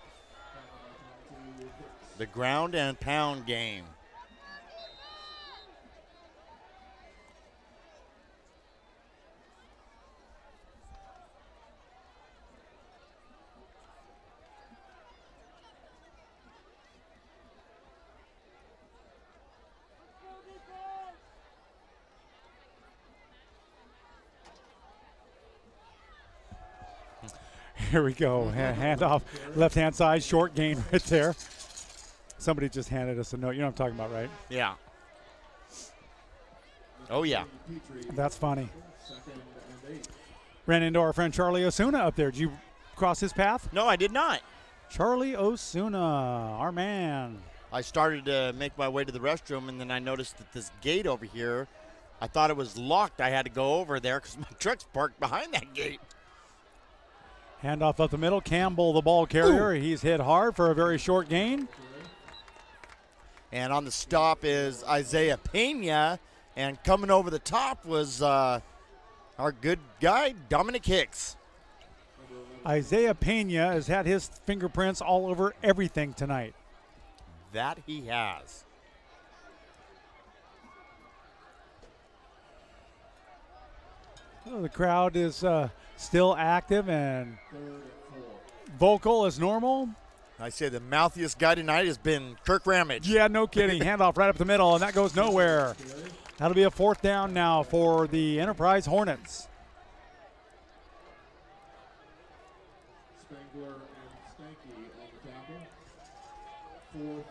The ground and pound game. Here we go. Handoff, left-hand side, short gain right there. Somebody just handed us a note. You know what I'm talking about, right? Yeah. Oh, yeah. That's funny. Ran into our friend Charlie Osuna up there. Did you cross his path? No, I did not. Charlie Osuna, our man. I started to make my way to the restroom, and then I noticed that this gate over here, I thought it was locked. I had to go over there because my truck's parked behind that gate. Handoff up the middle. Campbell, the ball carrier. Ooh. He's hit hard for a very short gain. And on the stop is Isaiah Pena. And coming over the top was our good guy, Dominic Hicks. Isaiah Pena has had his fingerprints all over everything tonight. That he has. Well, the crowd is still active and vocal as normal. I say the mouthiest guy tonight has been Kirk Ramage. Yeah, no kidding. Handoff right up the middle, and that goes nowhere. That'll be a 4th down now for the Enterprise Hornets. Spangler and Stanky on the tackle. 4th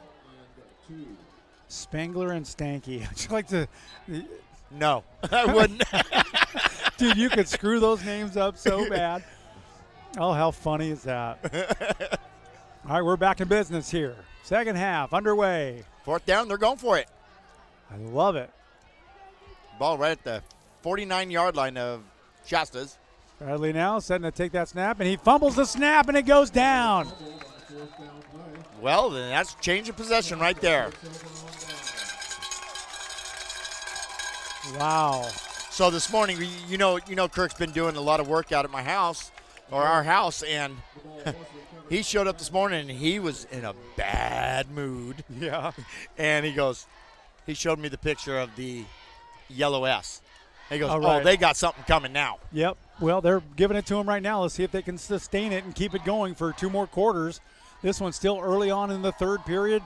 and 2. Spangler and Stanky. I'd like to. No, I wouldn't. Dude, you could screw those names up so bad. Oh, how funny is that? All right, we're back in business here. Second half underway. 4th down, they're going for it. I love it. Ball right at the 49-yard line of Shasta's. Bradley now setting to take that snap, and he fumbles the snap, and it goes down. Well, then that's change of possession right there. Wow. So this morning, you know, Kirk's been doing a lot of work out at my house, or our house, and he showed up this morning, and he was in a bad mood. Yeah. And he showed me the picture of the yellow S. He goes, right. Oh, they got something coming now. Yep. Well, they're giving it to him right now. Let's see if they can sustain it and keep it going for 2 more quarters. This one's still early on in the 3rd period.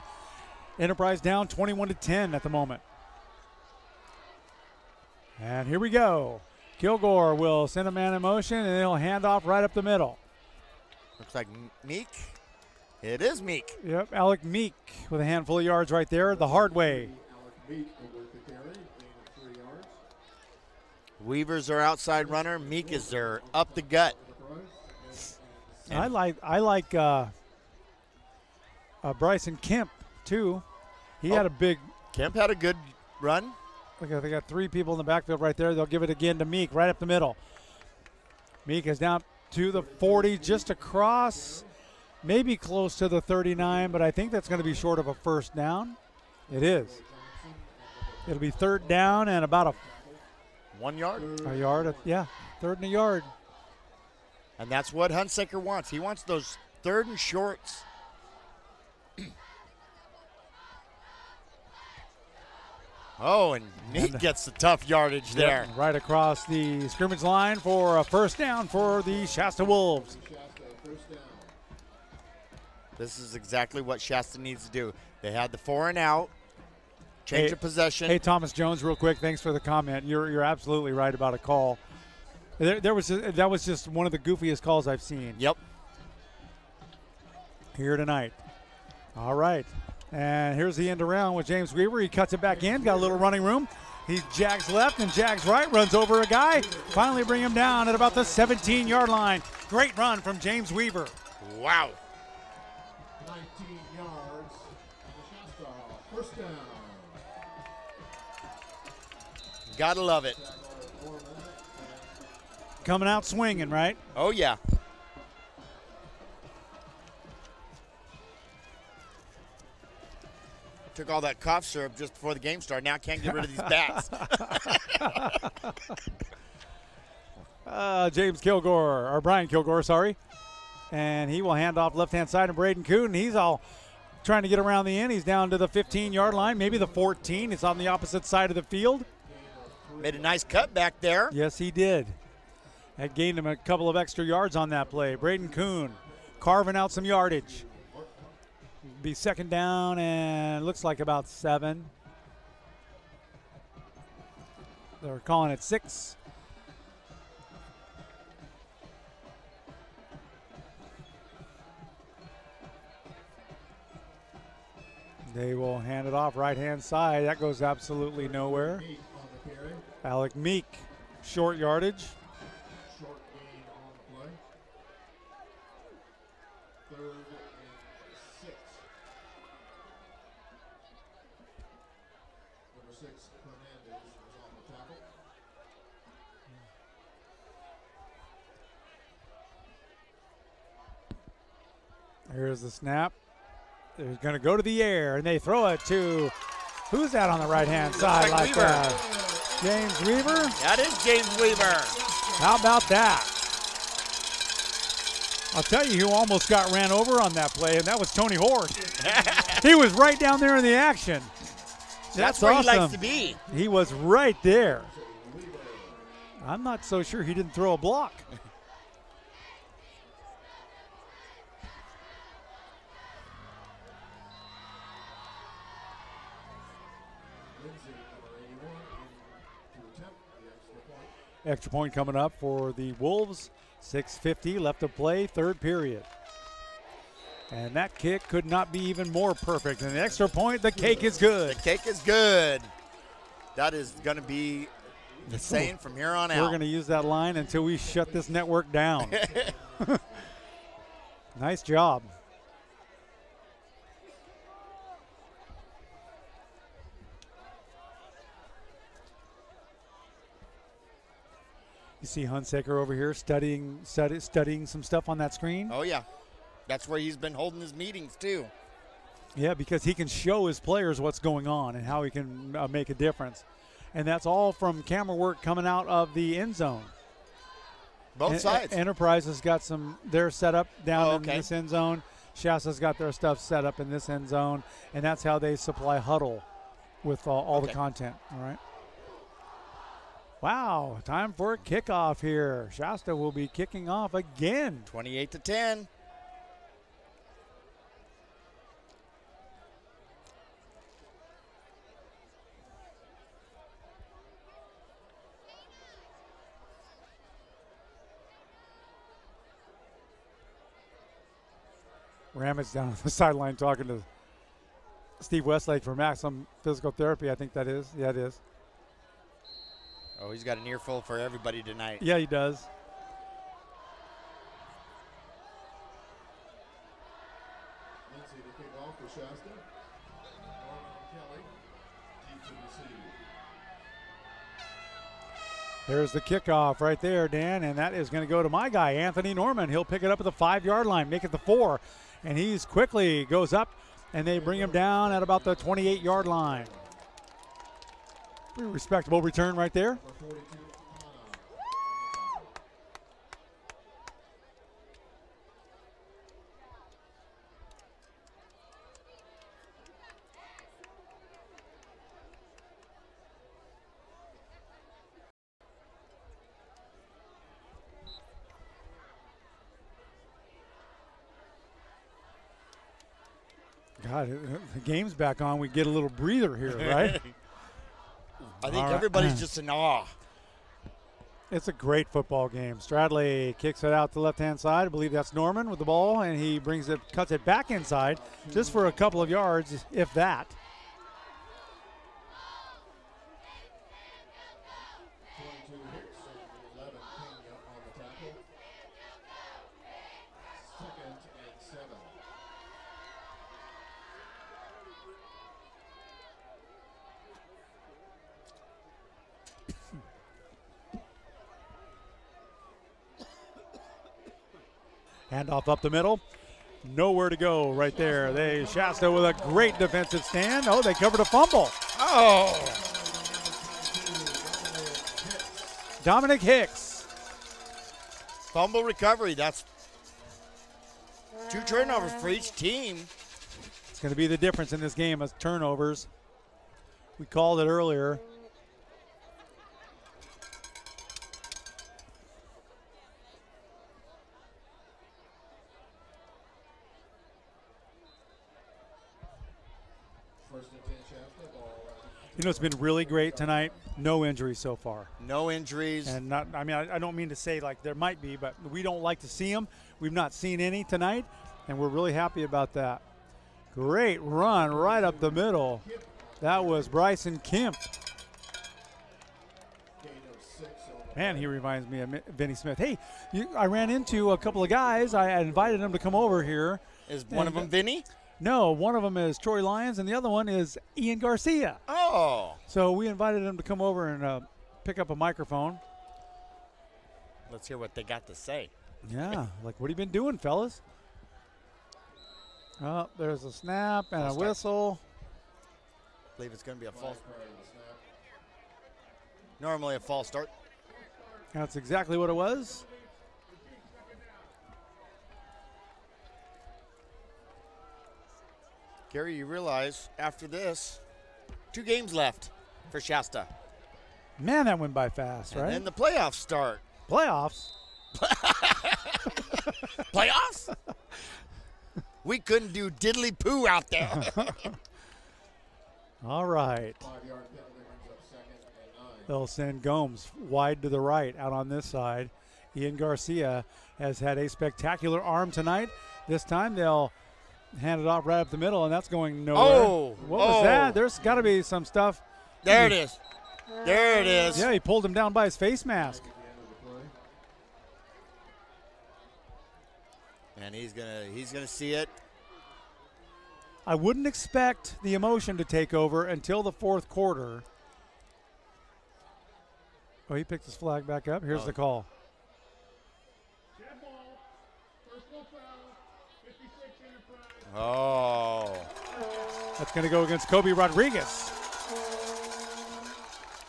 Enterprise down 21-10 at the moment. And here we go. Kilgore will send a man in motion, and he'll hand off right up the middle. Looks like Meek. It is Meek. Yep, Alec Meek with a handful of yards right there the hard way. Weavers are outside runner. Meek is there up the gut. I like Bryson Kemp too. He had a big. Kemp had a good run. Look, they got 3 people in the backfield right there. They'll give it again to Meek right up the middle. Meek is down to the 40, just across, maybe close to the 39, but I think that's going to be short of a 1st down. It is. It'll be 3rd down and about a 1 yard. A yard, yeah, 3rd and a yard. And that's what Hunsaker wants. He wants those 3rd and shorts. Oh, and Meek gets the tough yardage there. Right across the scrimmage line for a 1st down for the Shasta Wolves. This is exactly what Shasta needs to do. They had the 4 and out, change of possession. Hey, Thomas Jones, real quick, thanks for the comment. You're absolutely right about a call. That was just one of the goofiest calls I've seen. Yep. Here tonight. All right. And here's the end around with James Weaver. He cuts it back in, got a little running room. He jags left and jags right, runs over a guy. Finally bring him down at about the 17-yard line. Great run from James Weaver. Wow. 19 yards. Shasta, 1st down. Gotta love it. Coming out swinging, right? Oh, yeah. Took all that cough syrup just before the game started. Now I can't get rid of these bats. James Kilgore, or Brian Kilgore, sorry. And he will hand off left-hand side to Braden Kuhn. He's all trying to get around the end. He's down to the 15-yard line, maybe the 14. It's on the opposite side of the field. Made a nice cut back there. Yes, he did. That gained him a couple of extra yards on that play. Braden Kuhn carving out some yardage. Be 2nd down and looks like about 7. They're calling it 6. They will hand it off right-hand side. That goes absolutely nowhere. Alec Meek, short yardage. Short gain on the play. 3rd and 6. Number 6, Hernandez, is on the tackle. Here's the snap. They're going to go to the air, and they throw it to, who's that on the right-hand side like that? James Weaver? That is James Weaver. How about that? I'll tell you who almost got ran over on that play, and that was Tony Hort. He was right down there in the action. That's where awesome. he likes to be. He was right there. I'm not so sure he didn't throw a block. Extra point coming up for the Wolves. 6:50 left to play, 3rd period. And that kick could not be even more perfect. And the extra point, the cake is good. The cake is good. That is going to be the same from here on out. We're going to use that line until we shut this network down. Nice job. You see Hunsaker over here studying some stuff on that screen? Oh, yeah. That's where he's been holding his meetings, too. Yeah, because he can show his players what's going on and how he can make a difference. And that's all from camera work coming out of the end zone. Both sides. Enterprise has got their setup down in this end zone. Shasta's got their stuff set up in this end zone. And that's how they supply Huddle with all the content, all right? Wow, time for a kickoff here. Shasta will be kicking off again. 28-10. Ramage down on the sideline talking to Steve Westlake for Maximum Physical Therapy. I think that is. Yeah, it is. Oh, he's got an earful for everybody tonight. Yeah, he does. Lindsay to kick off for Shasta. Norman Kelly, deep to receive. There's the kickoff right there, Dan, and that is going to go to my guy, Anthony Norman. He'll pick it up at the 5-yard line, make it the 4, and he's quickly goes up, and they bring him down at about the 28-yard line. Pretty respectable return right there. God, the game's back on. We get a little breather here, right? I think everybody's just in awe. It's a great football game. Stradley kicks it out to the left-hand side. I believe that's Norman with the ball, and he cuts it back inside just for a couple of yards, if that. Handoff up the middle. Nowhere to go right there. Shasta with a great defensive stand. Oh, they covered a fumble. Oh. Dominic Hicks. Fumble recovery. That's 2 turnovers for each team. It's going to be the difference in this game as turnovers. We called it earlier. You know, it's been really great tonight. No injuries so far. No injuries. And I don't mean to say like there might be, but we don't like to see them. We've not seen any tonight, and we're really happy about that. Great run right up the middle. That was Bryson Kemp. Man, he reminds me of Vinny Smith. Hey, I ran into a couple of guys. I invited them to come over here. Is one of them Vinny? No, one of them is Troy Lyons, and the other one is Ian Garcia. Oh. So we invited them to come over and pick up a microphone. Let's hear what they got to say. Yeah, like, what have you been doing, fellas? Oh, there's a snap and a whistle. I believe it's going to be a false. Normally a false start. That's exactly what it was. Gary, you realize after this, 2 games left for Shasta. Man, that went by fast, right? And then the playoffs start. Playoffs? Playoffs? We couldn't do diddly poo out there. All right. They'll send Gomes wide to the right out on this side. Ian Garcia has had a spectacular arm tonight. This time they'll hand it off right up the middle, and that's going nowhere. Oh. What was that? There's got to be some stuff. There it is. There it is. Yeah, he pulled him down by his face mask. And he's gonna see it. I wouldn't expect the emotion to take over until the fourth quarter. Oh, he picked his flag back up. Here's the call. Oh. That's going to go against Kobe Rodriguez.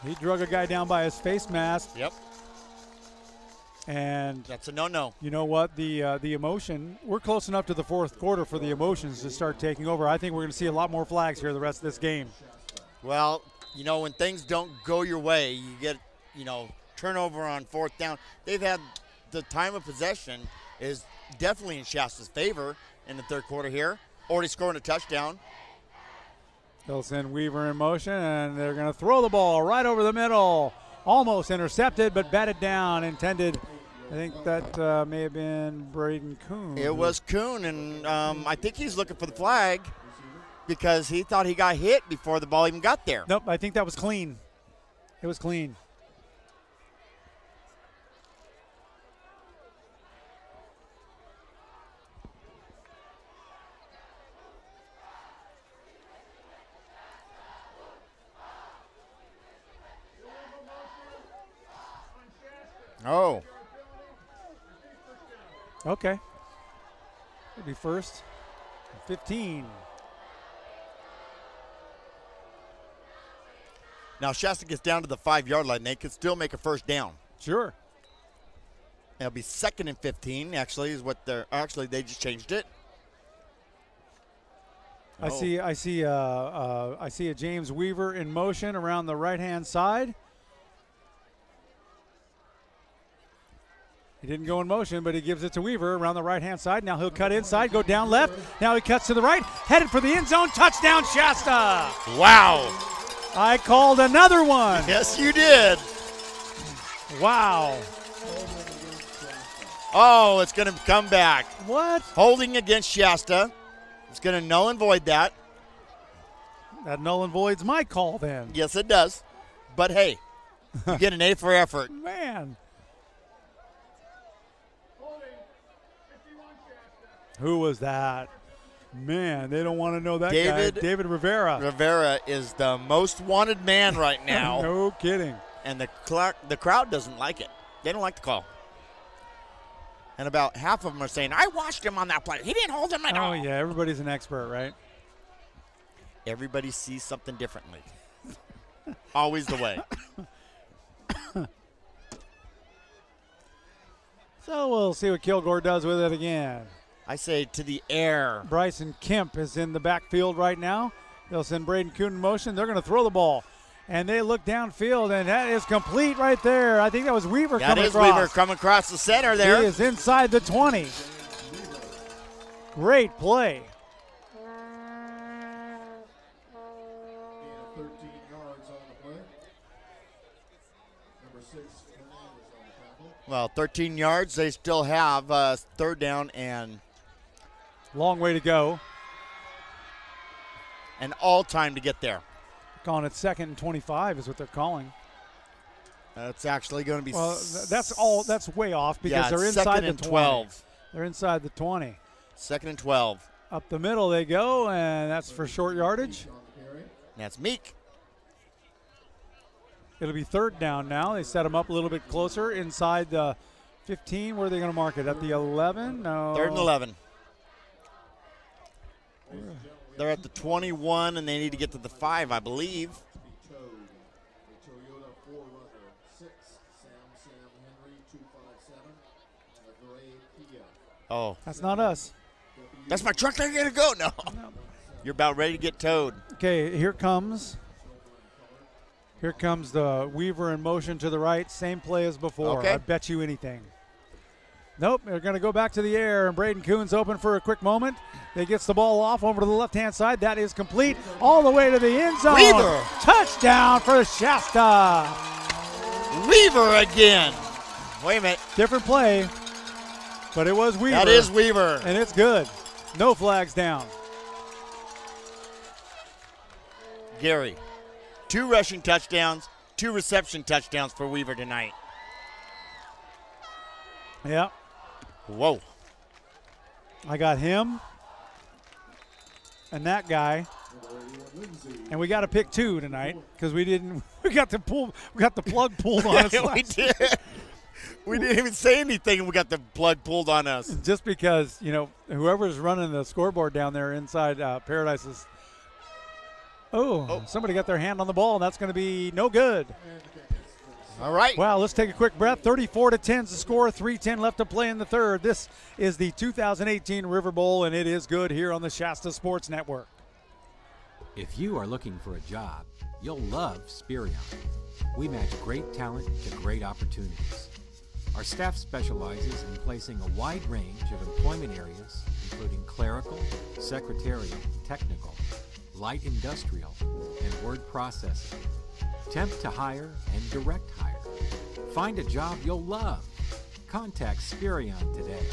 He drug a guy down by his face mask. Yep. And that's a no-no. You know what? The emotion, we're close enough to the fourth quarter for the emotions to start taking over. I think we're going to see a lot more flags here the rest of this game. Well, you know, when things don't go your way, you get, you know, turnover on fourth down. They've had the time of possession is definitely in Shasta's favor in the third quarter here. Already scoring a touchdown. They'll send Weaver in motion, and they're going to throw the ball right over the middle. Almost intercepted, but batted down. Intended, I think that may have been Braden Kuhn. It was Kuhn, and I think he's looking for the flag because he thought he got hit before the ball even got there. Nope, I think that was clean. It was clean. Oh. Okay. It'll be first. 15. Now Shasta gets down to the 5-yard line. They could still make a first down. Sure. It'll be 2nd and 15. Actually, is what they're. Actually, they just changed it. I see a James Weaver in motion around the right-hand side. He didn't go in motion, but he gives it to Weaver around the right-hand side. Now he'll cut inside, go down left. Now he cuts to the right, headed for the end zone. Touchdown, Shasta. Wow. I called another one. Yes, you did. Wow. Oh, it's going to come back. What? Holding against Shasta. It's going to null and void that. That null and void's my call then. Yes, it does. But, hey, you get an A for effort. Man. Who was that? Man, they don't want to know that guy. David Rivera. Rivera is the most wanted man right now. No kidding. And the crowd doesn't like it. They don't like the call. And about half of them are saying, I watched him on that play. He didn't hold him at all. Oh, yeah, everybody's an expert, right? Everybody sees something differently. Always the way. So we'll see what Kilgore does with it again. I say to the air. Bryson Kemp is in the backfield right now. They'll send Braden Kuhn in motion. They're going to throw the ball. And they look downfield, and that is complete right there. I think that was Weaver coming across. That is Weaver coming across the center there. He is inside the 20. Great play. 13 yards on the play. Number 6, Fernandez on the tackle. Well, 13 yards. They still have third down and long way to go. And all time to get there. Calling it 2nd and 25 is what they're calling. That's actually going to be. Well, that's way off because they're inside the 20. 12. They're inside the 20. 2nd and 12. Up the middle they go, and that's for short yardage. That's Meek. It'll be 3rd down now. They set them up a little bit closer inside the 15. Where are they going to mark it? At the 11? No. 3rd and 11. They're at the 21, and they need to get to the 5, I believe. Oh. That's not us. That's my truck. They're going to go. No. You're about ready to get towed. Okay, here comes the Weaver in motion to the right. Same play as before. Okay. I bet you anything. Nope, they're going to go back to the air, and Braden Coon's open for a quick moment. They gets the ball off over to the left-hand side. That is complete all the way to the end zone. Weaver. Touchdown for Shasta. Weaver again. Wait a minute. Different play, but it was Weaver. That is Weaver. And it's good. No flags down. Gary, 2 rushing touchdowns, 2 reception touchdowns for Weaver tonight. Yeah. Whoa. I got him and that guy. And we got to pick 2 tonight because we got the plug pulled on us. We did. We didn't even say anything and we got the plug pulled on us. Just because, whoever's running the scoreboard down there inside Paradise is somebody got their hand on the ball, and that's going to be no good. All right. Wow, let's take a quick breath. 34-10 is the score. 3:10 left to play in the 3rd. This is the 2018 Riverbowl, and it is good here on the Shasta Sports Network. If you are looking for a job, you'll love Spherion. We match great talent to great opportunities. Our staff specializes in placing a wide range of employment areas, including clerical, secretarial, technical, light industrial, and word processing. Temp to hire and direct hire. Find a job you'll love. Contact Spherion today.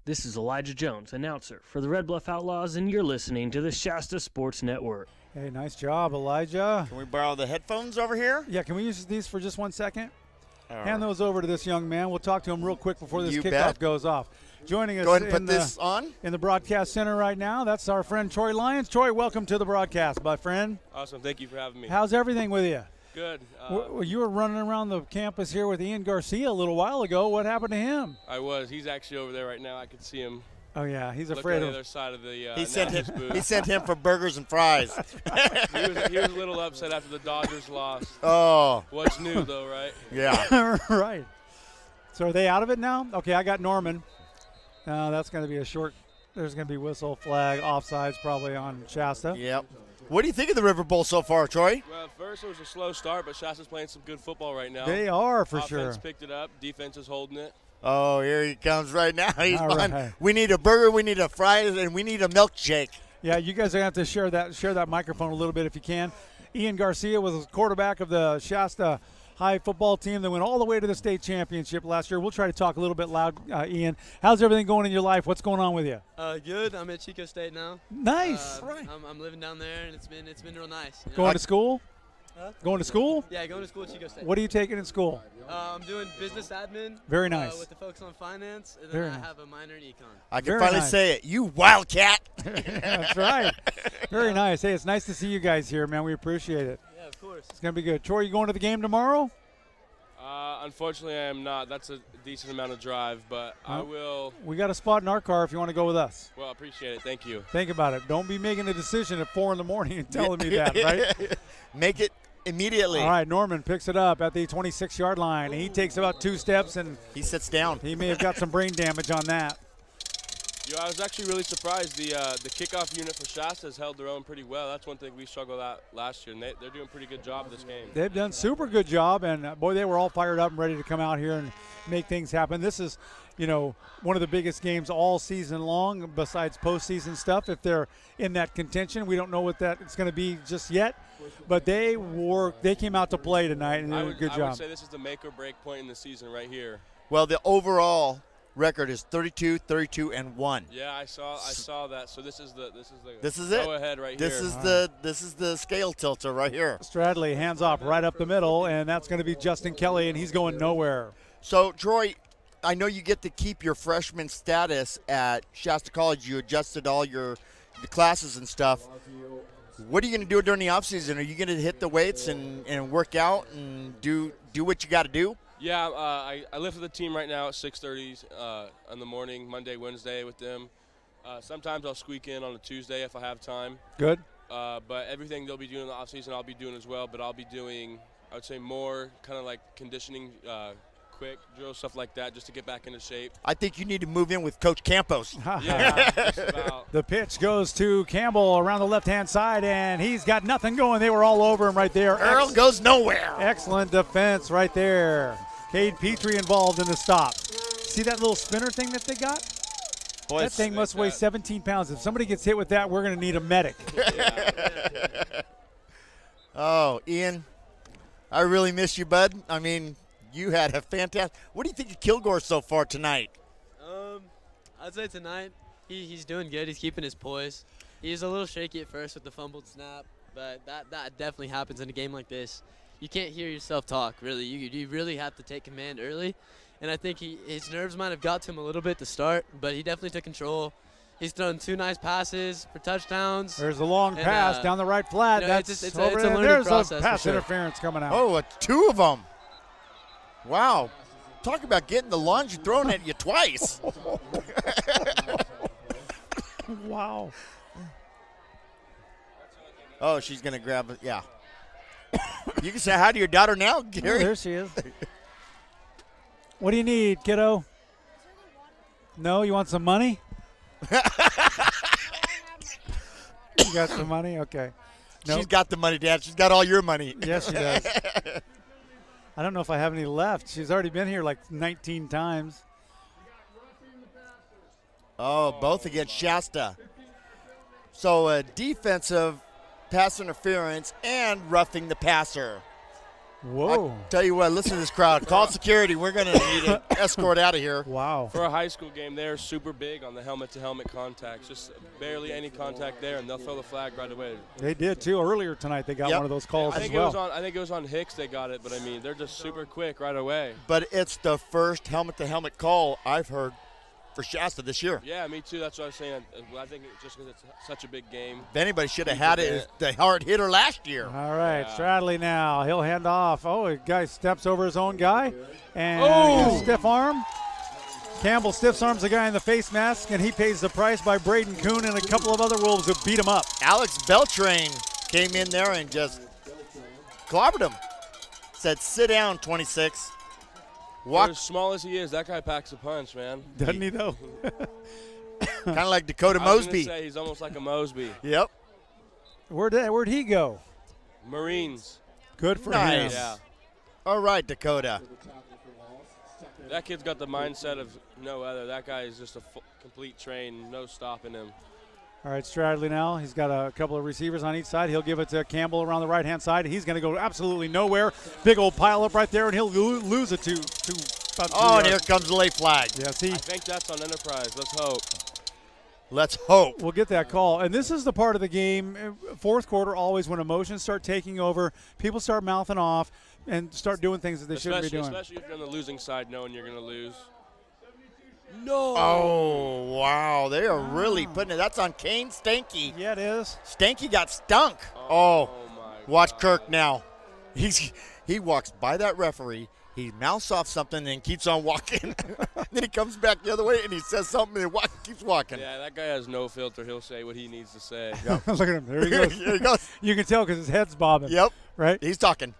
This is Elijah Jones, announcer for the Red Bluff Outlaws, and you're listening to the Shasta Sports Network. Hey, nice job, Elijah. Can we borrow the headphones over here? Yeah, can we use these for just 1 second? All Hand those over to this young man. We'll talk to him real quick before this You kickoff bet. goes off. Joining us Go ahead and put this on. In the broadcast center right now, that's our friend Troy Lyons. Troy, welcome to the broadcast, my friend. Awesome. Thank you for having me. How's everything with you? Good. You were running around the campus here with Ian Garcia a little while ago. What happened to him? I was. He's actually over there right now. I can see him. Oh, yeah. He's Look afraid on of the other side of the He sent booth. him for burgers and fries. he was a little upset after the Dodgers lost. Oh. What's new, though, right? Yeah. Right. So are they out of it now? Okay, I got Norman. That's going to be a short. There's going to be whistle, flag, offsides probably on Shasta. Yep. What do you think of the Riverbowl so far, Troy? Well, at first it was a slow start, but Shasta's playing some good football right now. They are, for Offense sure. Offense picked it up. Defense is holding it. Oh, here he comes right now. He's All on. right. We need a burger, we need a fries, and we need a milkshake. Yeah, you guys are going to have to share that microphone a little bit if you can. Ian Garcia was the quarterback of the Shasta High football team that went all the way to the state championship last year. We'll try to talk a little bit loud, Ian. How's everything going in your life? What's going on with you? Good. I'm at Chico State now. Nice. Right. I'm living down there, and it's been real nice. Going to school? Huh? Going to school? Yeah, going to school at Chico State. What are you taking in school? I'm doing business admin. Very nice. With the focus on finance, and then Very I nice. have a minor in econ. I can Very finally nice. say it. You wildcat. That's right. Very nice. Hey, it's nice to see you guys here, man. We appreciate it. Yeah, of course. It's going to be good. Troy, you going to the game tomorrow? Unfortunately, I am not. That's a decent amount of drive, but I will. We got a spot in our car if you want to go with us. Well, I appreciate it. Thank you. Think about it. Don't be making a decision at 4 in the morning and telling me that, right? Make it immediately. All right, Norman picks it up at the 26-yard line. He takes about 2 steps, and he sits down. He may have got some brain damage on that. I was actually really surprised. The kickoff unit for Shasta has held their own pretty well. That's one thing we struggled at last year, and they're doing a pretty good job this game. They've done super good job, and boy, they were all fired up and ready to come out here and make things happen. This is, one of the biggest games all season long besides postseason stuff. If they're in that contention, we don't know what that it's going to be just yet, but they came out to play tonight and they did a good job. I would say this is the make or break point in the season right here. Well, the overall record is 32, 32, and 1. Yeah, I saw that. So this is it. Go ahead right this here. This is the scale tilter right here. Stradley hands off right up the middle, and that's going to be Justin Kelly, and he's going nowhere. So, Troy, I know you get to keep your freshman status at Shasta College. You adjusted all the classes and stuff. What are you going to do during the offseason? Are you going to hit the weights and work out and do what you got to do? Yeah, I live with the team right now at 6:30 in the morning, Monday, Wednesday with them. Sometimes I'll squeak in on a Tuesday if I have time. Good. But everything they'll be doing in the offseason I'll be doing as well, but I'll be doing, I would say, more kind of like conditioning, quick drill, stuff like that, just to get back into shape. I think you need to move in with Coach Campos. Yeah, just about. The pitch goes to Campbell around the left-hand side, and he's got nothing going. They were all over him right there. Earl goes nowhere. Excellent defense right there. Cade Petrie involved in the stop. See that little spinner thing that they got? Boy, that thing must weigh 17 pounds. If somebody gets hit with that, we're going to need a medic. Oh, Ian, I really miss you, bud. I mean, you had a fantastic – what do you think of Kilgore so far tonight? I'd say tonight he's doing good. He's keeping his poise. He's a little shaky at first with the fumbled snap, but that definitely happens in a game like this. You can't hear yourself talk, really. You really have to take command early. And I think his nerves might have got to him a little bit to start, but he definitely took control. He's thrown 2 nice passes for touchdowns. There's a long pass down the right flat. You know, That's it's over a there. learning There's process a pass for sure. interference coming out. Oh, 2 of them. Wow. Talk about getting the laundry thrown at you twice. Wow. Oh, she's going to grab it. Yeah. You can say hi to your daughter now, Gary. Oh, there she is. What do you need, kiddo? No, you want some money? You got some money? Okay. Nope. She's got the money, Dad. She's got all your money. Yes, she does. I don't know if I have any left. She's already been here like 19 times. Oh, both against Shasta. So defensive pass interference and roughing the passer. Whoa. I'll tell you what, listen to this crowd. Call security. We're going to need an escort out of here. Wow. For a high school game, they're super big on the helmet-to-helmet contacts. Just barely any contact there, and they'll throw the flag right away. They did, too. Earlier tonight, they got one of those calls as well. I think it was on Hicks they got it, but, I mean, they're just super quick right away. But it's the first helmet-to-helmet call I've heard for Shasta this year. Yeah, me too. That's what I was saying. I think it's just because it's such a big game. If anybody should have had it, it's the hard hitter last year. All right, Stradley now. He'll hand off. Oh, a guy steps over his own guy. And stiff arm. Campbell stiff arms the guy in the face mask, and he pays the price by Braden Kuhn and a couple of other Wolves who beat him up. Alex Beltrain came in there and just clobbered him. Said, sit down, 26. For as small as he is, that guy packs a punch, man. Doesn't he, though? Kind of like Dakota I was Mosby. gonna say, he's almost like a Mosby. Yep. Where'd he go? Marines. Good for nice. him. Yeah. All right, Dakota. That kid's got the mindset of no other. That guy is just a complete train, no stopping him. All right, Stradley now. He's got a couple of receivers on each side. He'll give it to Campbell around the right-hand side. He's going to go absolutely nowhere. Big old pile up right there, and he'll lose it to about 2 yards. And here comes the late flag. Yeah, see. I think that's on Enterprise. Let's hope. Let's hope. We'll get that call. And this is the part of the game, fourth quarter, always when emotions start taking over, people start mouthing off and start doing things that they shouldn't be doing. Especially if you're on the losing side knowing you're going to lose. No. Oh, wow. They are really putting it. That's on Kane Stanky. Yeah, it is. Stanky got stunk. Oh watch Kirk now. He walks by that referee. He mouths off something and keeps on walking. Then he comes back the other way and he says something and keeps walking. Yeah, that guy has no filter. He'll say what he needs to say. Yep. Look at him. There he goes. There he goes. You can tell because his head's bobbing. Yep. Right? He's talking.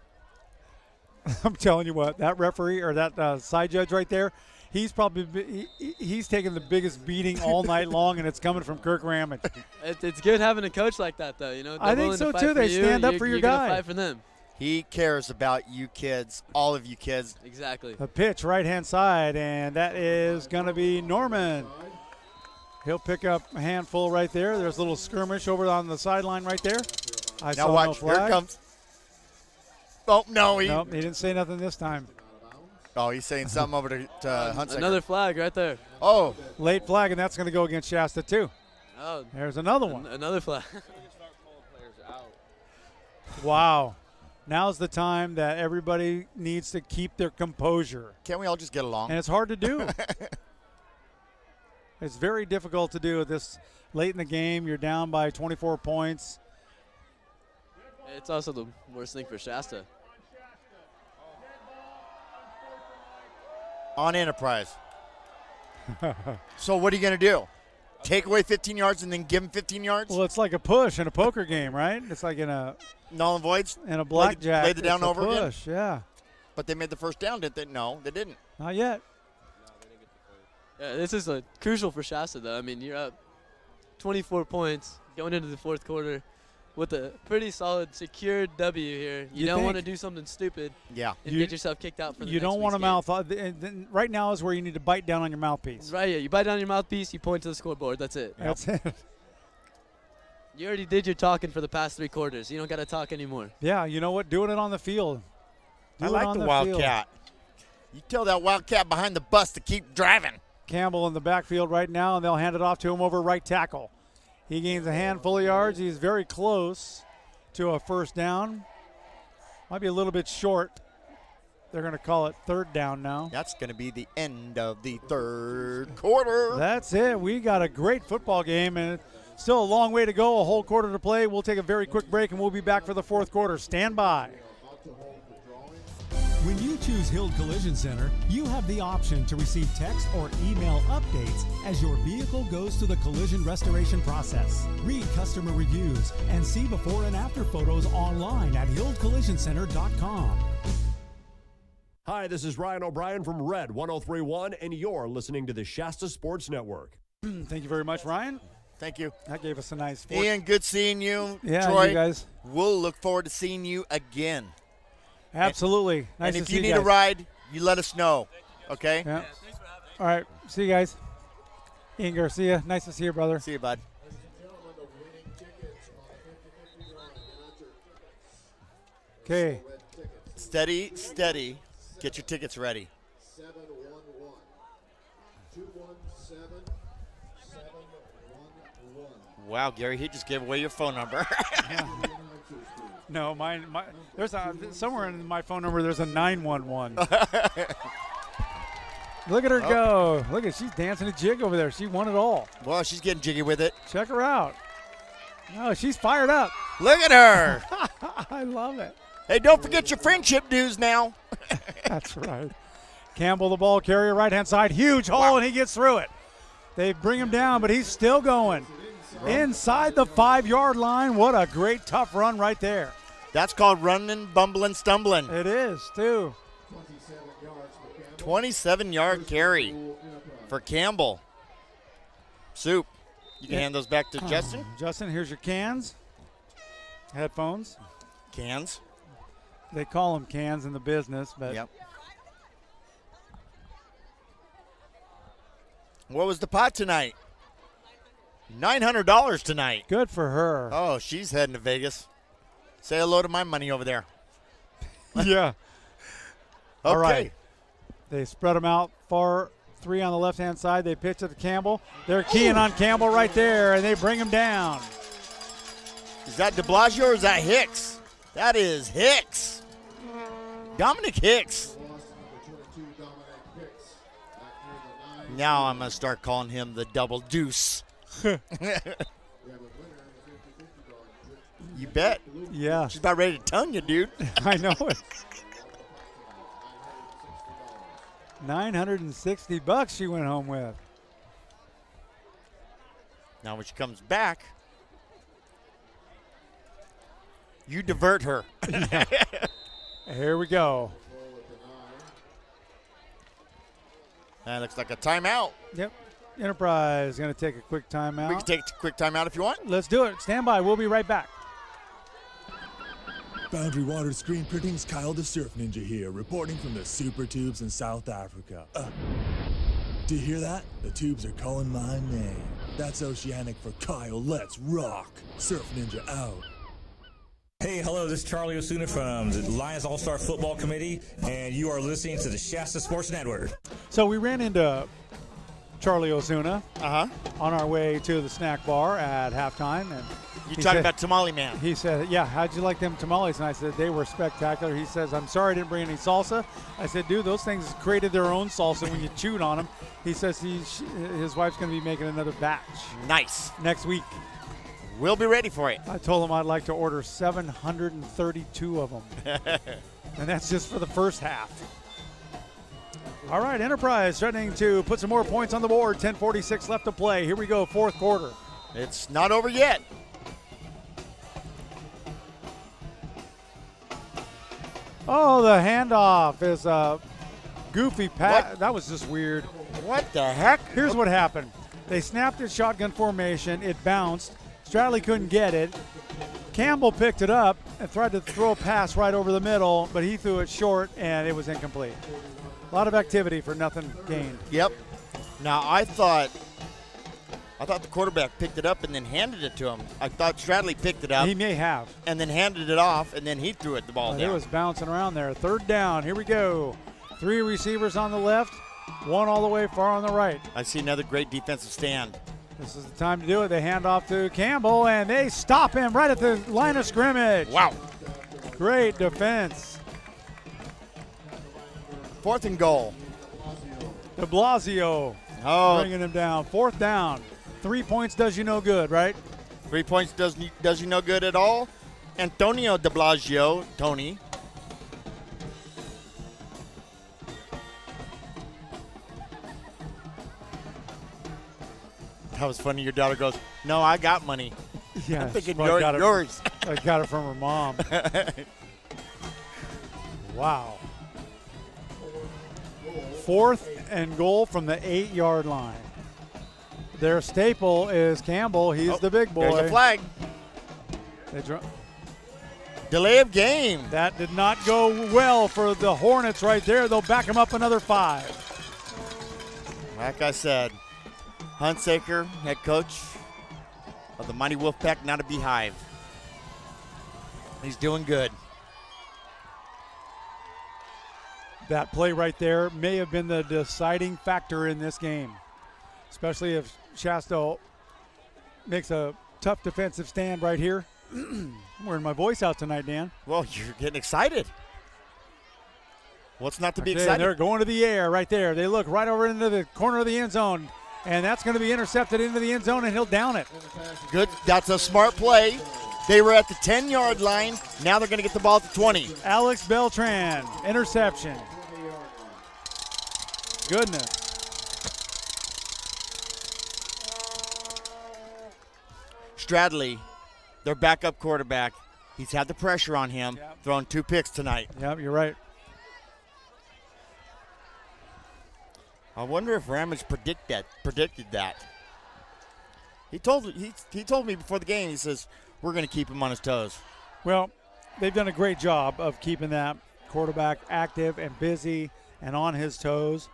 I'm telling you what, that referee or that side judge right there, he's probably he's taking the biggest beating all night long, and it's coming from Kirk Ramage. It's good having a coach like that, though. You know, I think so too. They stand up for your guy. Fight for them. He cares about you kids, all of you kids. Exactly. The pitch right-hand side, and that is going to be Norman. He'll pick up a handful right there. There's a little skirmish over on the sideline right there. Now watch, here it comes. Oh, no. Nope, he didn't say nothing this time. Oh, he's saying something over to Hunsaker. Another flag right there. Oh. Late flag, and that's going to go against Shasta, too. Oh. There's another one. Another flag. Wow. Now's the time that everybody needs to keep their composure. Can't we all just get along? And it's hard to do. It's very difficult to do this late in the game. You're down by 24 points. It's also the worst thing for Shasta. On Enterprise. So what are you going to do? Take away 15 yards and then give him 15 yards? Well, it's like a push in a poker game, right? It's like in a null and voids. In a blackjack. Lay the down over push, again. Yeah. But they made the first down, didn't they? No, they didn't. Not yet. Yeah, this is crucial for Shasta, though. I mean, you're up 24 points going into the fourth quarter with a pretty solid, secured W here. You don't want to do something stupid. Yeah. And get yourself kicked out for the You next don't want week's to game. right now is where you need to bite down on your mouthpiece. Right, yeah. You bite down your mouthpiece, you point to the scoreboard. That's it. That's it. You already did your talking for the past 3 quarters. You don't got to talk anymore. Yeah, you know what? Doing it on the field. I like the Wildcat. You tell that Wildcat behind the bus to keep driving. Campbell in the backfield right now, and they'll hand it off to him over right tackle. He gains a handful of yards. He's very close to a first down. Might be a little bit short. They're going to call it third down now. That's going to be the end of the third quarter. That's it. We got a great football game, and still a long way to go, a whole quarter to play. We'll take a very quick break, and we'll be back for the fourth quarter. Stand by. When you choose Hild Collision Center, you have the option to receive text or email updates as your vehicle goes through the collision restoration process. Read customer reviews and see before and after photos online at hildcollisioncenter.com. Hi, this is Ryan O'Brien from Red 103.1, and you're listening to the Shasta Sports Network. Thank you very much, Ryan. Thank you. That gave us a nice Ian, good seeing you. Yeah, Troy, you guys. We'll look forward to seeing you again. Absolutely. Nice and to if see you need guys. a ride, you let us know, okay? Yeah. All right. See you guys. Ian Garcia, nice to see you, brother. See you, bud. Okay. Steady, steady. Get your tickets ready. 711-217-711. Wow, Gary, he just gave away your phone number. No, there's somewhere in my phone number there's a 911. Look at her go. Look at she's dancing a jig over there. She won it all. Well, she's getting jiggy with it. Check her out. No, she's fired up. Look at her. I love it. Hey, don't forget your friendship dues now. That's right. Campbell, the ball carrier, right-hand side. Huge hole, and he gets through it. They bring him down, but he's still going. Inside the 5-yard line. What a great, tough run right there. That's called running, bumbling, stumbling. It is, too. 27-yard carry for Campbell. Soup. You can hand those back to Justin. Justin, here's your cans. Headphones. Cans. They call them cans in the business, but. Yep. What was the pot tonight? $900 tonight. Good for her. Oh, she's heading to Vegas. Say hello to my money over there. Yeah. Okay. All right. They spread them out far 3 on the left-hand side. They pitch it to Campbell. They're keying on Campbell right there, and they bring him down. Is that de Blasio or is that Hicks? That is Hicks. Dominic Hicks. Now I'm going to start calling him the double deuce. You bet. Yeah. She's about ready to tongue you, dude. I know it. $960 she went home with. Now when she comes back, you divert her. Yeah. Here we go. That looks like a timeout. Yep. Enterprise is going to take a quick timeout. We can take a quick timeout if you want. Let's do it. Stand by. We'll be right back. Boundary Water Screen Printing's Kyle the Surf Ninja here, reporting from the Super Tubes in South Africa. Do you hear that? The tubes are calling my name. That's Oceanic for Kyle. Let's rock. Surf Ninja out. Hey, hello, this is Charlie Osuna from the Lions All-Star Football Committee, and you are listening to the Shasta Sports Network. So we ran into Charlie Osuna on our way to the snack bar at halftime. And you talking about Tamale Man. He said, yeah, how'd you like them tamales? And I said, they were spectacular. He says, I'm sorry I didn't bring any salsa. I said, dude, those things created their own salsa when you chewed on them. He says his wife's going to be making another batch. Nice. Next week. We'll be ready for it. I told him I'd like to order 732 of them. And that's just for the first half. All right, Enterprise threatening to put some more points on the board. 10:46 left to play. Here we go, fourth quarter. It's not over yet. Oh, the handoff is a goofy pass. That was just weird. What the heck? Here's what happened. They snapped it shotgun formation. It bounced. Stradley couldn't get it. Campbell picked it up and tried to throw a pass right over the middle, but he threw it short, and it was incomplete. A lot of activity for nothing gained. Yep. Now, I thought the quarterback picked it up and then handed it to him. I thought Stradley picked it up. He may have. And then handed it off, and then he threw the ball down. It was bouncing around there. Third down. Here we go. 3 receivers on the left, 1 all the way far on the right. I see another great defensive stand. This is the time to do it. They hand off to Campbell, and they stop him right at the line of scrimmage. Wow. Great defense. 4th and goal. De Blasio bringing him down. 4th down. 3 points does you no good, right? 3 points does you no good at all. Antonio De Blasio, Tony. That was funny. Your daughter goes, "No, I got money." Yeah, I'm thinking yours. I got it from her mom. Wow. 4th and goal from the 8-yard line. Their staple is Campbell. He's the big boy. There's a flag. Delay of game. That did not go well for the Hornets right there. They'll back them up another 5. Like I said, Hunsaker, head coach of the Mighty Wolfpack, not a beehive. He's doing good. That play right there may have been the deciding factor in this game, especially if Shasta makes a tough defensive stand right here. I'm wearing my voice out tonight, Dan. Well, you're getting excited. What's not to be excited? They're going to the air right there. They look right over into the corner of the end zone, and that's going to be intercepted into the end zone, and he'll down it. Good. That's a smart play. They were at the 10-yard line. Now they're going to get the ball at the 20. Alex Beltran, interception. Goodness. Stradley, their backup quarterback, he's had the pressure on him, throwing 2 picks tonight. Yep, you're right. I wonder if Ramage predicted that. He told me before the game, he says, we're going to keep him on his toes. Well, they've done a great job of keeping that quarterback active and busy and on his toes.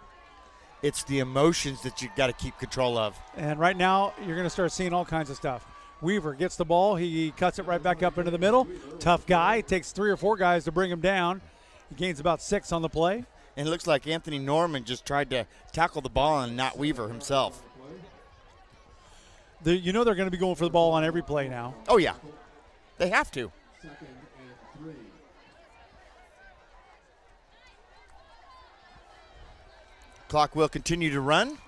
It's the emotions that you've got to keep control of. And right now, you're going to start seeing all kinds of stuff. Weaver gets the ball. He cuts it right back up into the middle. Tough guy. Takes 3 or 4 guys to bring him down. He gains about 6 on the play. And it looks like Anthony Norman just tried to tackle the ball and not Weaver himself. You know they're going to be going for the ball on every play now. Oh, yeah. They have to. Clock will continue to run,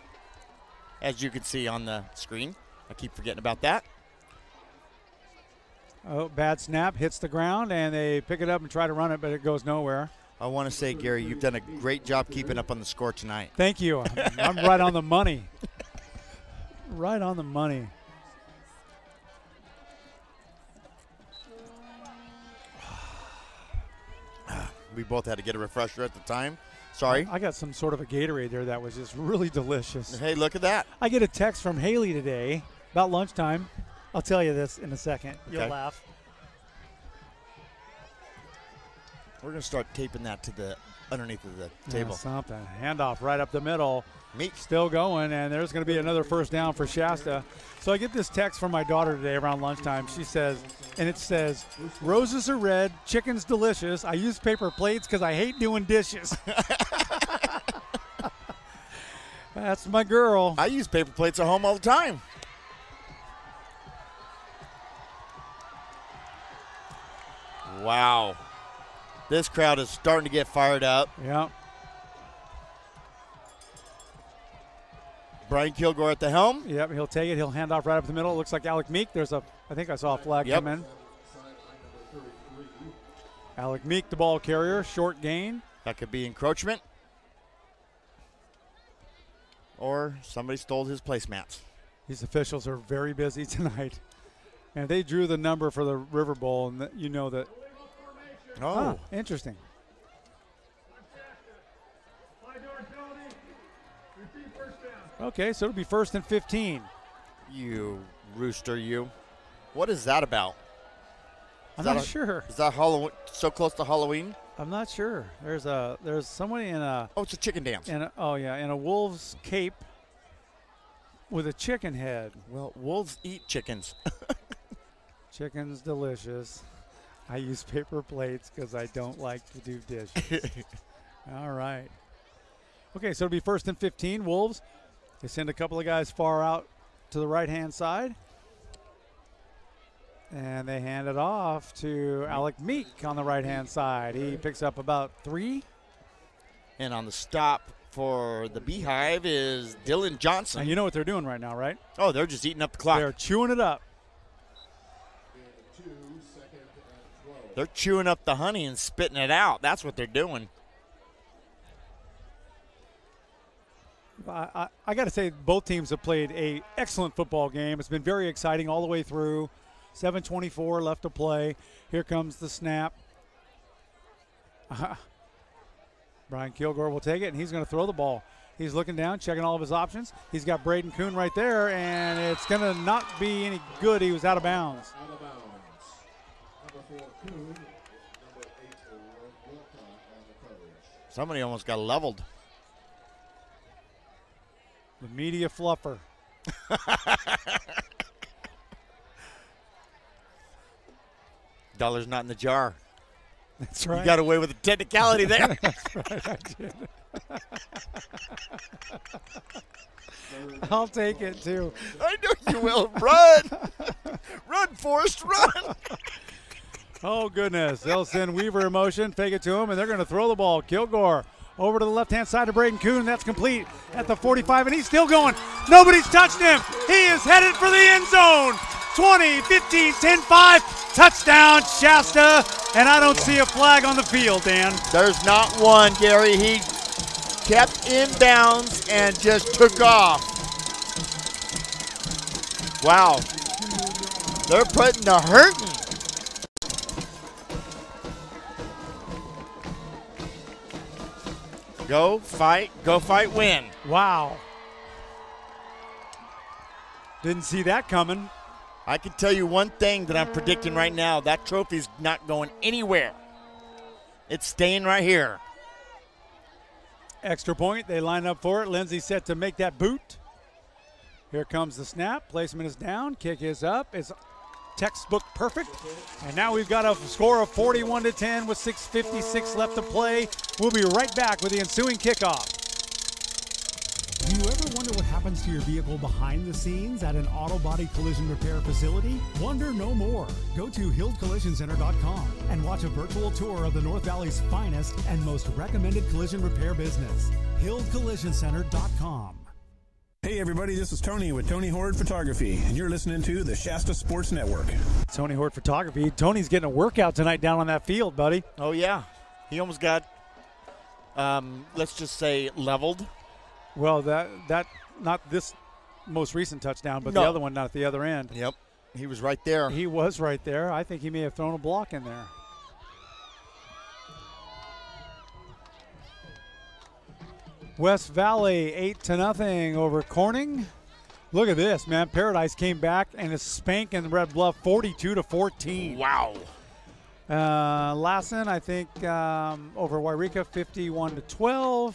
as you can see on the screen. I keep forgetting about that. Oh, bad snap, hits the ground, and they pick it up and try to run it, but it goes nowhere. I want to say, Gary, you've done a great job keeping up on the score tonight. Thank you. I'm right on the money. Right on the money. We both had to get a refresher at the time. Sorry. I got some sort of a Gatorade there that was just really delicious. Hey, look at that. I get a text from Haley today about lunchtime. I'll tell you this in a second. You'll laugh. We're going to start taping that to the underneath of the table. Something. Handoff right up the middle. Meek still going, and there's going to be another first down for Shasta. So I get this text from my daughter today around lunchtime. She says, and it says, roses are red, chicken's delicious. I use paper plates because I hate doing dishes. That's my girl. I use paper plates at home all the time. Wow. This crowd is starting to get fired up. Yeah. Brian Kilgore at the helm. Yep, he'll take it. He'll hand off right up the middle. It looks like Alec Meek. I think I saw a flag come in. Alec Meek, the ball carrier, short gain. That could be encroachment. Or somebody stole his placemats. These officials are very busy tonight. And they drew the number for the Riverbowl, and you know that. Oh. Interesting. Okay, so it'll be 1st and 15. You rooster, you. What is that about? I'm not sure. Is that Halloween? So close to Halloween? I'm not sure. There's somebody in a. Oh, it's a chicken dance. In a wolf's cape with a chicken head. Well, wolves eat chickens. Chicken's delicious. I use paper plates because I don't like to do dishes. All right. Okay, so it'll be 1st and 15. Wolves. They send a couple of guys far out to the right-hand side. And they hand it off to Alec Meek on the right-hand side. He picks up about 3. And on the stop for the Beehive is Dylan Johnson. And you know what they're doing right now, right? Oh, they're just eating up the clock. They're chewing it up. They're chewing up the honey and spitting it out. That's what they're doing. I got to say, both teams have played an excellent football game. It's been very exciting all the way through. 7:24 left to play. Here comes the snap. Brian Kilgore will take it, and he's going to throw the ball. He's looking down, checking all of his options. He's got Braden Kuhn right there, and it's going to not be any good. He was out of bounds. Out of bounds. Number 4, Kuhn. Number 8, Wilcott on the coverage. Somebody almost got leveled. The media fluffer. Dollar's not in the jar. That's right. You got away with a technicality there. That's right, I did. I'll take it, too. I know you will. Run. Run, Forrest, run. Oh, goodness. They'll send Weaver in motion, fake it to him, and they're going to throw the ball. Kilgore over to the left-hand side of Braden Kuhn. That's complete at the 45, and he's still going. Nobody's touched him. He is headed for the end zone. 20, 15, 10, 5. Touchdown, Shasta. And I don't see a flag on the field, Dan. There's not one, Gary. He kept in bounds and just took off. Wow. They're putting the hurting. Go fight, win. Wow. Didn't see that coming. I can tell you one thing that I'm predicting right now. That trophy's not going anywhere. It's staying right here. Extra point. They line up for it. Lindsay set to make that boot. Here comes the snap. Placement is down. Kick is up. It's textbook perfect. And now we've got a score of 41-10 with 6:56 left to play. We'll be right back with the ensuing kickoff. Do you ever wonder what happens to your vehicle behind the scenes at an auto body collision repair facility? Wonder no more. Go to HildCollisionCenter.com and watch a virtual tour of the North Valley's finest and most recommended collision repair business. HildCollisionCenter.com. Hey everybody, this is Tony with Tony Horde Photography, and you're listening to the Shasta Sports Network. Tony Horde Photography. Tony's getting a workout tonight down on that field, buddy. Oh, yeah. He almost got, let's just say, leveled. Well, that not this most recent touchdown, but No. the other one not at the other end. Yep. He was right there. He was right there. I think he may have thrown a block in there. West Valley 8-0 over Corning. Look at this, man. Paradise came back and is spanking Red Bluff 42-14. Wow. Lassen, I think, over Wairika, 51-12.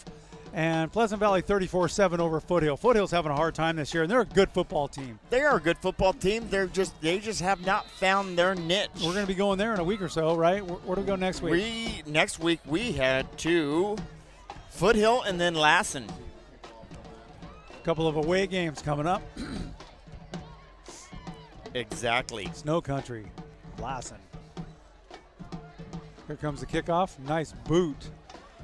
And Pleasant Valley 34-7 over Foothill. Foothill's having a hard time this year, and they're a good football team. They are a good football team. They just have not found their niche. We're going to be going there in a week or so, right? Where do we go next week? Next week we head to Foothill and then Lassen. A couple of away games coming up. Exactly. Snow Country, Lassen. Here comes the kickoff. Nice boot.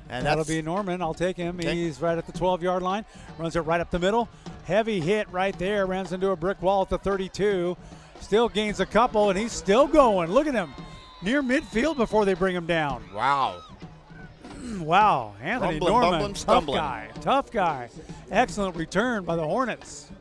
And that'll be Norman. I'll take him. Okay. He's right at the 12-yard line. Runs it right up the middle. Heavy hit right there. Runs into a brick wall at the 32. Still gains a couple, and he's still going. Look at him. Near midfield before they bring him down. Wow. Wow. Anthony Norman. Bumbling, stumbling. Tough guy. Excellent return by the Hornets.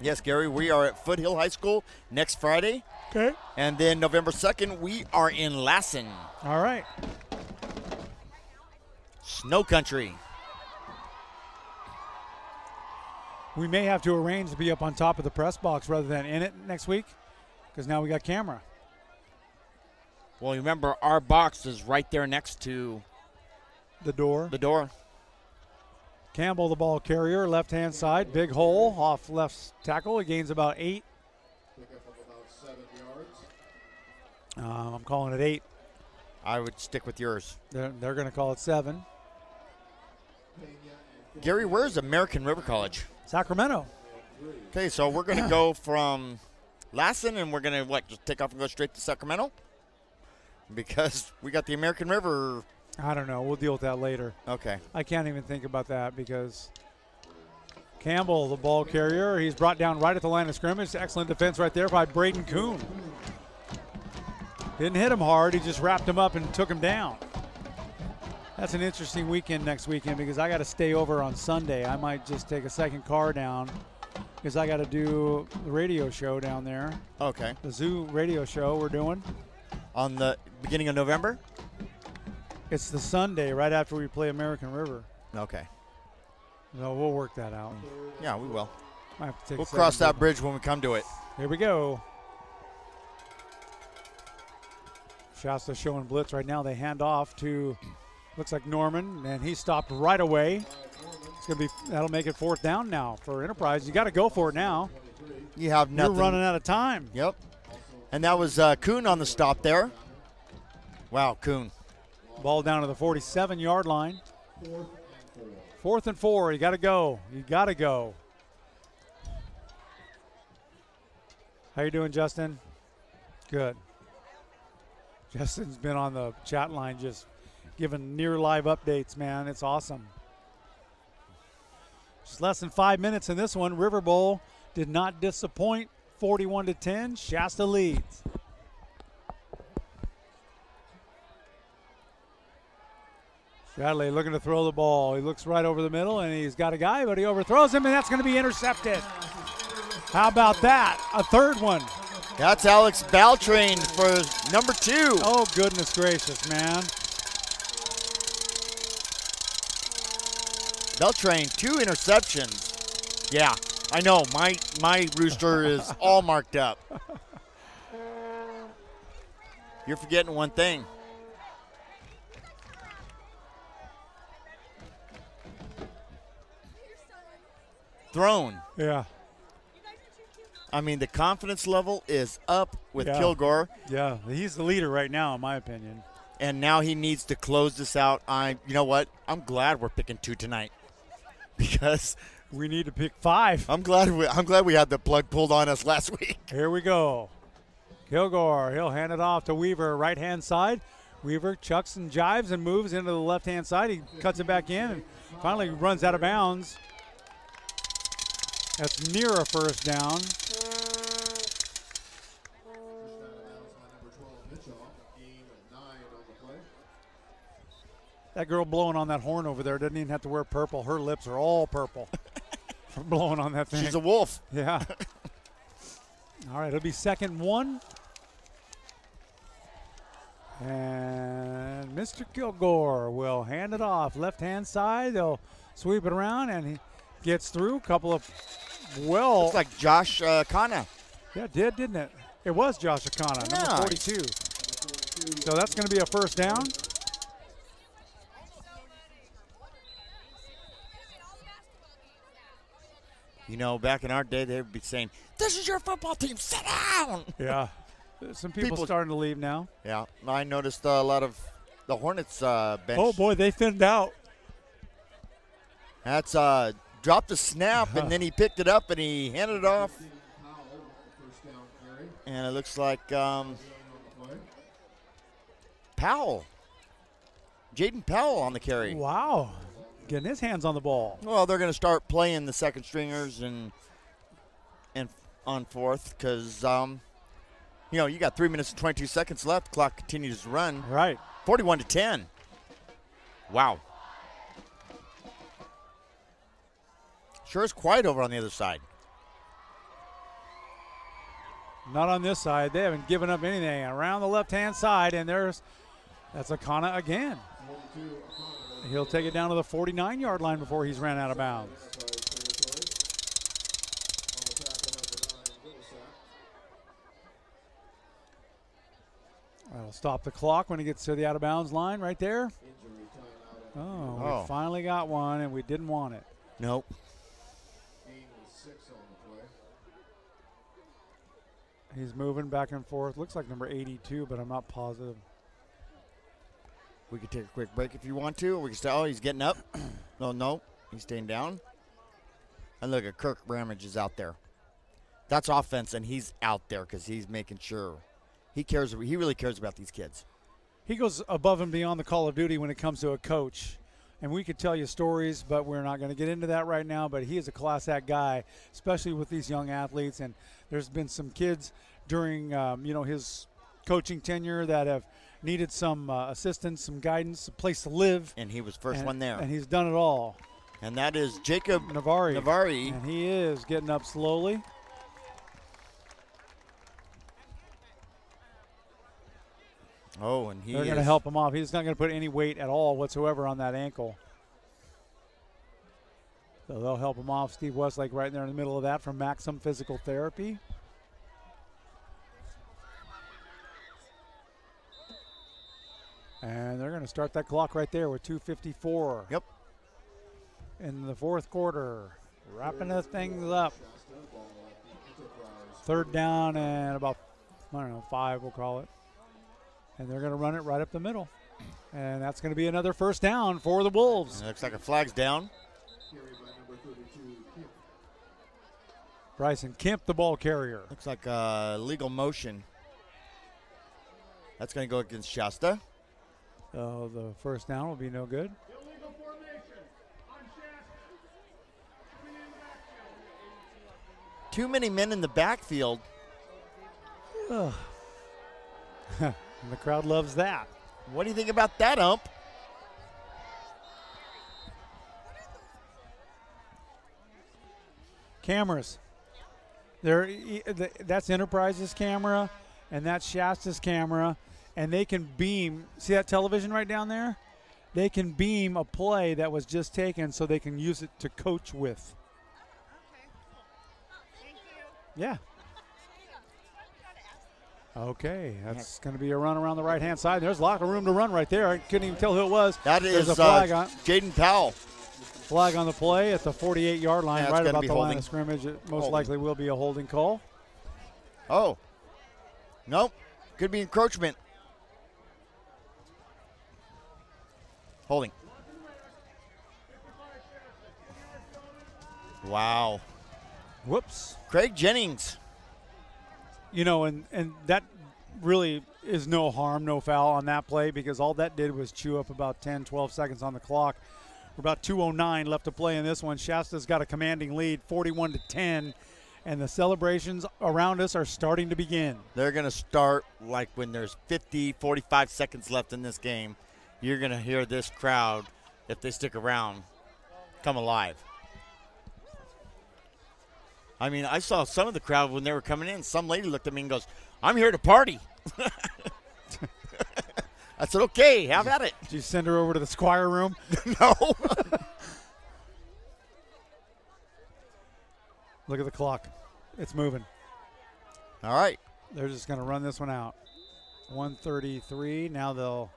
Yes, Gary, we are at Foothill High School next Friday. Okay. And then November 2nd, we are in Lassen. All right. Snow Country. We may have to arrange to be up on top of the press box rather than in it next week because now we got camera. Well, remember, our box is right there next to the door. The door. Campbell, the ball carrier, left-hand side, big hole off left tackle. He gains about 8. I'm calling it 8. I would stick with yours. They're going to call it 7. Gary, where's American River College? Sacramento. Okay, so we're going to go from Lassen, and we're going to, just take off and go straight to Sacramento? Because we got the American River. I don't know. We'll deal with that later. Okay. I can't even think about that because Campbell, the ball carrier, he's brought down right at the line of scrimmage. Excellent defense right there by Braden Kuhn. Didn't hit him hard. He just wrapped him up and took him down. That's an interesting weekend next weekend because I got to stay over on Sunday. I might just take a second car down because I got to do the radio show down there. Okay. The Zoo radio show we're doing. On the beginning of November? It's the Sunday right after we play American River. Okay. No, we'll work that out. Yeah, we will. We'll cross that bridge when we come to it. Here we go. Shasta showing blitz right now. They hand off to, looks like Norman, and he stopped right away. It's gonna be, that'll make it 4th down now for Enterprise. You got to go for it now. You have nothing. You're running out of time. Yep. And that was Kuhn on the stop there. Wow, Kuhn. Ball down to the 47-yard line. 4th and 4. You got to go. You got to go. How you doing, Justin? Good. Justin's been on the chat line just giving near live updates, man. It's awesome. Just less than 5 minutes in this one. Riverbowl did not disappoint. 41-10. Shasta leads. Shadley looking to throw the ball. He looks right over the middle, and he's got a guy, but he overthrows him, and that's going to be intercepted. How about that? A 3rd one. That's Alex Baltrain for number 2. Oh, goodness gracious, man. Baltrain, 2 interceptions. Yeah, I know. My rooster is all marked up. You're forgetting one thing. Thrown. Yeah. I mean, the confidence level is up with Kilgore. Yeah, he's the leader right now, in my opinion. And now he needs to close this out. You know what? I'm glad we're picking 2 tonight because we need to pick 5. I'm glad we had the plug pulled on us last week. Here we go. Kilgore, he'll hand it off to Weaver, right-hand side. Weaver chucks and jives and moves into the left-hand side. He cuts it back in and finally runs out of bounds. That's near a 1st down. That girl blowing on that horn over there doesn't even have to wear purple. Her lips are all purple from blowing on that thing. She's a wolf. Yeah. All right, it'll be 2nd and 1. And Mr. Kilgore will hand it off. Left-hand side, they'll sweep it around, and he gets through. A couple of well. Looks like Josh Kana. Yeah, it did, didn't it? It was Josh Akana, number 42. So that's going to be a first down. You know, back in our day, they would be saying, "This is your football team. Sit down." Yeah. Some people starting to leave now. Yeah. I noticed a lot of the Hornets bench. Oh, boy, they thinned out. That's dropped the snap, and then he picked it up, and he handed it off. And it looks like Powell. Jaden Powell on the carry. Wow. Getting his hands on the ball. Well, they're going to start playing the second stringers and on fourth because, you know, you got 3 minutes and 22 seconds left. Clock continues to run. Right. 41-10. Wow. Sure is quiet over on the other side. Not on this side. They haven't given up anything. Around the left-hand side, and that's Akana again. He'll take it down to the 49-yard line before he's ran out of bounds. That'll stop the clock when he gets to the out-of-bounds line right there. Oh, we finally got one, and we didn't want it. Nope. He's moving back and forth. Looks like number 82, but I'm not positive. We could take a quick break if you want to. Or we can stay. Oh, he's getting up. No. He's staying down. And look at Kirk Ramage is out there. That's offense, and he's out there because he's making sure. He cares. He really cares about these kids. He goes above and beyond the call of duty when it comes to a coach. And we could tell you stories, but we're not going to get into that right now. But he is a class act guy, especially with these young athletes. And there's been some kids during, his coaching tenure that have needed some assistance, some guidance, a place to live. And he was first one there. And he's done it all. And that is Jacob Navari. And he is getting up slowly. Oh, and they're going to help him off. He's not going to put any weight at all whatsoever on that ankle. So they'll help him off. Steve Westlake right there in the middle of that from Maxim Physical Therapy. And they're going to start that clock right there with 2:54. Yep. In the fourth quarter, wrapping the things up. Third down and about, 5 we'll call it. And they're going to run it right up the middle. And that's going to be another first down for the Wolves. It looks like a flag's down. Bryson Kemp, the ball carrier. Looks like a legal motion. That's going to go against Shasta. So the first down will be no good. Too many men in the backfield. And the crowd loves that. What do you think about that, ump? Cameras. That's Enterprise's camera, and that's Shasta's camera, and they can beam. See that television right down there? They can beam a play that was just taken so they can use it to coach with. Yeah. Okay, that's going to be a run around the right-hand side. There's locker room to run right there. I couldn't even tell who it was. That is a flag on Jaden Powell. Flag on the play at the 48-yard line, right about the holding. line of scrimmage. It most likely will be a holding call. Oh. Nope. Could be encroachment. Holding. Wow. Whoops. Craig Jennings. You know, and that really is no harm, no foul on that play because all that did was chew up about 10, 12 seconds on the clock. We're about 2:09 left to play in this one. Shasta's got a commanding lead, 41-10, and the celebrations around us are starting to begin. They're going to start like when there's 50, 45 seconds left in this game. You're going to hear this crowd, if they stick around, come alive. I mean, I saw some of the crowd when they were coming in. Some lady looked at me and goes, "I'm here to party." I said, "Okay, have at it." Did you send her over to the Squire room? No. Look at the clock. It's moving. All right. They're just going to run this one out. 1:33. Now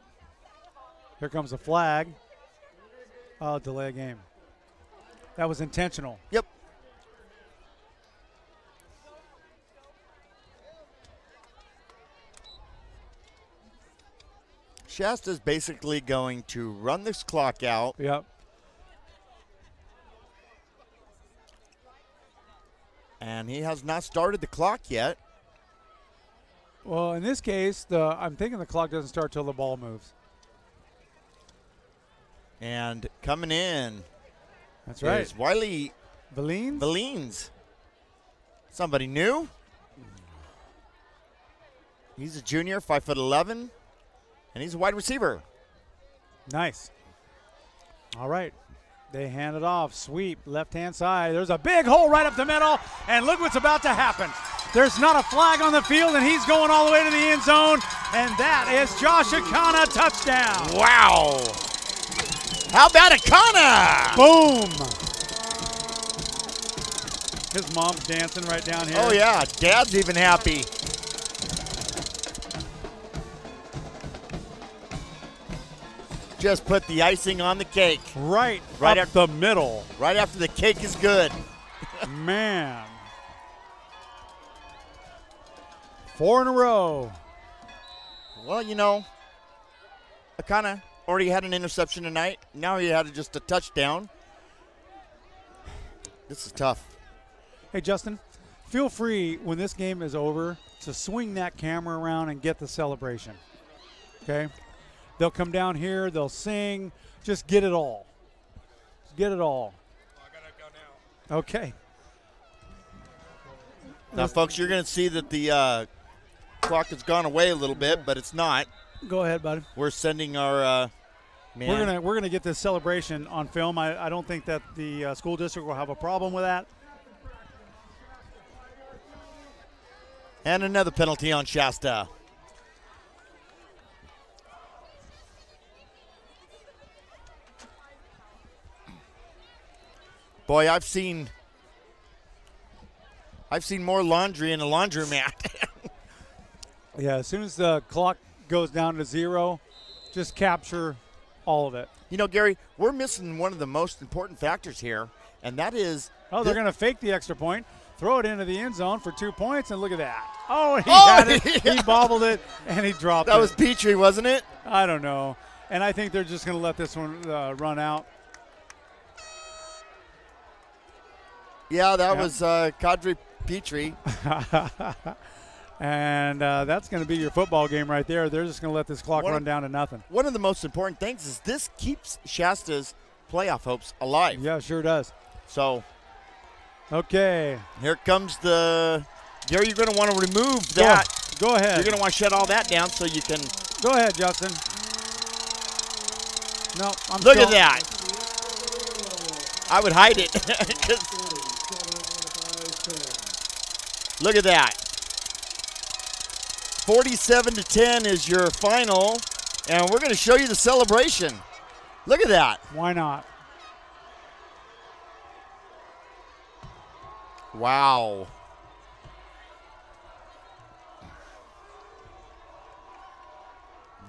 here comes the flag. Oh, delay a game. That was intentional. Yep. Shasta's basically going to run this clock out. Yep. And he has not started the clock yet. Well, in this case, I'm thinking the clock doesn't start till the ball moves. And coming in. That's right. Is Wiley Valines. Somebody new. He's a junior, 5'11", and he's a wide receiver. Nice. All right. They hand it off. Sweep, left-hand side. There's a big hole right up the middle, and look what's about to happen. There's not a flag on the field, and he's going all the way to the end zone, and that is Josh Akana, touchdown. Wow. How about Akana? Boom. His mom's dancing right down here. Oh, yeah. Dad's even happy. Just put the icing on the cake. Right up after the middle. Right after the cake is good. Man. 4 in a row. Well, you know, Akana already had an interception tonight. Now he had just a touchdown. This is tough. Hey, Justin, feel free when this game is over to swing that camera around and get the celebration. Okay? They'll come down here. They'll sing. Just get it all. Get it all. I got to go now. Okay. Now, folks, you're going to see that the clock has gone away a little bit, but it's not. Go ahead, buddy. We're sending our man. We're gonna get this celebration on film. I don't think that the school district will have a problem with that. And another penalty on Shasta. Boy, I've seen more laundry in a laundromat. Yeah, as soon as the clock goes down to 0, just capture all of it. You know, Gary, we're missing one of the most important factors here, and that is... Oh, they're going to fake the extra point, throw it into the end zone for 2 points, and look at that. Oh, he had it. Yeah. He bobbled it, and he dropped it. That was Petrie, wasn't it? I don't know. And I think they're just going to let this one run out. Yeah, that was Kadri Petrie. And that's going to be your football game right there. They're just going to let this clock run down to nothing. One of the most important things is this keeps Shasta's playoff hopes alive. Yeah, sure does. So, okay. Here comes the – Gary, you're going to want to remove that. Go ahead. You're going to want to shut all that down so you can – Go ahead, Justin. No, I'm Look at that. I would hide it. Look at that. 47-10 is your final, and we're going to show you the celebration. Look at that. Why not? Wow.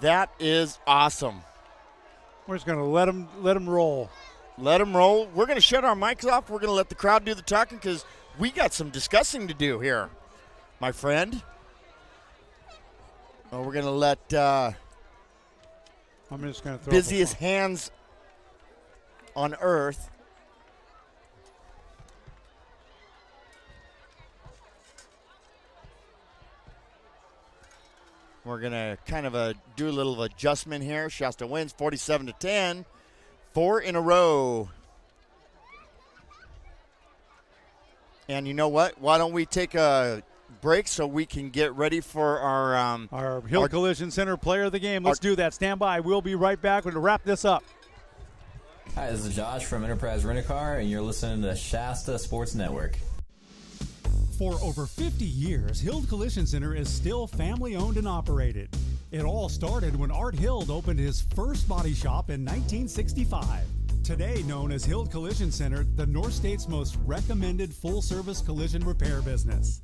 That is awesome. We're just going to let them roll. Let them roll. We're going to shut our mics off. We're going to let the crowd do the talking because we got some discussing to do here, my friend. Well, we're going to let I'm just going to throw busiest hands on earth. We're going to kind of do a little adjustment here. Shasta wins 47-10, 4 in a row. And you know what? Why don't we take a break so we can get ready for our Hild Collision Center player of the game. Let's do that. Stand by. We'll be right back. We're going to wrap this up. Hi, this is Josh from Enterprise Rent-A-Car, and you're listening to Shasta Sports Network. For over 50 years, Hild Collision Center is still family-owned and operated. It all started when Art Hild opened his first body shop in 1965. Today known as Hild Collision Center, the North State's most recommended full-service collision repair business.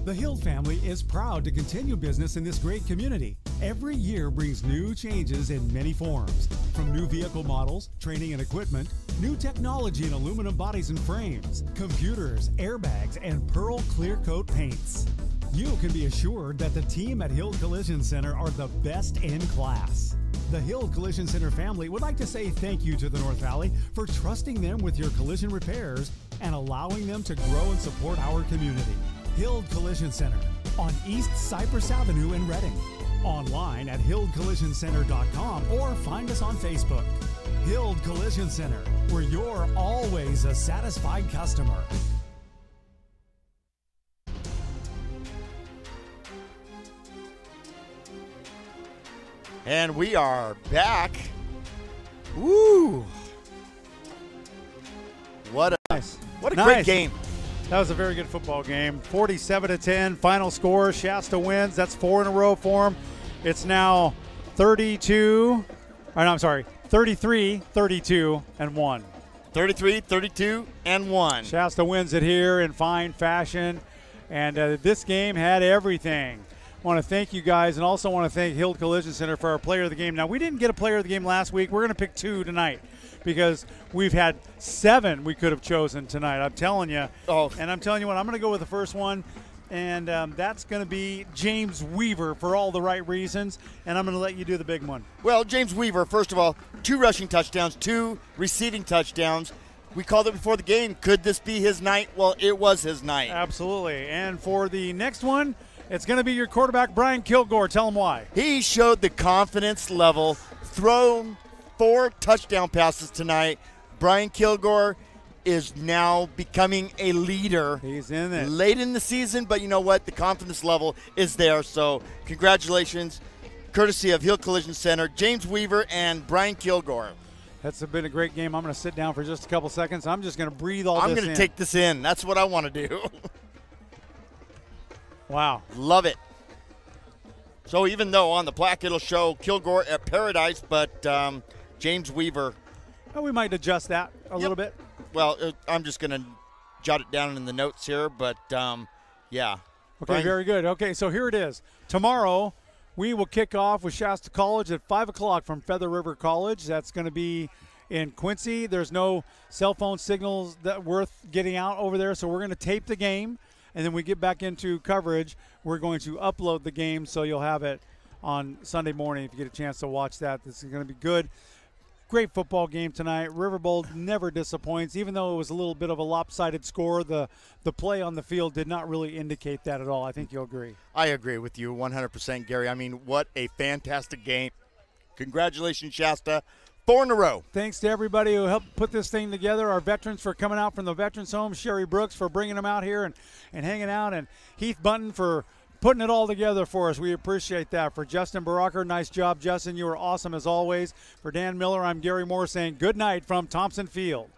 The Hild family is proud to continue business in this great community. Every year brings new changes in many forms, from new vehicle models, training and equipment, new technology in aluminum bodies and frames, computers, airbags, and pearl clear coat paints. You can be assured that the team at Hild Collision Center are the best in class. The Hild Collision Center family would like to say thank you to the North Valley for trusting them with your collision repairs and allowing them to grow and support our community. Hild Collision Center on East Cypress Avenue in Reading. Online at hildcollisioncenter.com or find us on Facebook. Hild Collision Center, where you're always a satisfied customer. And we are back. Woo! What a great game. That was a very good football game. 47-10, final score. Shasta wins. That's 4 in a row for them. It's now 33, 32, and 1. 33, 32, and 1. Shasta wins it here in fine fashion. And this game had everything. I want to thank you guys, and also want to thank Hild Collision Center for our player of the game. Now, we didn't get a player of the game last week. We're going to pick 2 tonight because we've had 7 we could have chosen tonight. I'm telling you. Oh. And I'm telling you what, I'm going to go with the first one, and that's going to be James Weaver for all the right reasons, and I'm going to let you do the big one. Well, James Weaver, first of all, 2 rushing touchdowns, 2 receiving touchdowns. We called it before the game. Could this be his night? Well, it was his night. Absolutely. And for the next one, it's going to be your quarterback, Brian Kilgore. Tell him why. He showed the confidence level, thrown 4 touchdown passes tonight. Brian Kilgore is now becoming a leader. He's in it. Late in the season, but you know what? The confidence level is there. So congratulations, courtesy of Hild Collision Center, James Weaver and Brian Kilgore. That's been a great game. I'm going to sit down for just a couple seconds. I'm just going to breathe all this in. I'm going to take this in. That's what I want to do. Wow. Love it. So even though on the plaque it'll show Kilgore at Paradise, but James Weaver. Well, we might adjust that a little bit. Well, I'm just going to jot it down in the notes here, but yeah. Okay, Brian. very good. Okay, so here it is. Tomorrow we will kick off with Shasta College at 5 o'clock from Feather River College. That's going to be in Quincy. There's no cell phone signals that worth getting out over there, so we're going to tape the game. And then we get back into coverage. We're going to upload the game so you'll have it on Sunday morning if you get a chance to watch that. This is going to be good. Great football game tonight. Riverbowl never disappoints. Even though it was a little bit of a lopsided score, the play on the field did not really indicate that at all. I think you'll agree. I agree with you 100%, Gary. I mean, what a fantastic game. Congratulations, Shasta. 4 in a row. Thanks to everybody who helped put this thing together. Our veterans for coming out from the Veterans Home. Sherry Brooks for bringing them out here and hanging out. And Heath Bunton for putting it all together for us. We appreciate that. For Justin Baracker, nice job, Justin. You were awesome as always. For Dan Miller, I'm Gary Moore saying good night from Thompson Field.